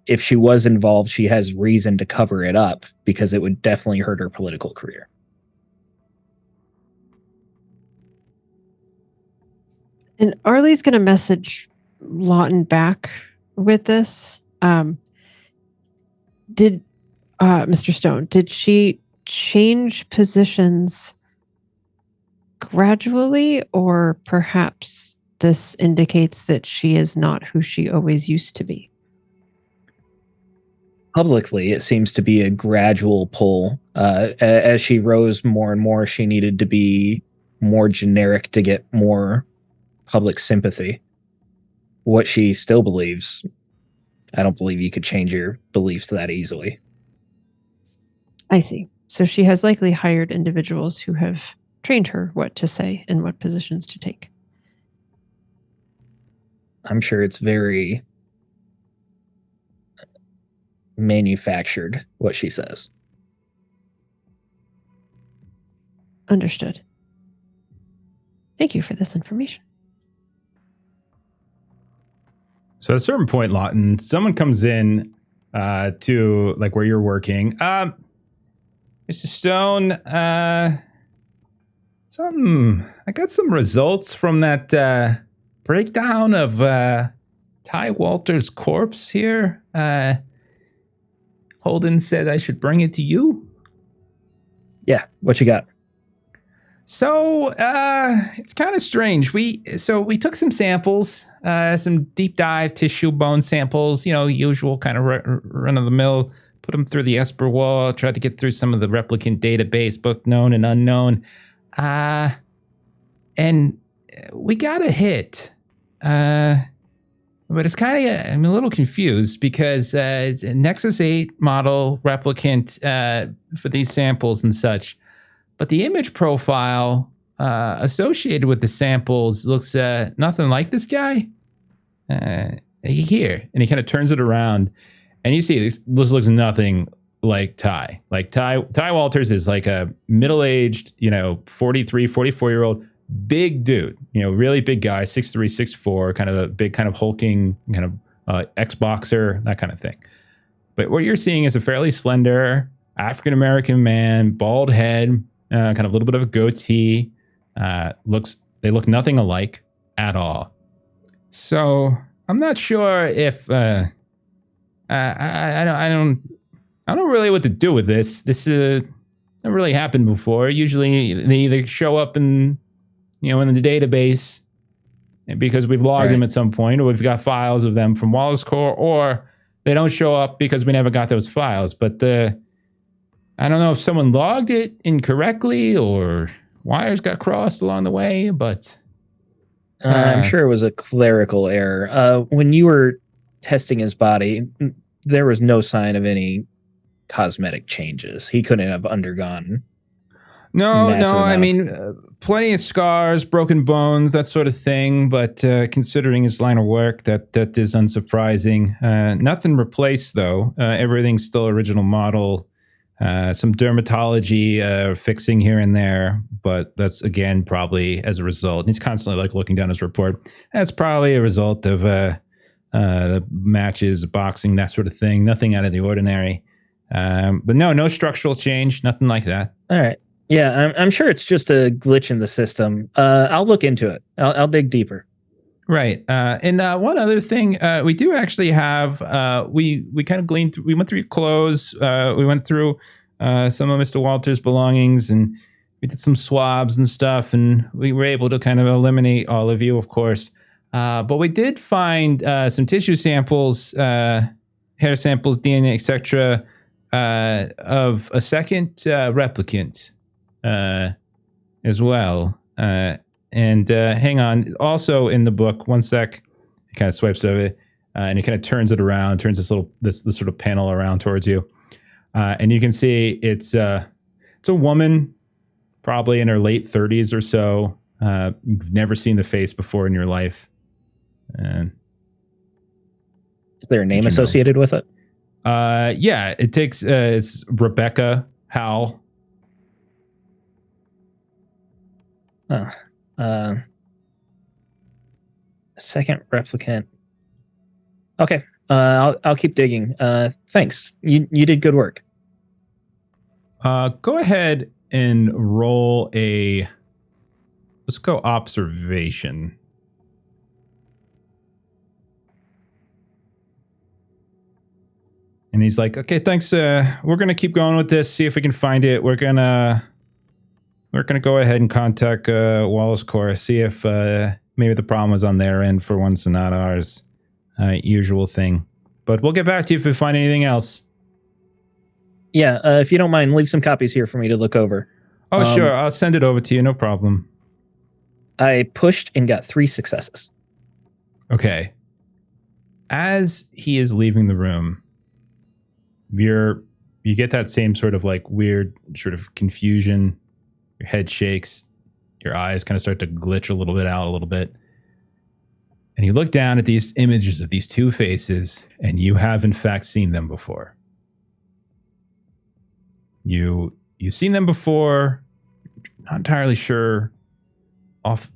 if she was involved, she has reason to cover it up because it would definitely hurt her political career. And Arley's going to message Lawton back with this. Did Mr. Stone, did she change positions gradually, or perhaps this indicates that she is not who she always used to be? Publicly, it seems to be a gradual pull. As she rose more and more, she needed to be more generic to get more public sympathy. What she still believes, I don't believe you could change your beliefs that easily. I see. So she has likely hired individuals who have trained her what to say and what positions to take. I'm sure it's very manufactured, what she says. Understood. Thank you for this information. So at a certain point, Lawton, someone comes in to like where you're working. Mr. Stone, I got some results from that breakdown of Ty Walter's corpse here. Holden said I should bring it to you. Yeah, what you got? So it's kind of strange. We took some samples, some deep dive tissue bone samples, usual kind of run of the mill. Put them through the Esper wall. Tried to get through some of the replicant database, both known and unknown, and we got a hit. But it's kind of I'm a little confused because it's a Nexus 8 model replicant for these samples and such. But the image profile associated with the samples looks nothing like this guy. Here. And he kind of turns it around. And you see this looks nothing like Ty. Like Ty Walters is like a middle-aged, 43, 44-year-old big dude. Really big guy, 6'3", 6'4", kind of a big, kind of hulking, kind of ex-boxer, that kind of thing. But what you're seeing is a fairly slender African-American man, bald head, kind of a little bit of a goatee. They look nothing alike at all. So I'm not sure if I don't really know what to do with this. This never really happened before. Usually they either show up in the database because we've logged them at some point, or we've got files of them from Wallace Core, or they don't show up because we never got those files. But I don't know if someone logged it incorrectly or wires got crossed along the way, but I'm sure it was a clerical error. When you were testing his body, there was no sign of any cosmetic changes. He couldn't have undergone. No. I mean, plenty of scars, broken bones, that sort of thing. But considering his line of work, that is unsurprising. Nothing replaced though. Everything's still original model. Some dermatology fixing here and there, but that's again probably as a result. And he's constantly like looking down his report. That's probably a result of the matches, boxing, that sort of thing. Nothing out of the ordinary. But no structural change, nothing like that. All right. Yeah, I'm sure it's just a glitch in the system. I'll look into it. I'll dig deeper. Right. And one other thing, we do actually have, we kind of gleaned through, we went through clothes, we went through some of Mr. Walter's belongings, and we did some swabs and stuff, and we were able to kind of eliminate all of you, of course. But we did find some tissue samples, hair samples, DNA, etc., of a second replicant as well. And hang on. Also in the book, one sec. He kind of swipes over it, and he kind of turns it around, turns this sort of panel around towards you, and you can see it's a woman, probably in her late 30s or so. You've never seen the face before in your life. And is there a name associated with it? Yeah, it takes. It's Rebecca Howell. Second replicant. Okay, I'll keep digging. Thanks. You did good work. Go ahead and roll a. Let's go observation. And he's like, okay, thanks. We're going to keep going with this, see if we can find it. We're going to go ahead and contact Wallace Corps, see if maybe the problem was on their end for once and not ours. Usual thing. But we'll get back to you if we find anything else. Yeah, if you don't mind, leave some copies here for me to look over. Oh, sure. I'll send it over to you. No problem. I pushed and got 3 successes. Okay. As he is leaving the room, you get that same sort of like weird sort of confusion. Your head shakes. Your eyes kind of start to glitch a little bit. And you look down at these images of these 2 faces, and you have in fact seen them before. You've seen them before, not entirely sure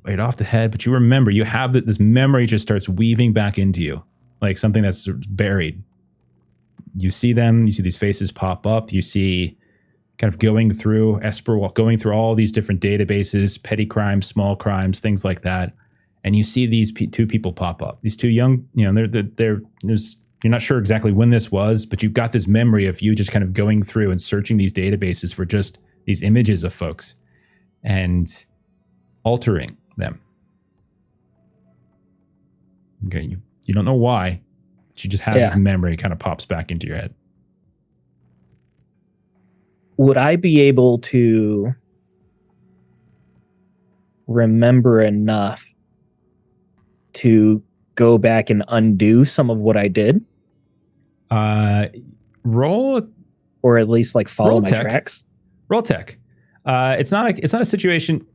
right off the head, but you remember, you have this memory just starts weaving back into you, like something that's buried. You see them, you see these faces pop up, you see kind of going through going through all these different databases, petty crimes, small crimes, things like that. And you see these 2 people pop up. These 2 young, you're not sure exactly when this was, but you've got this memory of you just kind of going through and searching these databases for just these images of folks and altering them. Okay, you don't know why, but you just have this memory kind of pops back into your head. Would I be able to remember enough to go back and undo some of what I did? Roll, or at least like follow my tracks. Roll tech. It's not a situation.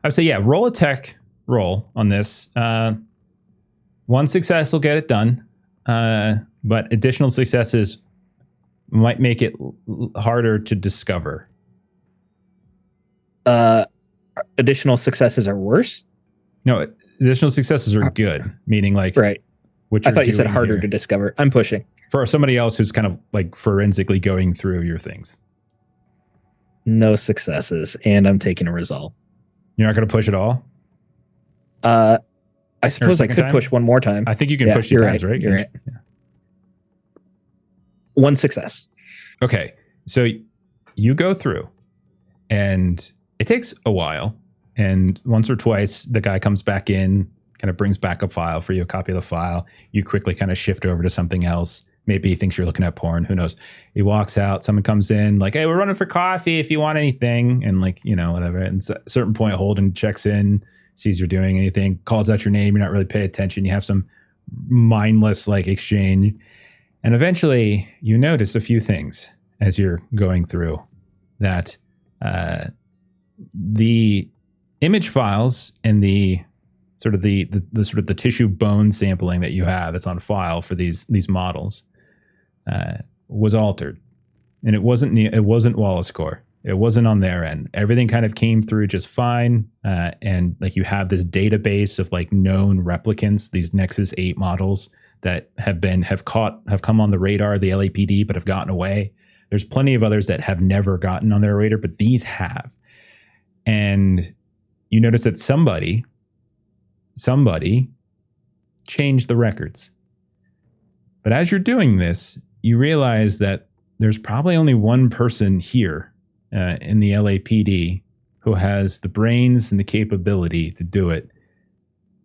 I would say, yeah, roll a tech roll on this. 1 success will get it done, but additional successes might make it harder to discover. Additional successes are worse? No, additional successes are good, meaning like right. What I thought you said harder here. to discover. I'm pushing. For somebody else who's kind of like forensically going through your things. No successes, and I'm taking a resolve. You're not going to push at all? I suppose I could time? Push one more time. I think you can push 2 times, right? You're right. Yeah. 1 success. Okay, so you go through, and it takes a while, and once or twice the guy comes back in, kind of brings back a file for you, a copy of the file. You quickly kind of shift over to something else. Maybe he thinks you're looking at porn. Who knows? He walks out. Someone comes in like, hey, we're running for coffee if you want anything. And like, whatever. And at a certain point, Holden checks in, sees you're doing anything, calls out your name. You're not really paying attention. You have some mindless like exchange. And eventually you notice a few things as you're going through that the image files and the sort of the tissue bone sampling that you have that's on file for these models was altered, and it wasn't Wallace Corps. It wasn't on their end. Everything kind of came through just fine, and like you have this database of like known replicants, these Nexus 8 models that have come on the radar of the LAPD but have gotten away. There's plenty of others that have never gotten on their radar, but these have. And you notice that somebody changed the records. But as you're doing this, you realize that there's probably only one person here in the LAPD who has the brains and the capability to do it.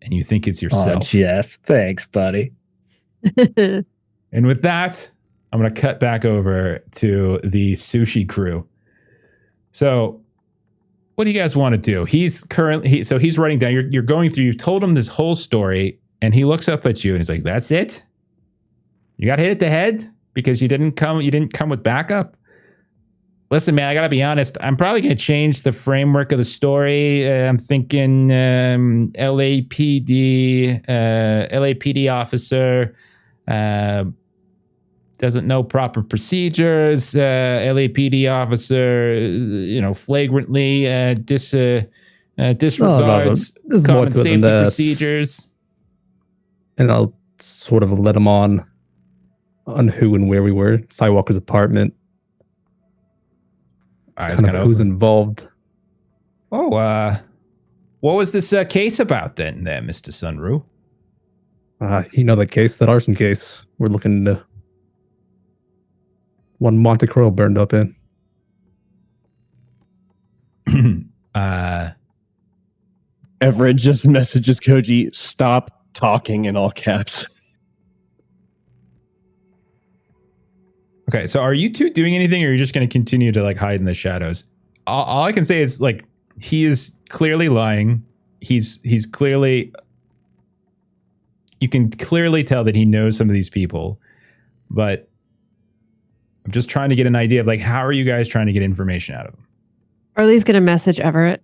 And you think it's yourself. Oh, Jeff. Thanks, buddy. And with that, I'm going to cut back over to the sushi crew. So what do you guys want to do? He's writing down, you're going through, you've told him this whole story, and he looks up at you and he's like, that's it? You got hit at the head because you didn't come with backup? Listen, man, I got to be honest. I'm probably going to change the framework of the story. I'm thinking LAPD officer doesn't know proper procedures. LAPD officer, flagrantly disregards common safety procedures. And I'll sort of let him on who and where we were. Skywalker's apartment. Kind of who's involved. Oh, what was this case about then, Mr. Sunru? The case, that arson case. We're looking to one Monte Carlo burned up in. Everett just messages Koji, "Stop talking," in all caps. Okay, so are you two doing anything, or are you just going to continue to like hide in the shadows? All I can say is like he is clearly lying. He's clearly. You can clearly tell that he knows some of these people, but I'm just trying to get an idea of like how are you guys trying to get information out of him? Arley's going to message Everett.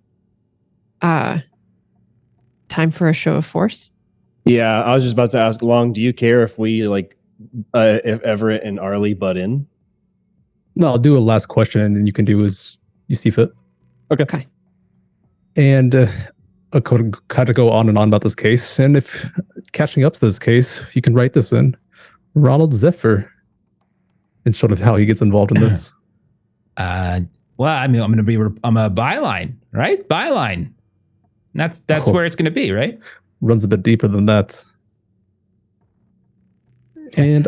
Time for a show of force. Yeah, I was just about to ask, Long, do you care if we like if Everett and Arley butt in? No, I'll do a last question, and then you can do as you see fit. Okay. And I could kind of go on and on about this case. And if catching up to this case, you can write this in. Ronald Zephyr. It's sort of how he gets involved in this. Well, I mean, I'm a byline, right? Byline. That's where it's going to be, right? Runs a bit deeper than that. And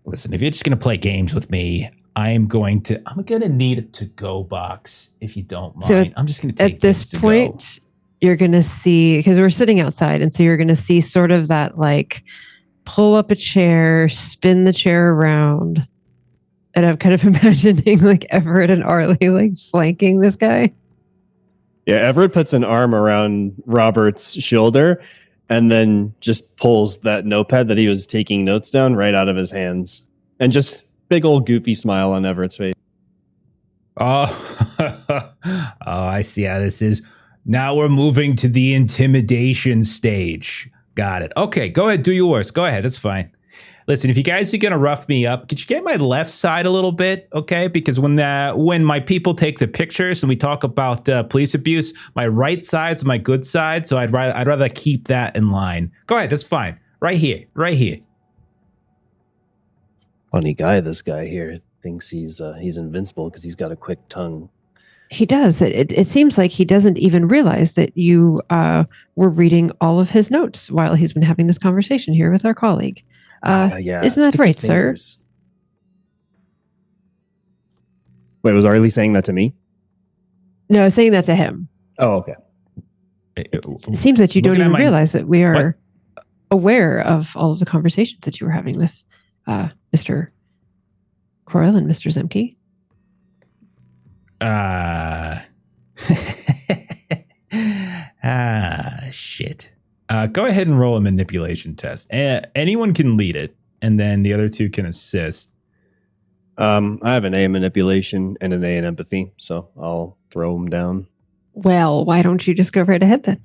listen, if you're just going to play games with me, I'm going to need a to-go box if you don't mind. So I'm just going to take at this point, you're going to see, because we're sitting outside, and so you're going to see sort of that like pull up a chair, spin the chair around, and I'm kind of imagining like Everett and Arley like flanking this guy. Yeah, Everett puts an arm around Robert's shoulder and then just pulls that notepad that he was taking notes down right out of his hands. And just big old goofy smile on Everett's face. Oh, I see how this is. Now we're moving to the intimidation stage. Got it. Okay, go ahead, do your worst. Go ahead, it's fine. Listen, if you guys are going to rough me up, could you get my left side a little bit, okay? Because when my people take the pictures and we talk about police abuse, my right side's my good side, so I'd rather keep that in line. Go ahead, that's fine. Right here, right here. Funny guy, this guy here thinks he's invincible because he's got a quick tongue. He does. It seems like he doesn't even realize that you were reading all of his notes while he's been having this conversation here with our colleague. Yeah, isn't that right, fingers. Sir? Wait, was Arley saying that to me? No, I was saying that to him. Oh, okay. It seems that you don't even realize that we are aware of all of the conversations that you were having with Mr. Coyle and Mr. Zemke. Shit. Go ahead and roll a manipulation test. Anyone can lead it, and then the other two can assist. I have an A in manipulation and an A in empathy, so I'll throw them down. Well, why don't you just go right ahead then?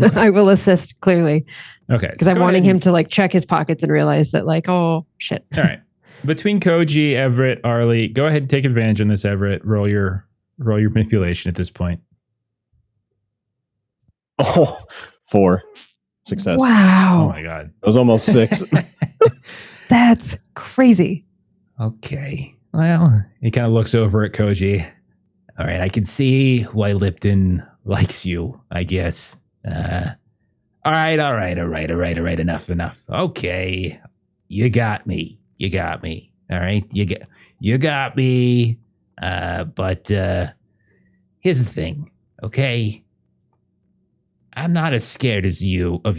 Okay. I will assist, clearly. Okay. Because I'm wanting him to like check his pockets and realize that like, oh, shit. All right. Between Koji, Everett, Arley, go ahead and take advantage on this, Everett. Roll your manipulation at this point. Oh, 4. Success. Wow. Oh my God. It was almost 6. That's crazy. Okay. Well, he kind of looks over at Koji. All right, I can see why Lipton likes you, I guess. All right. Enough. Okay. You got me. All right. You got me. But here's the thing, okay? I'm not as scared of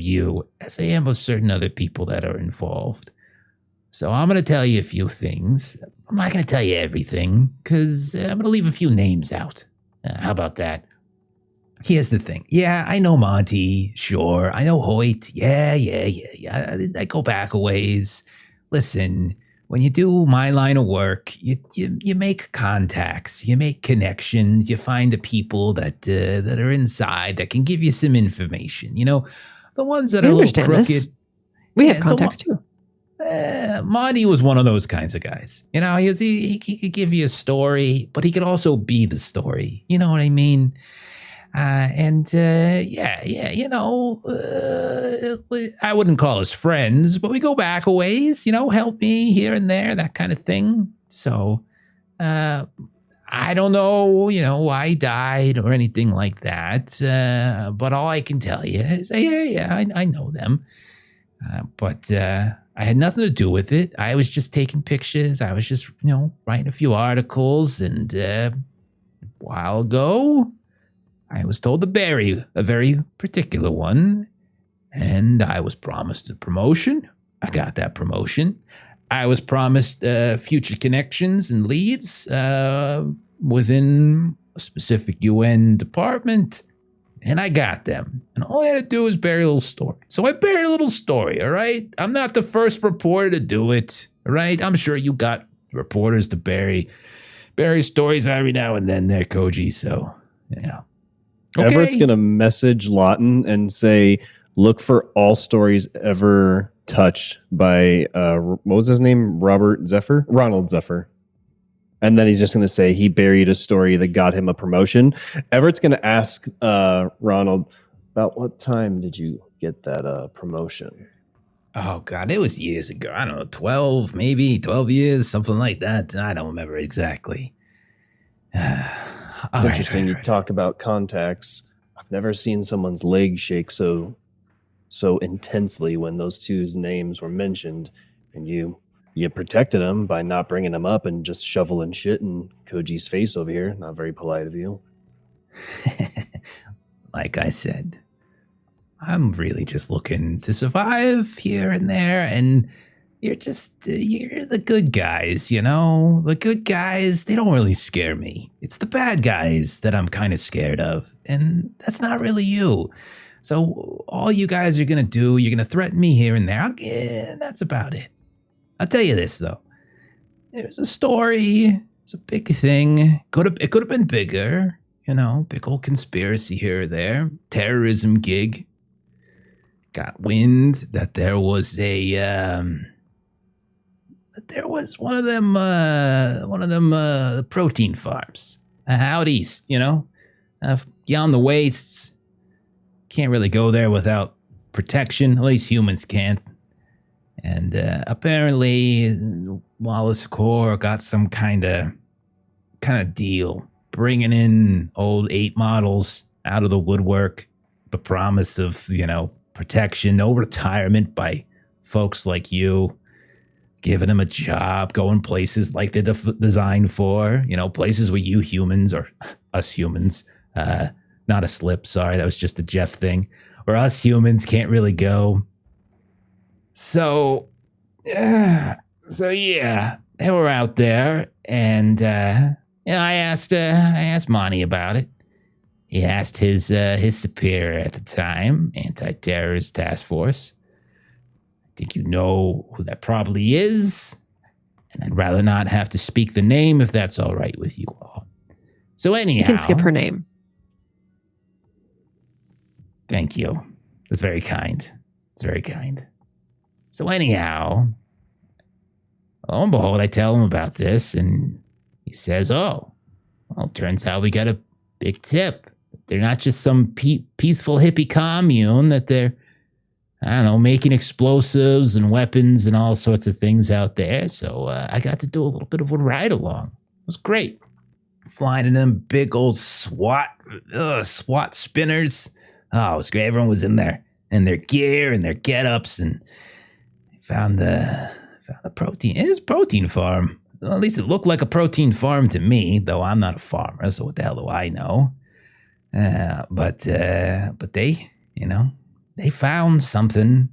you as I am of certain other people that are involved. So I'm going to tell you a few things. I'm not going to tell you everything, because I'm going to leave a few names out. How about that? Here's the thing. Yeah, I know Monty. Sure. I know Hoyt. Yeah. I go back a ways. Listen, when you do my line of work, you make contacts, you make connections, you find the people that are inside that can give you some information. You know, the ones that are a little crooked. This. We have contacts too. Monty was one of those kinds of guys. You know, he could give you a story, but he could also be the story. You know what I mean? You know, I wouldn't call us friends, but we go back a ways, you know, help me here and there, that kind of thing. So, I don't know, you know, why he died or anything like that. But all I can tell you is, I know them. But I had nothing to do with it. I was just taking pictures. I was just, writing a few articles. And a while ago, I was told to bury a very particular one. And I was promised a promotion. I got that promotion. I was promised future connections and leads within a specific UN department. And I got them. And all I had to do was bury a little story. So I buried a little story, all right? I'm not the first reporter to do it, all right? I'm sure you got reporters to bury stories every now and then there, Koji. So, yeah. Okay. Everett's going to message Lawton and say, look for all stories ever touched by, what was his name? Ronald Zephyr. And then he's just going to say he buried a story that got him a promotion. Everett's going to ask Ronald, about what time did you get that promotion? Oh, God, it was years ago. I don't know, 12 years, something like that. I don't remember exactly. It's interesting. You talk about contacts. I've never seen someone's leg shake so intensely when those two's names were mentioned, and you protected him by not bringing him up and just shoveling shit in Koji's face over here. Not very polite of you. Like I said, I'm really just looking to survive here and there, and you're the good guys, The good guys, they don't really scare me. It's the bad guys that I'm kind of scared of, and that's not really you. So all you guys are going to do, you're going to threaten me here and there. That's about it. I'll tell you this, though. There's a story. It's a big thing. It could have been bigger. Big old conspiracy here or there. Terrorism gig. Got wind that there was one of them protein farms out east, beyond the wastes. Can't really go there without protection. At least humans can't. And apparently, Wallace Corps got some kind of deal, bringing in old 8 models out of the woodwork. The promise of, protection, no retirement by folks like you, giving them a job, going places like they're designed for, places where you humans, or us humans, not a slip, sorry, that was just a Jeff thing, where us humans can't really go. So yeah, they were out there, and I asked Monty about it. He asked his superior at the time, Anti-Terrorist Task Force. I think you know who that probably is, and I'd rather not have to speak the name if that's all right with you all. So anyhow, you can skip her name. Thank you. That's very kind. It's very kind. So anyhow, lo and behold, I tell him about this, and he says, oh, well, turns out we got a big tip. They're not just some peaceful hippie commune, that they're, making explosives and weapons and all sorts of things out there. So I got to do a little bit of a ride along. It was great. Flying in them big old SWAT spinners. Oh, it was great. Everyone was in there, in their gear and their get-ups, and found the protein. It is a protein farm. Well, at least it looked like a protein farm to me, though I'm not a farmer, so what the hell do I know? But they, they found something,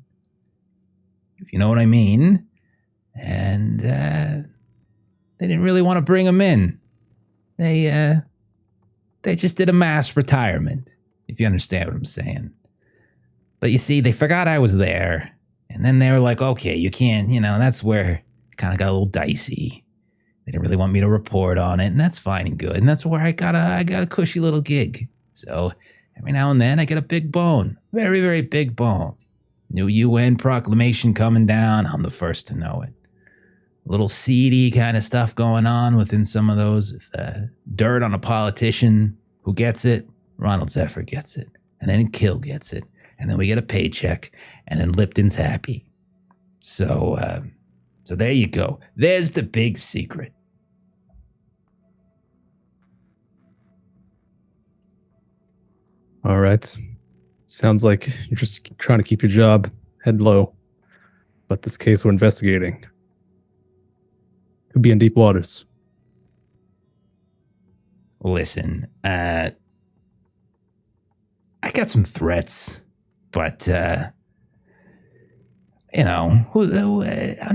if you know what I mean, and they didn't really want to bring them in. They just did a mass retirement, if you understand what I'm saying. But you see, they forgot I was there, and then they were like, okay, you can't, that's where it kind of got a little dicey. They didn't really want me to report on it, and that's fine and good. And that's where I got a cushy little gig. So every now and then I get a big bone, very, very big bone. New UN proclamation coming down. I'm the first to know it. A little seedy kind of stuff going on within some of those. Dirt on a politician. Who gets it? Ronald Zephyr gets it. And then Kill gets it. And then we get a paycheck. And then Lipton's happy. So there you go. There's the big secret. All right. Sounds like you're just trying to keep your job head low. But this case we're investigating could be in deep waters. Listen, I got some threats, but I'm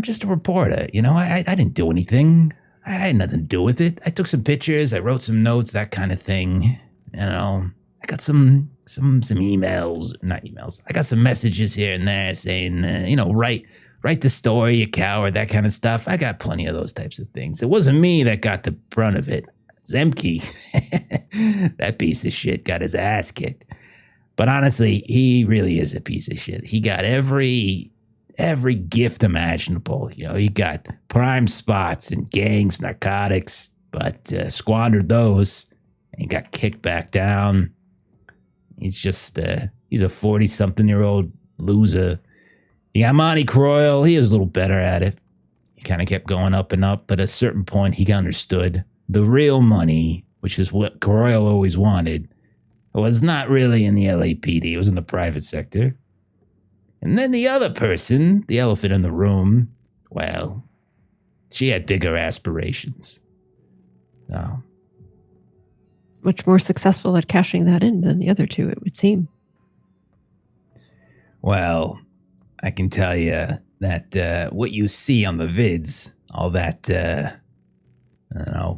just a reporter. I didn't do anything. I had nothing to do with it. I took some pictures. I wrote some notes, that kind of thing. I got some emails, not emails. I got some messages here and there saying, write the story, you coward, that kind of stuff. I got plenty of those types of things. It wasn't me that got the brunt of it. Zemke, that piece of shit, got his ass kicked. But honestly, he really is a piece of shit. He got every gift imaginable. He got prime spots and gangs, narcotics, but squandered those and got kicked back down. He's just, he's a 40-something-year-old loser. You got Monty Croyle. He was a little better at it. He kind of kept going up and up, but at a certain point, he understood the real money, which is what Croyle always wanted, was not really in the LAPD. It was in the private sector. And then the other person, the elephant in the room, well, she had bigger aspirations. So, Much more successful at cashing that in than the other two, it would seem. well, I can tell you that what you see on the vids, all that,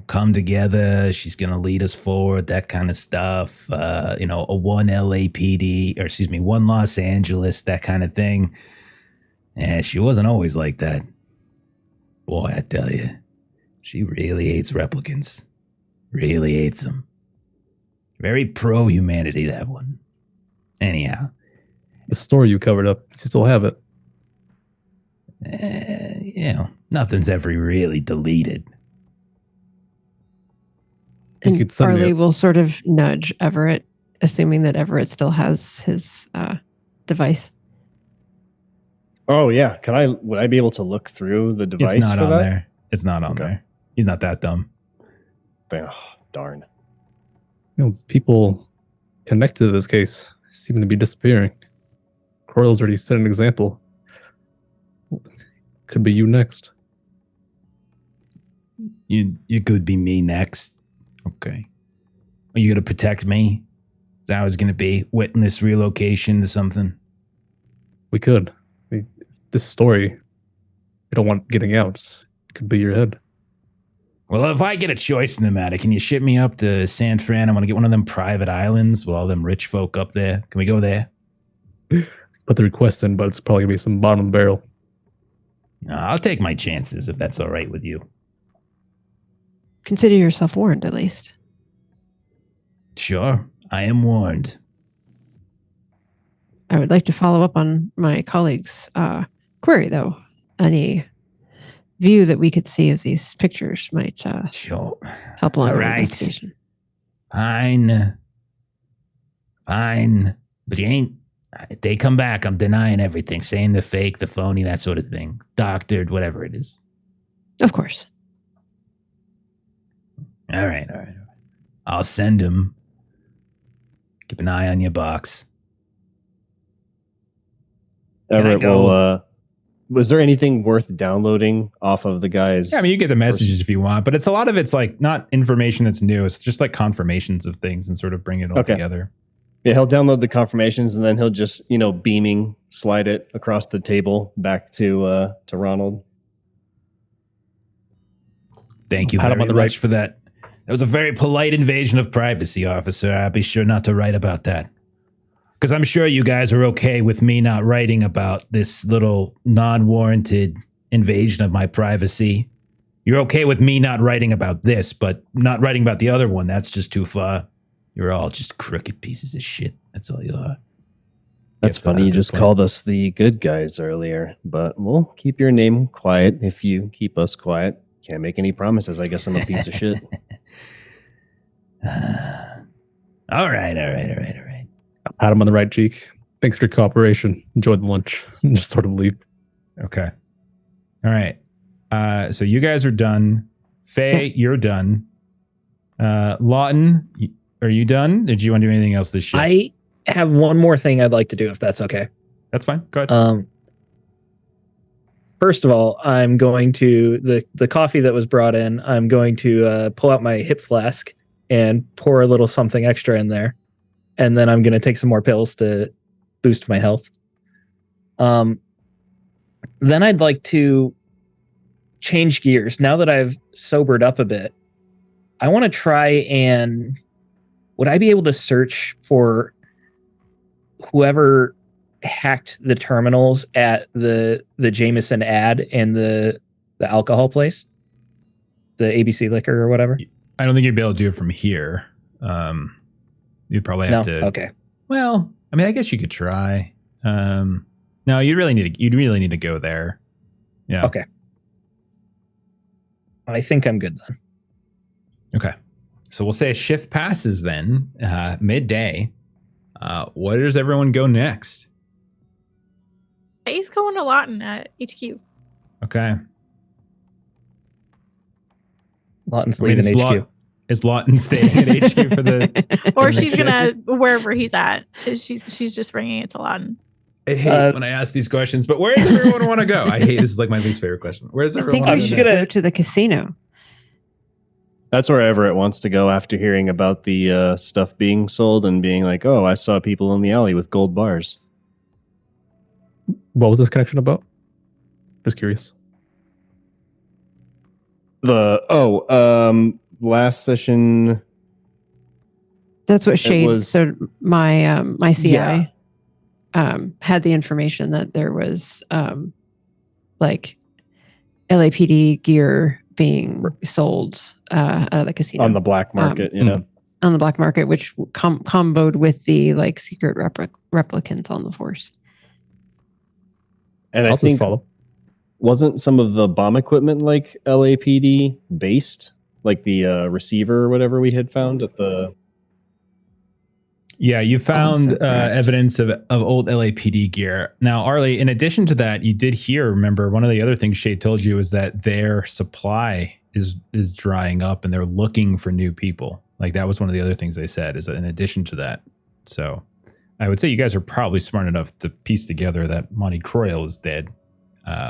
come together, she's going to lead us forward, that kind of stuff, a one one Los Angeles, that kind of thing. Yeah, she wasn't always like that. Boy, I tell you, she really hates replicants. Really hates them. Very pro-humanity, that one. Anyhow. The story you covered up, you still have it. Nothing's ever really deleted. You could And send me Arley a- will sort of nudge Everett, assuming that Everett still has his device. Oh yeah, would I be able to look through the device? It's not for on that? there. It's not on Okay. there. He's not that dumb. Oh, darn. People connected to this case seem to be disappearing. Croyle's already set an example. Could be you next. You could be me next. Okay. Are you going to protect me? Is that how it's going to be? Witness relocation to something? We could. This story, we don't want getting out. It could be your head. Well, if I get a choice in the matter, can you ship me up to San Fran? I want to get one of them private islands with all them rich folk up there. Can we go there? Put the request in, but it's probably going to be some bottom barrel. No, I'll take my chances if that's all right with you. Consider yourself warned, at least. Sure, I am warned. I would like to follow up on my colleague's query, though. Any view that we could see of these pictures might Sure. help along All our right. investigation. Fine. But you ain't... If they come back, I'm denying everything. Saying the fake, the phony, that sort of thing. Doctored, whatever it is. Of course. All right. I'll send him. Keep an eye on your box. Can I Everett go? will. Was there anything worth downloading off of the guys? Yeah, I mean, you get the messages if you want, but a lot of it's like not information that's new. It's just like confirmations of things and sort of bring it all together. Yeah, he'll download the confirmations and then he'll just, beaming slide it across the table back to Ronald. Thank you Pat him very on the much right. for that. That was a very polite invasion of privacy, officer. I'll be sure not to write about that. Because I'm sure you guys are okay with me not writing about this little non-warranted invasion of my privacy. You're okay with me not writing about this, but not writing about the other one. That's just too far. You're all just crooked pieces of shit. That's all you are. That's Gets out funny. at You this just point. called us the good guys earlier, but we'll keep your name quiet if you keep us quiet. Can't make any promises. I guess I'm a piece of shit. All right. Pat him on the right cheek. Thanks for your cooperation. Enjoy the lunch. And just sort of leave. Okay. All right. So you guys are done. Faye, you're done. Lawton, are you done? Did you want to do anything else this shift? I have one more thing I'd like to do, if that's okay. That's fine. Go ahead. First of all, I'm going to the coffee that was brought in. I'm going to pull out my hip flask and pour a little something extra in there, and then I'm going to take some more pills to boost my health. Then I'd like to change gears. Now that I've sobered up a bit, I want to try and would I be able to search for whoever hacked the terminals at the Jameson ad and the alcohol place, the ABC liquor or whatever? I don't think you'd be able to do it from here. You'd probably have to. Okay. Well, I mean, I guess you could try. No, you'd really need to go there. Yeah. Okay. I think I'm good then. Okay. So we'll say a shift passes then, midday. Where does everyone go next? He's going to Lawton at HQ. Okay. Lawton's leaving HQ. Is Lawton staying at HQ for the? Or for the she's next gonna wherever he's at. She's just bringing it to Lawton. I hate when I ask these questions, but where does everyone want to go? I hate this is like my least favorite question. Where does I everyone think want we to should go? go to the casino. That's where Everett wants to go after hearing about the stuff being sold and being like, oh, I saw people in the alley with gold bars. What was this connection about? Just curious. Last session. That's what Shade. was- So my CI Yeah. had the information that there was like LAPD gear being sold out of the casino On the black market, on the black market, which comboed with the like secret replicants on the force. And I I'll think just follow. wasn't some of the bomb equipment like LAPD based, like the receiver or whatever we had found at the. Yeah, you found Also correct. evidence of old LAPD gear. Now, Arley, in addition to that, you did hear, remember, one of the other things Shade told you is that their supply is drying up and they're looking for new people. Like that was one of the other things they said, is that in addition to that. So I would say you guys are probably smart enough to piece together that Monty Croyle is dead.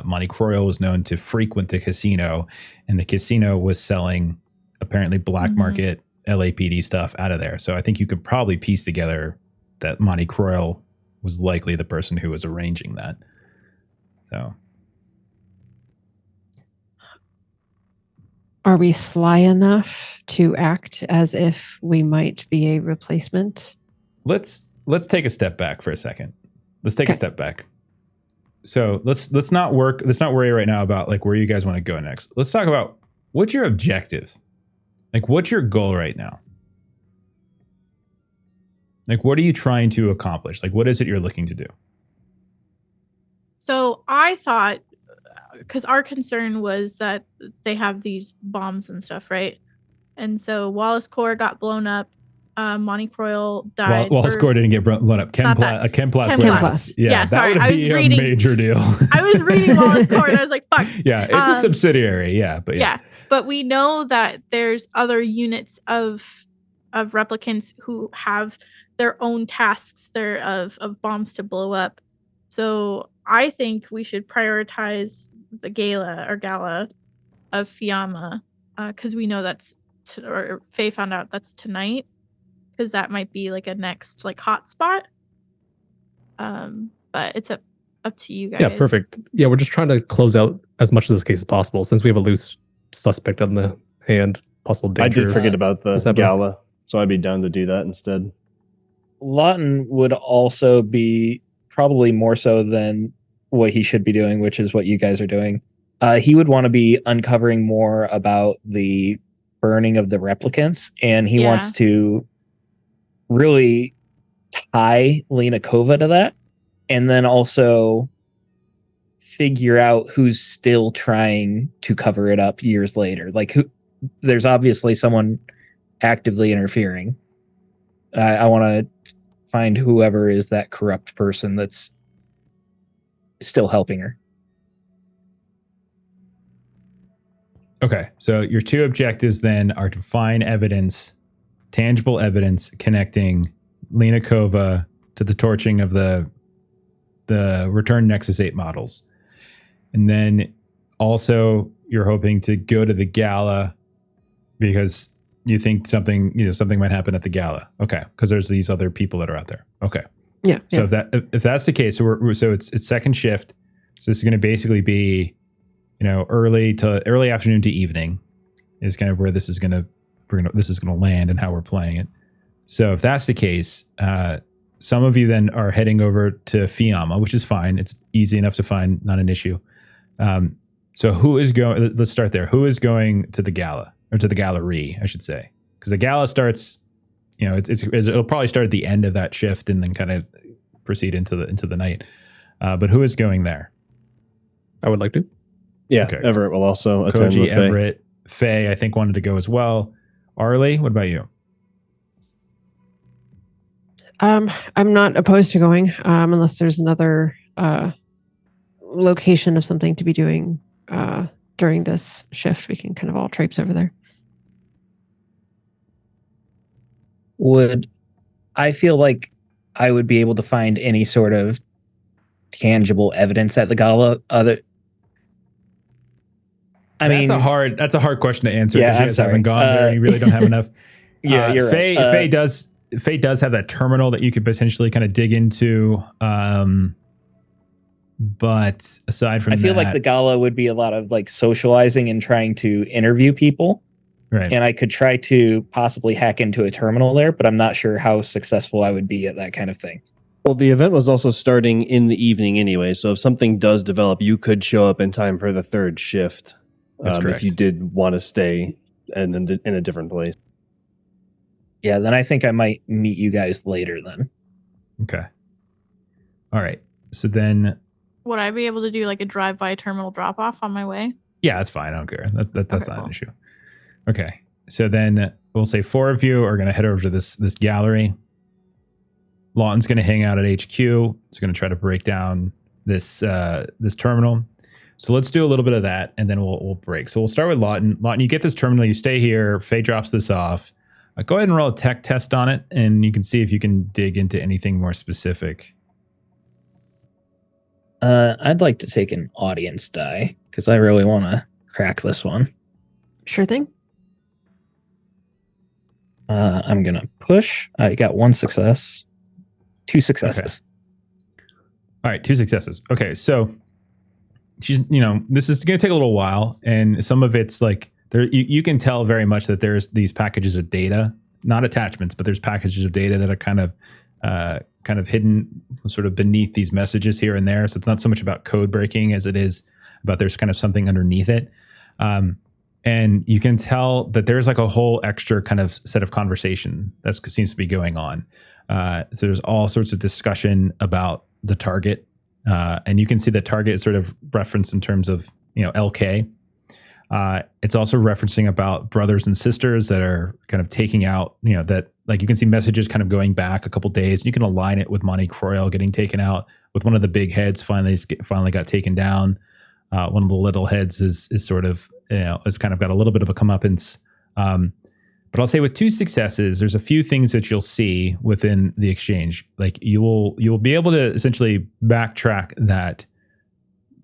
Monty Croyle was known to frequent the casino, and the casino was selling apparently black market LAPD stuff out of there. So I think you could probably piece together that Monty Croyle was likely the person who was arranging that. So Are we sly enough to act as if we might be a replacement? let's take a step back for a second. Let's take a Okay. step back. So let's not worry right now about like where you guys want to go next. Let's talk about what's your objective. Like, what's your goal right now? Like, what are you trying to accomplish? Like, what is it you're looking to do? So I thought, because our concern was that they have these bombs and stuff, right? And so Wallace Core got blown up. Monty Croyle died. Wallace Core didn't get blown up. Not that. Chemplast. Chem warehouse. Blast. Yeah, Yeah, that sorry, would I was be a reading- major deal. I was reading Wallace Core and I was like, fuck. Yeah, it's a subsidiary. Yeah, but Yeah. But we know that there's other units of replicants who have their own tasks there of bombs to blow up. So I think we should prioritize the Gala of Fiamma, because we know that's or Faye found out that's tonight, because that might be like a next like hot spot. But it's up to you guys. Yeah, perfect. Yeah, we're just trying to close out as much of this case as possible since we have a loose suspect on the hand, possible I danger. did forget about the What's happening? gala, so I'd be down to do that instead. Lawton would also be probably more so than what he should be doing, which is what you guys are doing. He would want to be uncovering more about the burning of the replicants, and he wants to really tie Lena Kova to that, and then also figure out who's still trying to cover it up years later. Like, there's obviously someone actively interfering. I want to find whoever is that corrupt person that's still helping her. Okay, so your two objectives then are to find evidence, tangible evidence connecting Lena Kova to the torching of the return Nexus 8 models. And then also you're hoping to go to the gala because you think something might happen at the gala. Okay. Because there's these other people that are out there. Okay. Yeah. So if that's the case, so it's second shift. So this is going to basically be, early afternoon to evening is kind of where this is going to land and how we're playing it. So if that's the case, some of you then are heading over to Fiamma, which is fine. It's easy enough to find, not an issue. So who is going? Let's start there. Who is going to the gala, or to the gallery, I should say, because the gala starts. It'll probably start at the end of that shift and then kind of proceed into the night. But who is going there? I would like to. Yeah, Okay. Everett will also attend Koji, with Faye. Everett, Faye, I think wanted to go as well. Arley, what about you? I'm not opposed to going, unless there's another location of something to be doing during this shift. We can kind of all traipse over there. I feel like I would be able to find any sort of tangible evidence at the gala? That's a hard question to answer. Yeah, because you guys haven't gone there and you really don't have enough. Yeah, you're Faye, right. Faye does have that terminal that you could potentially kind of dig into. But aside from that, I feel like the gala would be a lot of like socializing and trying to interview people. right. And I could try to possibly hack into a terminal there, but I'm not sure how successful I would be at that kind of thing. Well, the event was also starting in the evening anyway, so if something does develop, you could show up in time for the third shift. That's correct. If you did want to stay in a different place. Yeah, then I think I might meet you guys later then. Okay. All right. So then, Would I be able to do like a drive-by terminal drop-off on my way? yeah, that's fine. I don't care. That's Okay, not cool. an issue. Okay. So then we'll say 4 of you are going to head over to this gallery. Lawton's going to hang out at HQ. It's going to try to break down this terminal. So let's do a little bit of that, and then we'll break. So we'll start with Lawton. Lawton, you get this terminal. You stay here. Faye drops this off. Go ahead and roll a tech test on it, and you can see if you can dig into anything more specific. I'd like to take an audience die because I really want to crack this one. Sure thing. I'm going to push. I got 1 success. 2 successes. All right, 2 successes. Okay, so she's, this is going to take a little while, and some of it's like there. You can tell very much that there's these packages of data, not attachments, but there's packages of data that are kind of hidden, sort of beneath these messages here and there. So it's not so much about code breaking as it is about there's kind of something underneath it. And you can tell that there's like a whole extra kind of set of conversation that seems to be going on. So there's all sorts of discussion about the target. And you can see the target is sort of referenced in terms of, LK. It's also referencing about brothers and sisters that are kind of taking out, that like you can see messages kind of going back a couple days. You can align it with Monty Croyle getting taken out, with one of the big heads finally got taken down. One of the little heads is sort of, has kind of got a little bit of a comeuppance. But I'll say with 2 successes, there's a few things that you'll see within the exchange. Like you will be able to essentially backtrack that.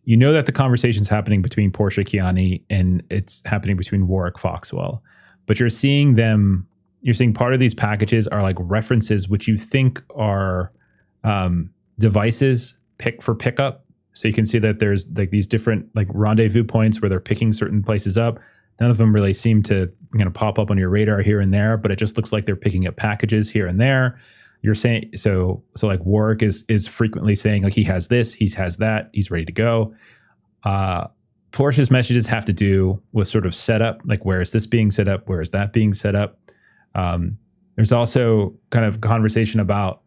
That the conversation's happening between Portia Kiani and it's happening between Warwick Foxwell. But you're seeing part of these packages are like references which you think are devices for pickup. So you can see that there's like these different like rendezvous points where they're picking certain places up. None of them really seem to pop up on your radar here and there, but it just looks like they're picking up packages here and there. You're saying so like Warwick is frequently saying like he has this, he has that, he's ready to go. Portia's messages have to do with sort of setup, like where is this being set up, where is that being set up. There's also kind of conversation about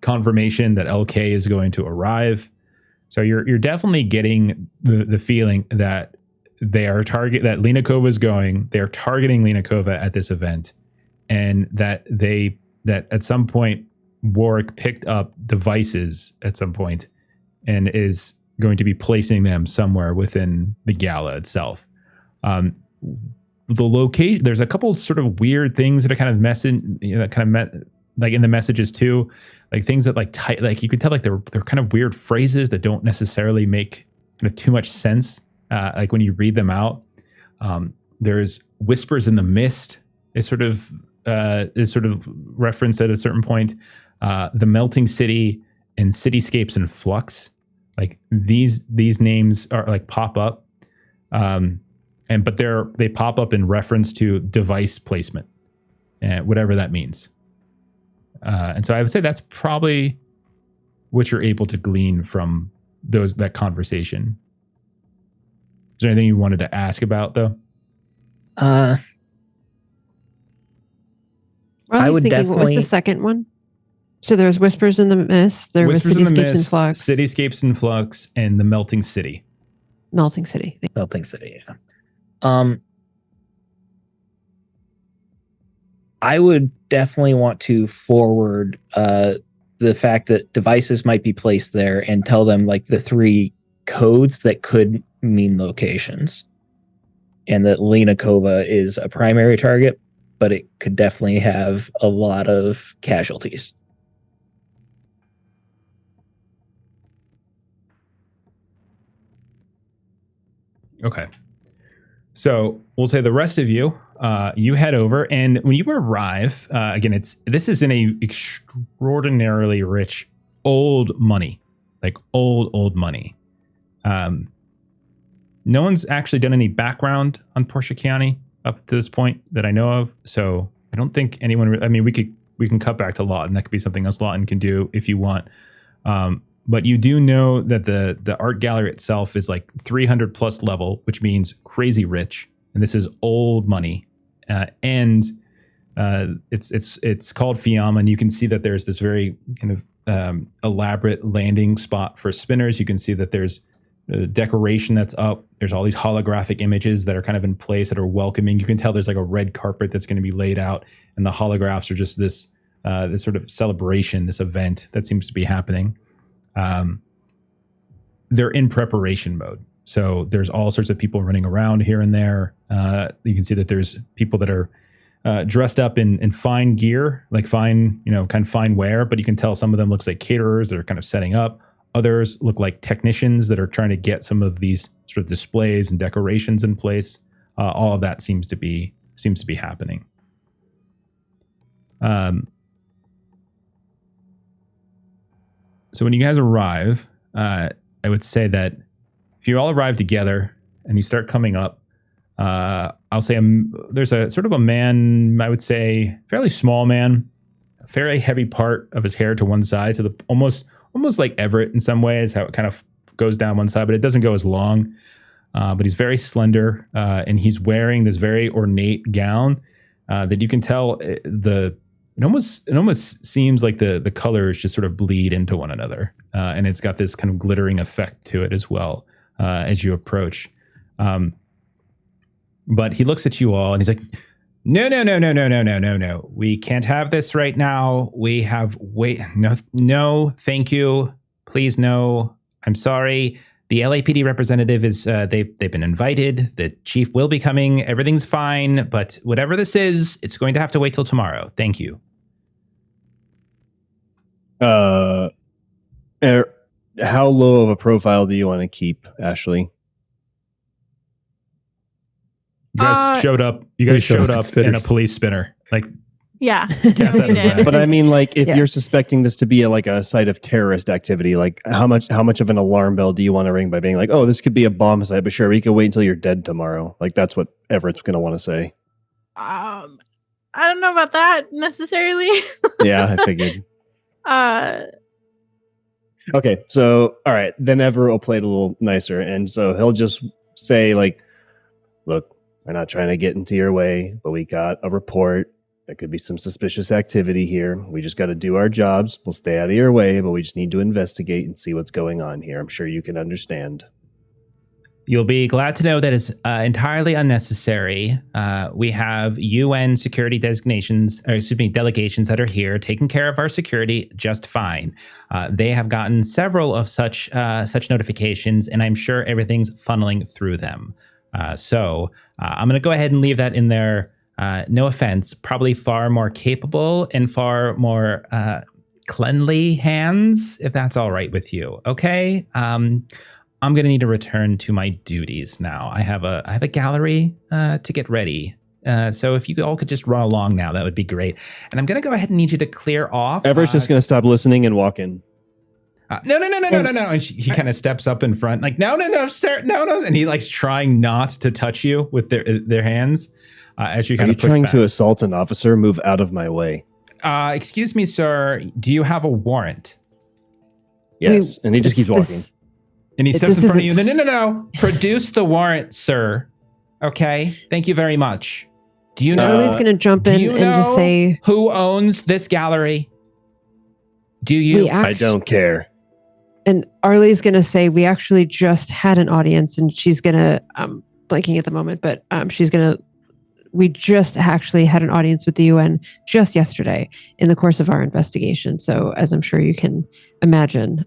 confirmation that LK is going to arrive. So you're definitely getting the feeling that that Lena Kova is going. They're targeting Lena Kova at this event, and that at some point Warwick picked up devices at some point and is going to be placing them somewhere within the gala itself. The location, there's a couple sort of weird things that are kind of like in the messages too, like things that like you can tell like they're kind of weird phrases that don't necessarily make kind of too much sense. Like when you read them out, there's whispers in the mist. Is sort of referenced at a certain point. The melting city and cityscapes in flux. Like these names are like pop up, but they pop up in reference to device placement, whatever that means. And so I would say that's probably what you're able to glean from that conversation. Is there anything you wanted to ask about though? I would thinking, what was the second one? So there's whispers in the mist. There was cityscapes in flux. Cityscapes in flux, and the melting city. Melting city. Melting city. Yeah. I would definitely want to forward the fact that devices might be placed there and tell them like the 3 codes that could mean locations, and that Lena Kova is a primary target, but it could definitely have a lot of casualties. Okay. So we'll say the rest of you, you head over, and when you arrive, again, this is in a extraordinarily rich old money, like old money. No one's actually done any background on Portia County up to this point that I know of, so I don't think anyone. I mean, we can cut back to Lawton. That could be something else Lawton can do if you want. But you do know that the art gallery itself is like 300 plus level, which means crazy rich, and this is old money, and it's called Fiamma, and you can see that there's this very kind of elaborate landing spot for spinners. You can see that there's decoration that's up. There's all these holographic images that are kind of in place that are welcoming. You can tell there's like a red carpet that's going to be laid out, and the holographs are just this sort of celebration, this event that seems to be happening. They're in preparation mode. So there's all sorts of people running around here and there. You can see that there's people that are dressed up in fine gear, like fine, kind of fine wear, but you can tell some of them looks like caterers that are kind of setting up. Others look like technicians that are trying to get some of these sort of displays and decorations in place. All of that seems to be happening. So when you guys arrive, I would say that if you all arrive together and you start coming up, I'll say there's a sort of a man, I would say fairly small man, a fairly heavy part of his hair to one side, to the almost like Everett in some ways, how it kind of goes down one side, but it doesn't go as long. But he's very slender, and he's wearing this very ornate gown that you can tell It almost seems like the colors just sort of bleed into one another, and it's got this kind of glittering effect to it as well as you approach. But he looks at you all and he's like, No. We can't have this right now. We have no, thank you. Please, no. I'm sorry. The LAPD representative is, they've been invited. The chief will be coming. Everything's fine. But whatever this is, it's going to have to wait till tomorrow. Thank you. How low of a profile do you want to keep, Ashley? You guys showed up. You guys showed up in a police spinner. Like, yeah, cats out of the bag. But I mean, like, if you're suspecting this to be a site of terrorist activity, like, how much of an alarm bell do you want to ring by being like, oh, this could be a bomb site, but sure, we can wait until you're dead tomorrow. Like, that's what Everett's going to want to say. I don't know about that necessarily. Yeah, I figured. Okay, so all right, then Everett will play it a little nicer, and so he'll just say, like, look, we're not trying to get into your way, but we got a report. There could be some suspicious activity here. We just got to do our jobs. We'll stay out of your way, but we just need to investigate and see what's going on here. I'm sure you can understand. You'll be glad to know that it's entirely unnecessary. We have UN security delegations that are here taking care of our security just fine. They have gotten several of such notifications, and I'm sure everything's funneling through them. So I'm going to go ahead and leave that in there. No offense, probably far more capable and far more cleanly hands, if that's all right with you. Okay. I'm going to need to return to my duties now. I have a gallery to get ready. So if you all could just run along now, that would be great. And I'm going to go ahead and need you to clear off. Everett's just going to stop listening and walk in. No. And he kind of steps up in front, like, no, sir, no. And he likes trying not to touch you with their hands as you kind of push trying back. to assault an officer? Move out of my way. Excuse me, sir. Do you have a warrant? Yes. And he just keeps walking. And he steps in front of you. No. Produce the warrant, sir. Okay. Thank you very much. Do you know? Arley's going to jump in and just say, who owns this gallery? Do you? I don't care. And Arley's going to say, we actually just had an audience, and she's going to, I'm blanking at the moment, but we just actually had an audience with the UN just yesterday in the course of our investigation. So as I'm sure you can imagine,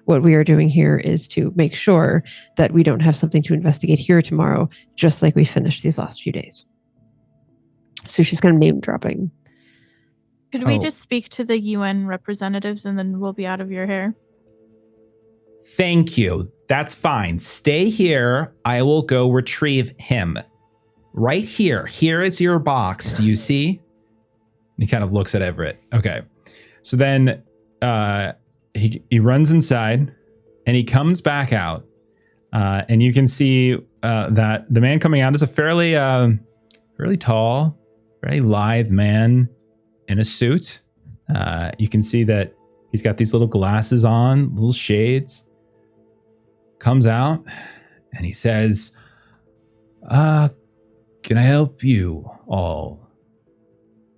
what we are doing here is to make sure that we don't have something to investigate here tomorrow, just like we finished these last few days. So she's kind of name dropping. Could we just speak to the UN representatives and then we'll be out of your hair? Thank you. That's fine. Stay here. I will go retrieve him. Right here. Here is your box. Do you see? And he kind of looks at Everett. Okay. So then he runs inside and he comes back out. And you can see that the man coming out is a fairly tall, very lithe man in a suit. You can see that he's got these little glasses on, little shades. Comes out and he says, can I help you all?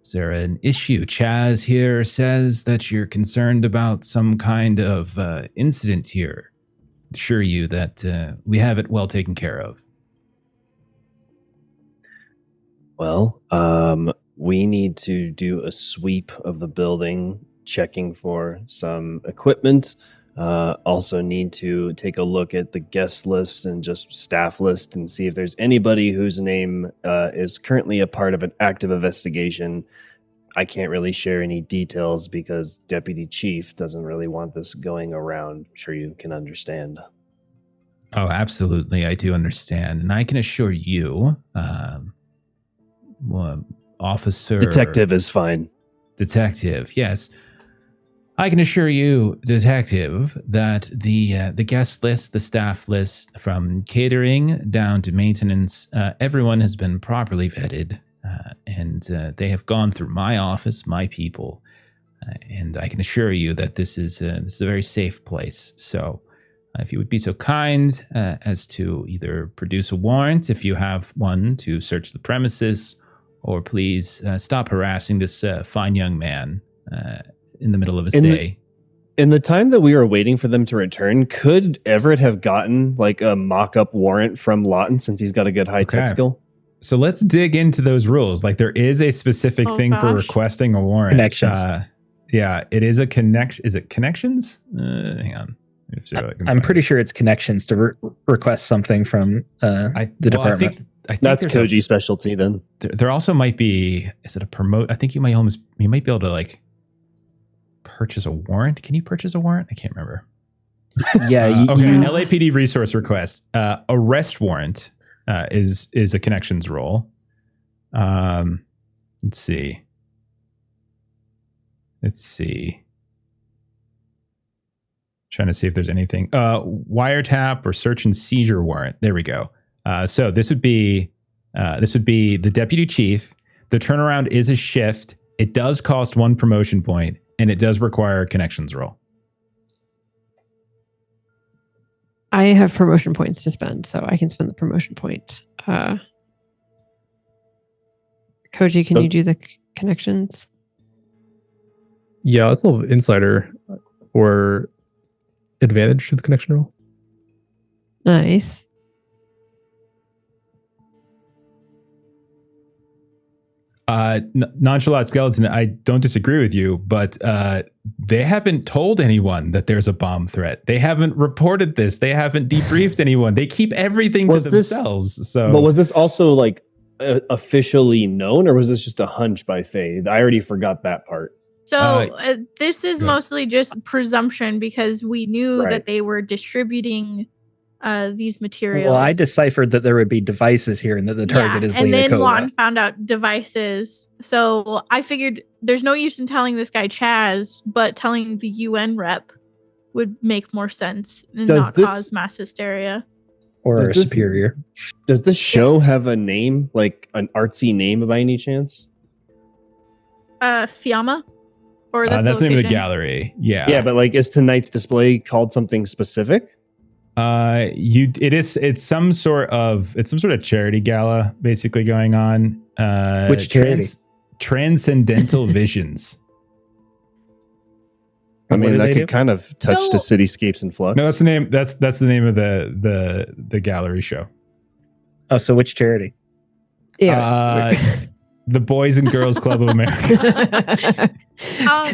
Is there an issue? Chaz here says that you're concerned about some kind of incident here. Assure you that we have it well taken care of. Well, we need to do a sweep of the building, checking for some equipment. Also need to take a look at the guest list and just staff list and see if there's anybody whose name is currently a part of an active investigation. I can't really share any details because Deputy Chief doesn't really want this going around. I'm sure you can understand. Oh, absolutely. I do understand. And I can assure you, officer... Detective is fine. Detective, yes. I can assure you, Detective, that the guest list, the staff list, from catering down to maintenance, everyone has been properly vetted, and they have gone through my office, my people, and I can assure you that this is a very safe place. So, if you would be so kind as to either produce a warrant, if you have one, to search the premises, or please stop harassing this fine young man in the middle of his day. In the time that we were waiting for them to return, could Everett have gotten like a mock-up warrant from Lawton since he's got a good high-tech skill? So let's dig into those rules. Like there is a specific thing for requesting a warrant. Connections. Yeah, it is a connection. Is it connections? Hang on. I'm pretty sure it's connections to request something from the department. I think that's Koji's specialty then. There also might be, is it a promote? I think you might be able to like purchase a warrant. Can you purchase a warrant? I can't remember. Yeah. Okay. An LAPD resource request. Arrest warrant is a connections role. Let's see. Trying to see if there's anything. Wiretap or search and seizure warrant. There we go. So this would be the deputy chief. The turnaround is a shift. It does cost 1 promotion point, and it does require a connections roll. I have promotion points to spend, so I can spend the promotion point. Koji, can you do the connections? Yeah, let's level insider for advantage to the connection roll. Nice. Nonchalant Skeleton, I don't disagree with you, but they haven't told anyone that there's a bomb threat. They haven't reported this. They haven't debriefed anyone. They keep everything to themselves. But was this also like officially known, or was this just a hunch by Faye? I already forgot that part. So this is mostly just presumption because we knew that they were distributing these materials. Well, I deciphered that there would be devices here and that the target is and Lena then Kova. Lawton found out devices. So I figured there's no use in telling this guy Chaz, but telling the UN rep would make more sense and Does not this- cause mass hysteria. Or Does a this- superior. Does this show have a name, like an artsy name by any chance? Fiamma? Or that's the name of the location? gallery. Yeah. Yeah, but like, is tonight's display called something specific? It's some sort of charity gala basically going on. Which charity? Transcendental Visions. I What mean, do that they could do? kind of touch No. the cityscapes in flux. No, that's the name. That's the name of the gallery show. Oh, so which charity? The Boys and Girls Club of America.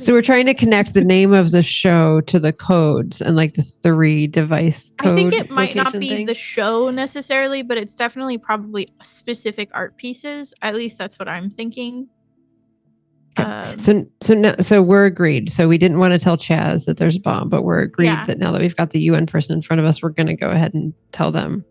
So we're trying to connect the name of the show to the codes and like the 3 device code. I think it might not location be thing. the show necessarily, but it's definitely probably specific art pieces. At least that's what I'm thinking. Okay. So we're agreed. So we didn't want to tell Chaz that there's a bomb, but we're agreed Yeah. that now that we've got the UN person in front of us, we're going to go ahead and tell them.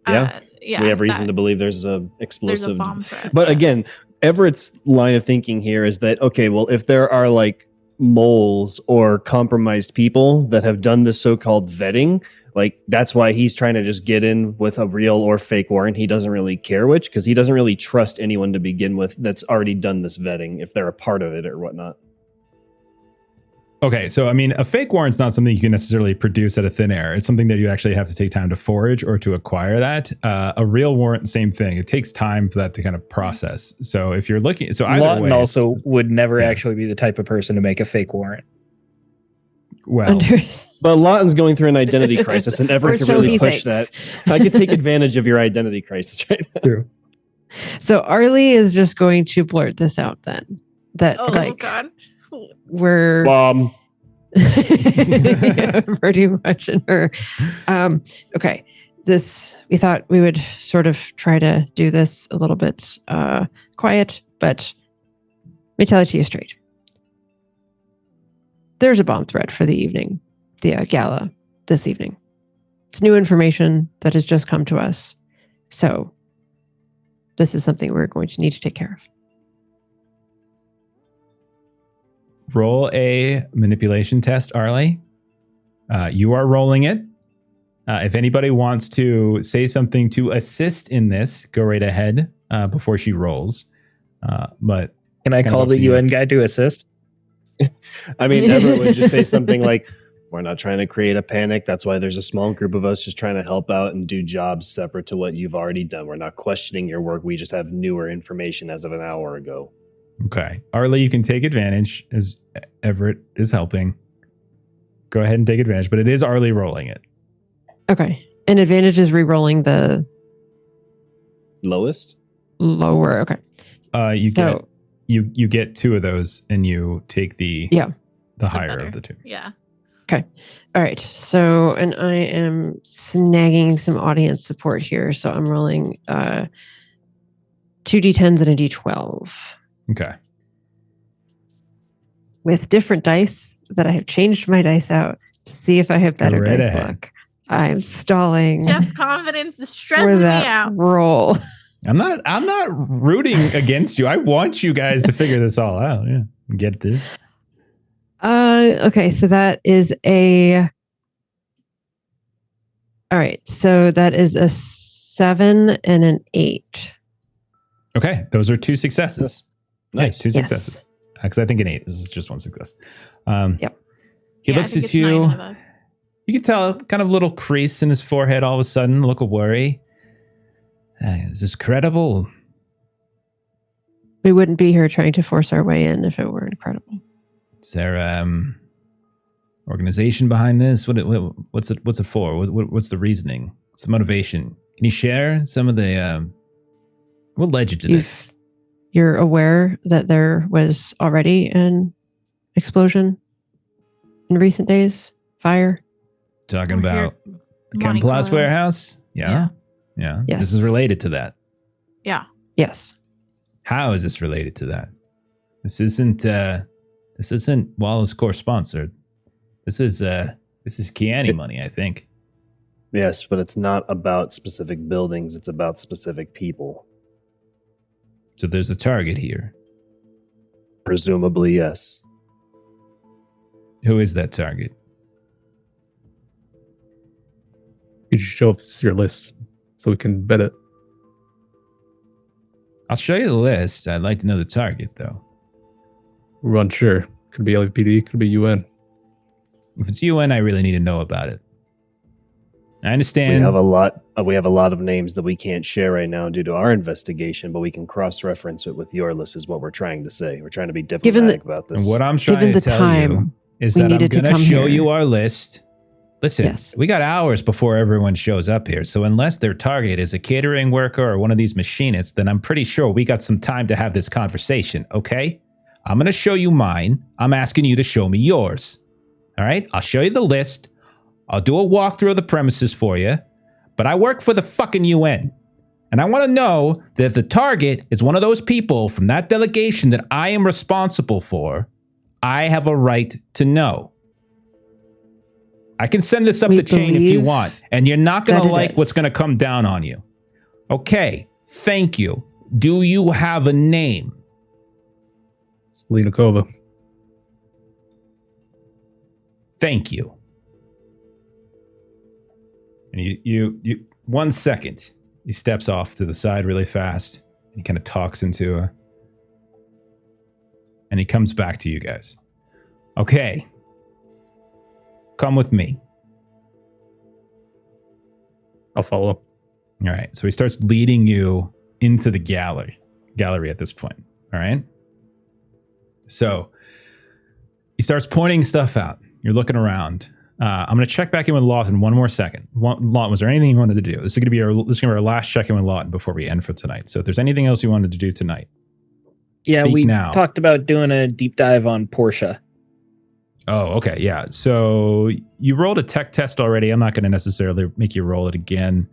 Yeah. Yeah. We have reason that to believe there's a there's a explosive. bomb threat. But yeah. again, Everett's line of thinking here is that, okay, well, if there are like moles or compromised people that have done this so-called vetting, like that's why he's trying to just get in with a real or fake warrant. He doesn't really care which, because he doesn't really trust anyone to begin with that's already done this vetting if they're a part of it or whatnot. Okay, so I mean, a fake warrant's not something you can necessarily produce out of thin air. It's something that you actually have to take time to forge or to acquire that. A real warrant, same thing. It takes time for that to kind of process. So if you're looking, so either Lawton way, also would never yeah. actually be the type of person to make a fake warrant. well, But Lawton's going through an identity crisis, and Everett Or could so really he push thinks. that. I could take advantage of your identity crisis right now. True. So Arley is just going to blurt this out then. That Oh like god. we're Bomb. Yeah, pretty much in her. Okay. We thought we would sort of try to do this a little bit quiet, but let me tell it to you straight. There's a bomb threat for the evening, the gala this evening. It's new information that has just come to us. So this is something we're going to need to take care of. roll a manipulation test, Arley. You are rolling it. If anybody wants to say something to assist in this, go right ahead before she rolls. But Can I It's kind of call up the to you. UN guy to assist? I mean, Everett would just say something like, we're not trying to create a panic. That's why there's a small group of us just trying to help out and do jobs separate to what you've already done. We're not questioning your work. We just have newer information as of an hour ago. okay, Arley, you can take advantage as Everett is helping. Go ahead and take advantage, but it is Arley rolling it. Okay. And advantage is re-rolling the Lowest? lower. Okay. You get 2 of those, and you take the higher better. of the 2. Yeah. All right. So, and I am snagging some audience support here. So I'm rolling 2 d10s and a d12 Okay. with different dice that I have changed my dice out to see if I have Go better right dice ahead. luck. I'm stalling Jeff's confidence is for stressing me that out. roll. I'm not rooting against you. I want you guys to figure this all out. Yeah. Get this. Okay. So that is all right. So that is a 7 and an 8. Okay. Those are 2 successes. Nice. Yeah, 2 Yes. successes. Because I think an 8. This is just 1 success. Yep. He Yeah, I looks think at it's 9 you. and above. You can tell kind of little crease in his forehead all of a sudden, a look of worry. Is this credible? We wouldn't be here trying to force our way in if it were incredible. Is there organization behind this? What's it for? What's the reasoning? What's the motivation? Can you share some of the what led you to this? You're aware that there was already an explosion in recent days? Fire? Talking We're here about the Chem wanting Plus to- warehouse? Yeah. Yeah. Yes. This is related to that. Yeah. Yes. How is this related to that? This isn't Wallace Core sponsored. This is Kiani money, I think. Yes, but it's not about specific buildings. It's about specific people. So there's a target here. Presumably, yes. Who is that target? Could you show us your list so we can bet it? I'll show you the list. I'd like to know the target, though. We're unsure. Could be LAPD, could be UN. If it's UN, I really need to know about it. I understand. We have a lot. We have a lot of names that we can't share right now due to our investigation, but we can cross-reference it with your list. Is what we're trying to say. We're trying to be diplomatic about this. And what I'm trying Given to the tell time you is we that I'm needed to going to come show here. you our list. Listen, Yes. we got hours before everyone shows up here. So unless their target is a catering worker or one of these machinists, then I'm pretty sure we got some time to have this conversation, okay? I'm going to show you mine. I'm asking you to show me yours. All right? I'll show you the list. I'll do a walkthrough of the premises for you. But I work for the fucking UN. And I want to know that if the target is one of those people from that delegation that I am responsible for, I have a right to know. I can send this up We the chain if you believe want, and you're not going to that it like is. what's going to come down on you. Okay, thank you. Do you have a name? It's Lena Kova. Thank you. And you 1 second. He steps off to the side really fast. He kind of talks into a, and he comes back to you guys. Okay. Come with me. I'll follow. All right. So he starts leading you into the gallery at this point. All right. So he starts pointing stuff out. You're looking around. I'm going to check back in with Lawton 1 more second. Lawton, was there anything you wanted to do? This is going to be our last check in with Lawton before we end for tonight. So if there's anything else you wanted to do tonight, Yeah, speak we now. talked about doing a deep dive on Porsche. Oh, okay. Yeah. So you rolled a tech test already. I'm not going to necessarily make you roll it again.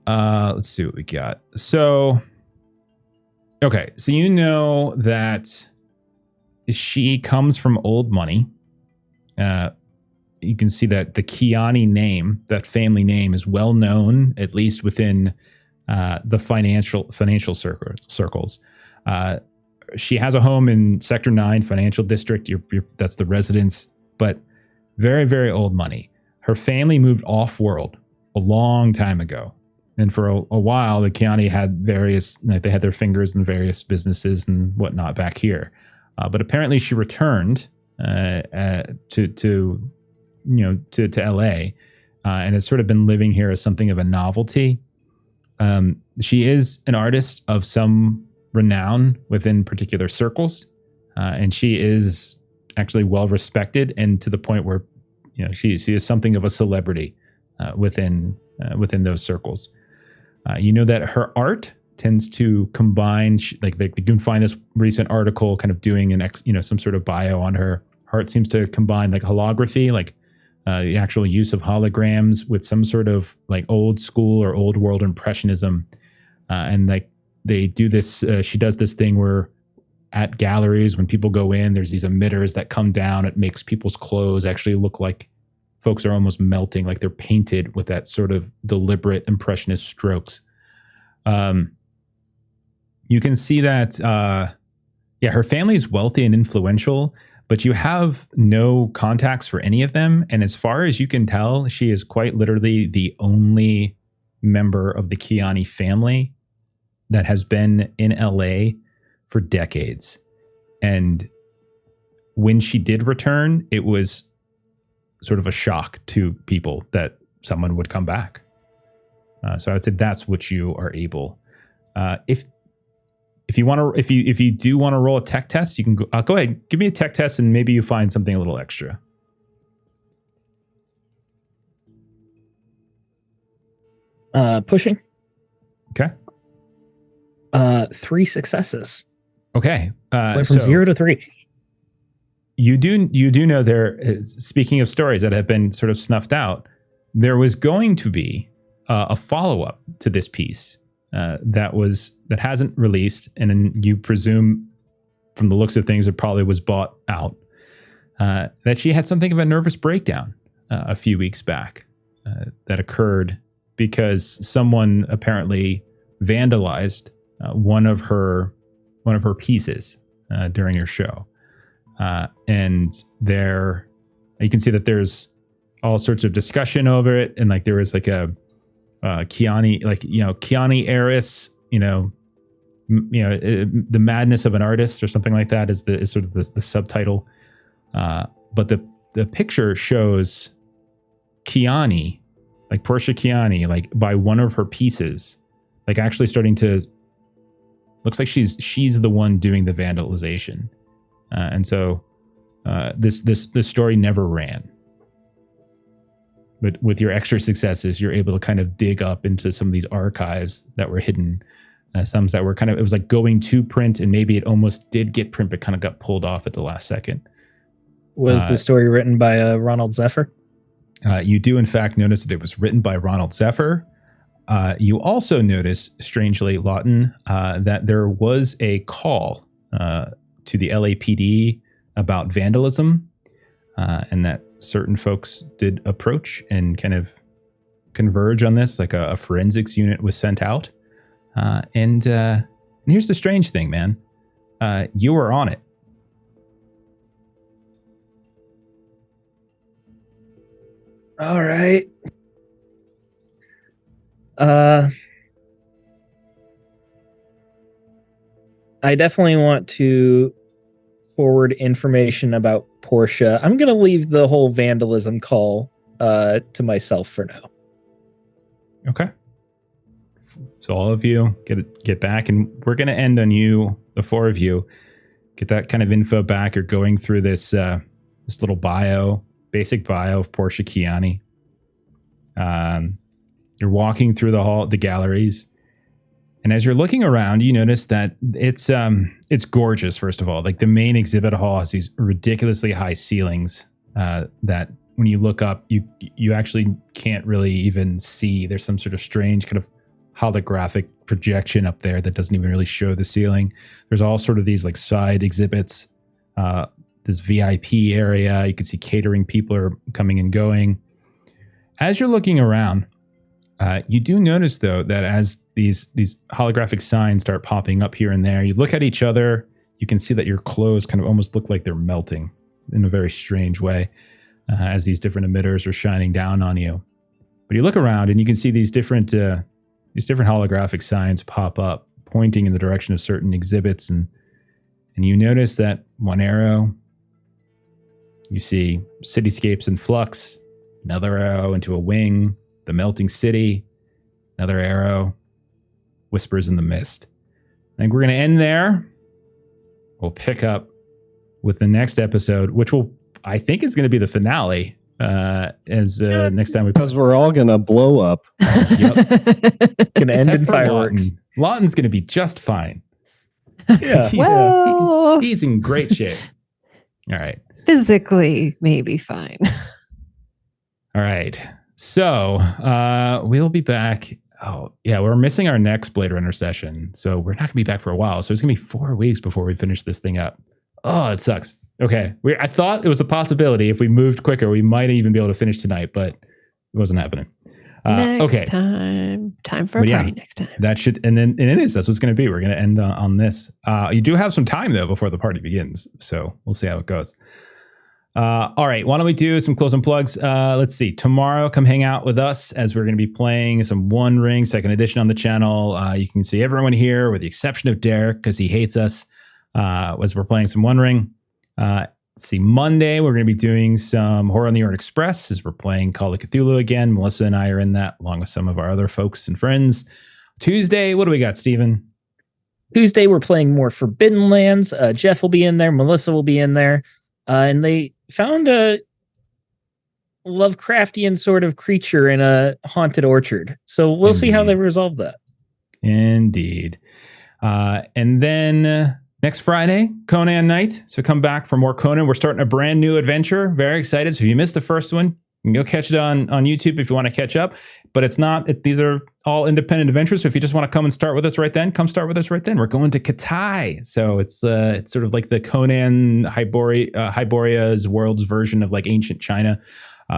Let's see what we got. So, okay. So you know that she comes from old money. You can see that the Kiani name, that family name, is well known, at least within the financial circles. She has a home in Sector 9 Financial District. That's the residence, but very, very old money. Her family moved off-world a long time ago. And for a while, the county had they had their fingers in various businesses and whatnot back here. But apparently she returned to LA and has sort of been living here as something of a novelty. She is an artist of some renown within particular circles, and she is actually well respected, and to the point where she is something of a celebrity within those circles. You know that her art tends to combine, like you can find this recent article kind of doing some sort of bio on her. Her art seems to combine like holography, like the actual use of holograms with some sort of like old school or old world impressionism, and like they do this. She does this thing where at galleries, when people go in, there's these emitters that come down. It makes people's clothes actually look like folks are almost melting, like they're painted with that sort of deliberate impressionist strokes. You can see that, her family is wealthy and influential, but you have no contacts for any of them. And as far as you can tell, she is quite literally the only member of the Kiani family that has been in LA for decades. And when she did return, it was sort of a shock to people that someone would come back. So I would say that's what you are able. If you do want to roll a tech test, you can go ahead, give me a tech test, and maybe you find something a little extra. Pushing. Okay. 3 successes. Okay. Went from 0 to 3. You do know there is, speaking of stories that have been sort of snuffed out, there was going to be a follow-up to this piece that hasn't released, and then you presume from the looks of things it probably was bought out, that she had something of a nervous breakdown a few weeks back, that occurred because someone apparently vandalized one of her pieces during her show, and there you can see that there's all sorts of discussion over it, and like there was like a Kiani, like Kiani heiress, the madness of an artist or something like that is sort of the subtitle, but the picture shows Kiani, like Portia Kiani, like by one of her pieces, like actually starting to looks like she's the one doing the vandalization, and so this story never ran. But with your extra successes, you're able to kind of dig up into some of these archives that were hidden. Some that were it was like going to print, and maybe it almost did get print, but kind of got pulled off at the last second. Was the story written by Ronald Zephyr? You do, in fact, notice that it was written by Ronald Zephyr. You also notice, strangely, Lawton, that there was a call to the LAPD about vandalism, and that certain folks did approach and kind of converge on this, like a forensics unit was sent out. And here's the strange thing, man. You were on it. All right. I definitely want to forward information about Portia. I'm going to leave the whole vandalism call to myself for now. Okay. So all of you get back, and we're going to end on you, the four of you, get that kind of info back. You're going through this little basic bio of Portia Kiani. You're walking through the galleries, and as you're looking around, you notice that it's gorgeous. First of all, like the main exhibit hall has these ridiculously high ceilings that when you look up, you actually can't really even see. There's some sort of strange kind of holographic projection up there that doesn't even really show the ceiling. There's all sort of these like side exhibits, this VIP area. You can see catering people are coming and going. As you're looking around, you do notice though that as these holographic signs start popping up here and there, you look at each other, you can see that your clothes kind of almost look like they're melting in a very strange way as these different emitters are shining down on you. But you look around and you can see these different holographic signs pop up, pointing in the direction of certain exhibits, and you notice that one arrow, you see cityscapes in flux, another arrow into a wing, the melting city, another arrow, whispers in the mist. I think we're going to end there. We'll pick up with the next episode, which I think is going to be the finale. Next time because we're all gonna blow up. Yep. Gonna end in fireworks. Lawton's gonna be just fine. Yeah. He's in great shape. All right. Physically, maybe fine. All right. So we'll be back. Oh yeah, we're missing our next Blade Runner session, so we're not gonna be back for a while. So it's gonna be 4 weeks before we finish this thing up. Oh, it sucks. Okay, I thought it was a possibility. If we moved quicker, we might even be able to finish tonight, but it wasn't happening. Next time for a party next time. That should, and it is. That's what's going to be. We're going to end on this. You do have some time though before the party begins, so we'll see how it goes. All right, why don't we do some closing plugs? Let's see. Tomorrow, come hang out with us as we're going to be playing some One Ring 2nd Edition on the channel. You can see everyone here, with the exception of Derek, because he hates us. As we're playing some One Ring. Let's see, Monday, we're going to be doing some Horror on the Orient Express as we're playing Call of Cthulhu again. Melissa and I are in that, along with some of our other folks and friends. Tuesday, what do we got, Steven? Tuesday, we're playing more Forbidden Lands. Jeff will be in there. Melissa will be in there. And they found a Lovecraftian sort of creature in a haunted orchard. So we'll see how they resolve that. Indeed. And then... next Friday, Conan night. So come back for more Conan. We're starting a brand new adventure. Very excited. So if you missed the first one, you can go catch it on YouTube if you want to catch up. But it's not. These are all independent adventures. So if you just want to come and start with us right then, come start with us right then. We're going to Katai. So it's sort of like the Conan Hyboria's world's version of like ancient China.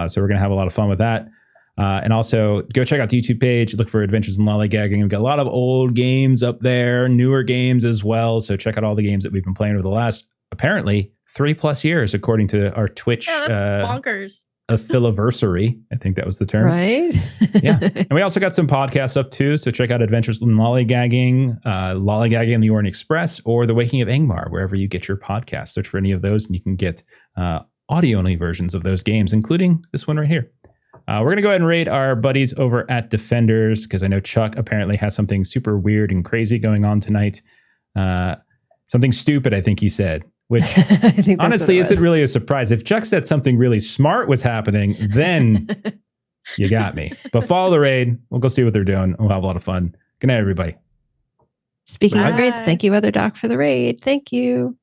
So we're going to have a lot of fun with that. And also go check out the YouTube page. Look for Adventures in Lollygagging. We've got a lot of old games up there, newer games as well. So check out all the games that we've been playing over the last, apparently, 3+ years, according to our Twitch that's bonkers. affiliversary. I think that was the term. Right? Yeah. And we also got some podcasts up too. So check out Adventures in Lollygagging, Lollygagging on the Orient Express, or The Waking of Angmar, wherever you get your podcasts. Search for any of those and you can get audio-only versions of those games, including this one right here. We're going to go ahead and rate our buddies over at Defenders, because I know Chuck apparently has something super weird and crazy going on tonight. Something stupid, I think he said, which I think honestly isn't really a surprise. If Chuck said something really smart was happening, then you got me. But follow the raid. We'll go see what they're doing. We'll have a lot of fun. Good night, everybody. Speaking of Bye. raids, thank you, Other Doc, for the raid. Thank you.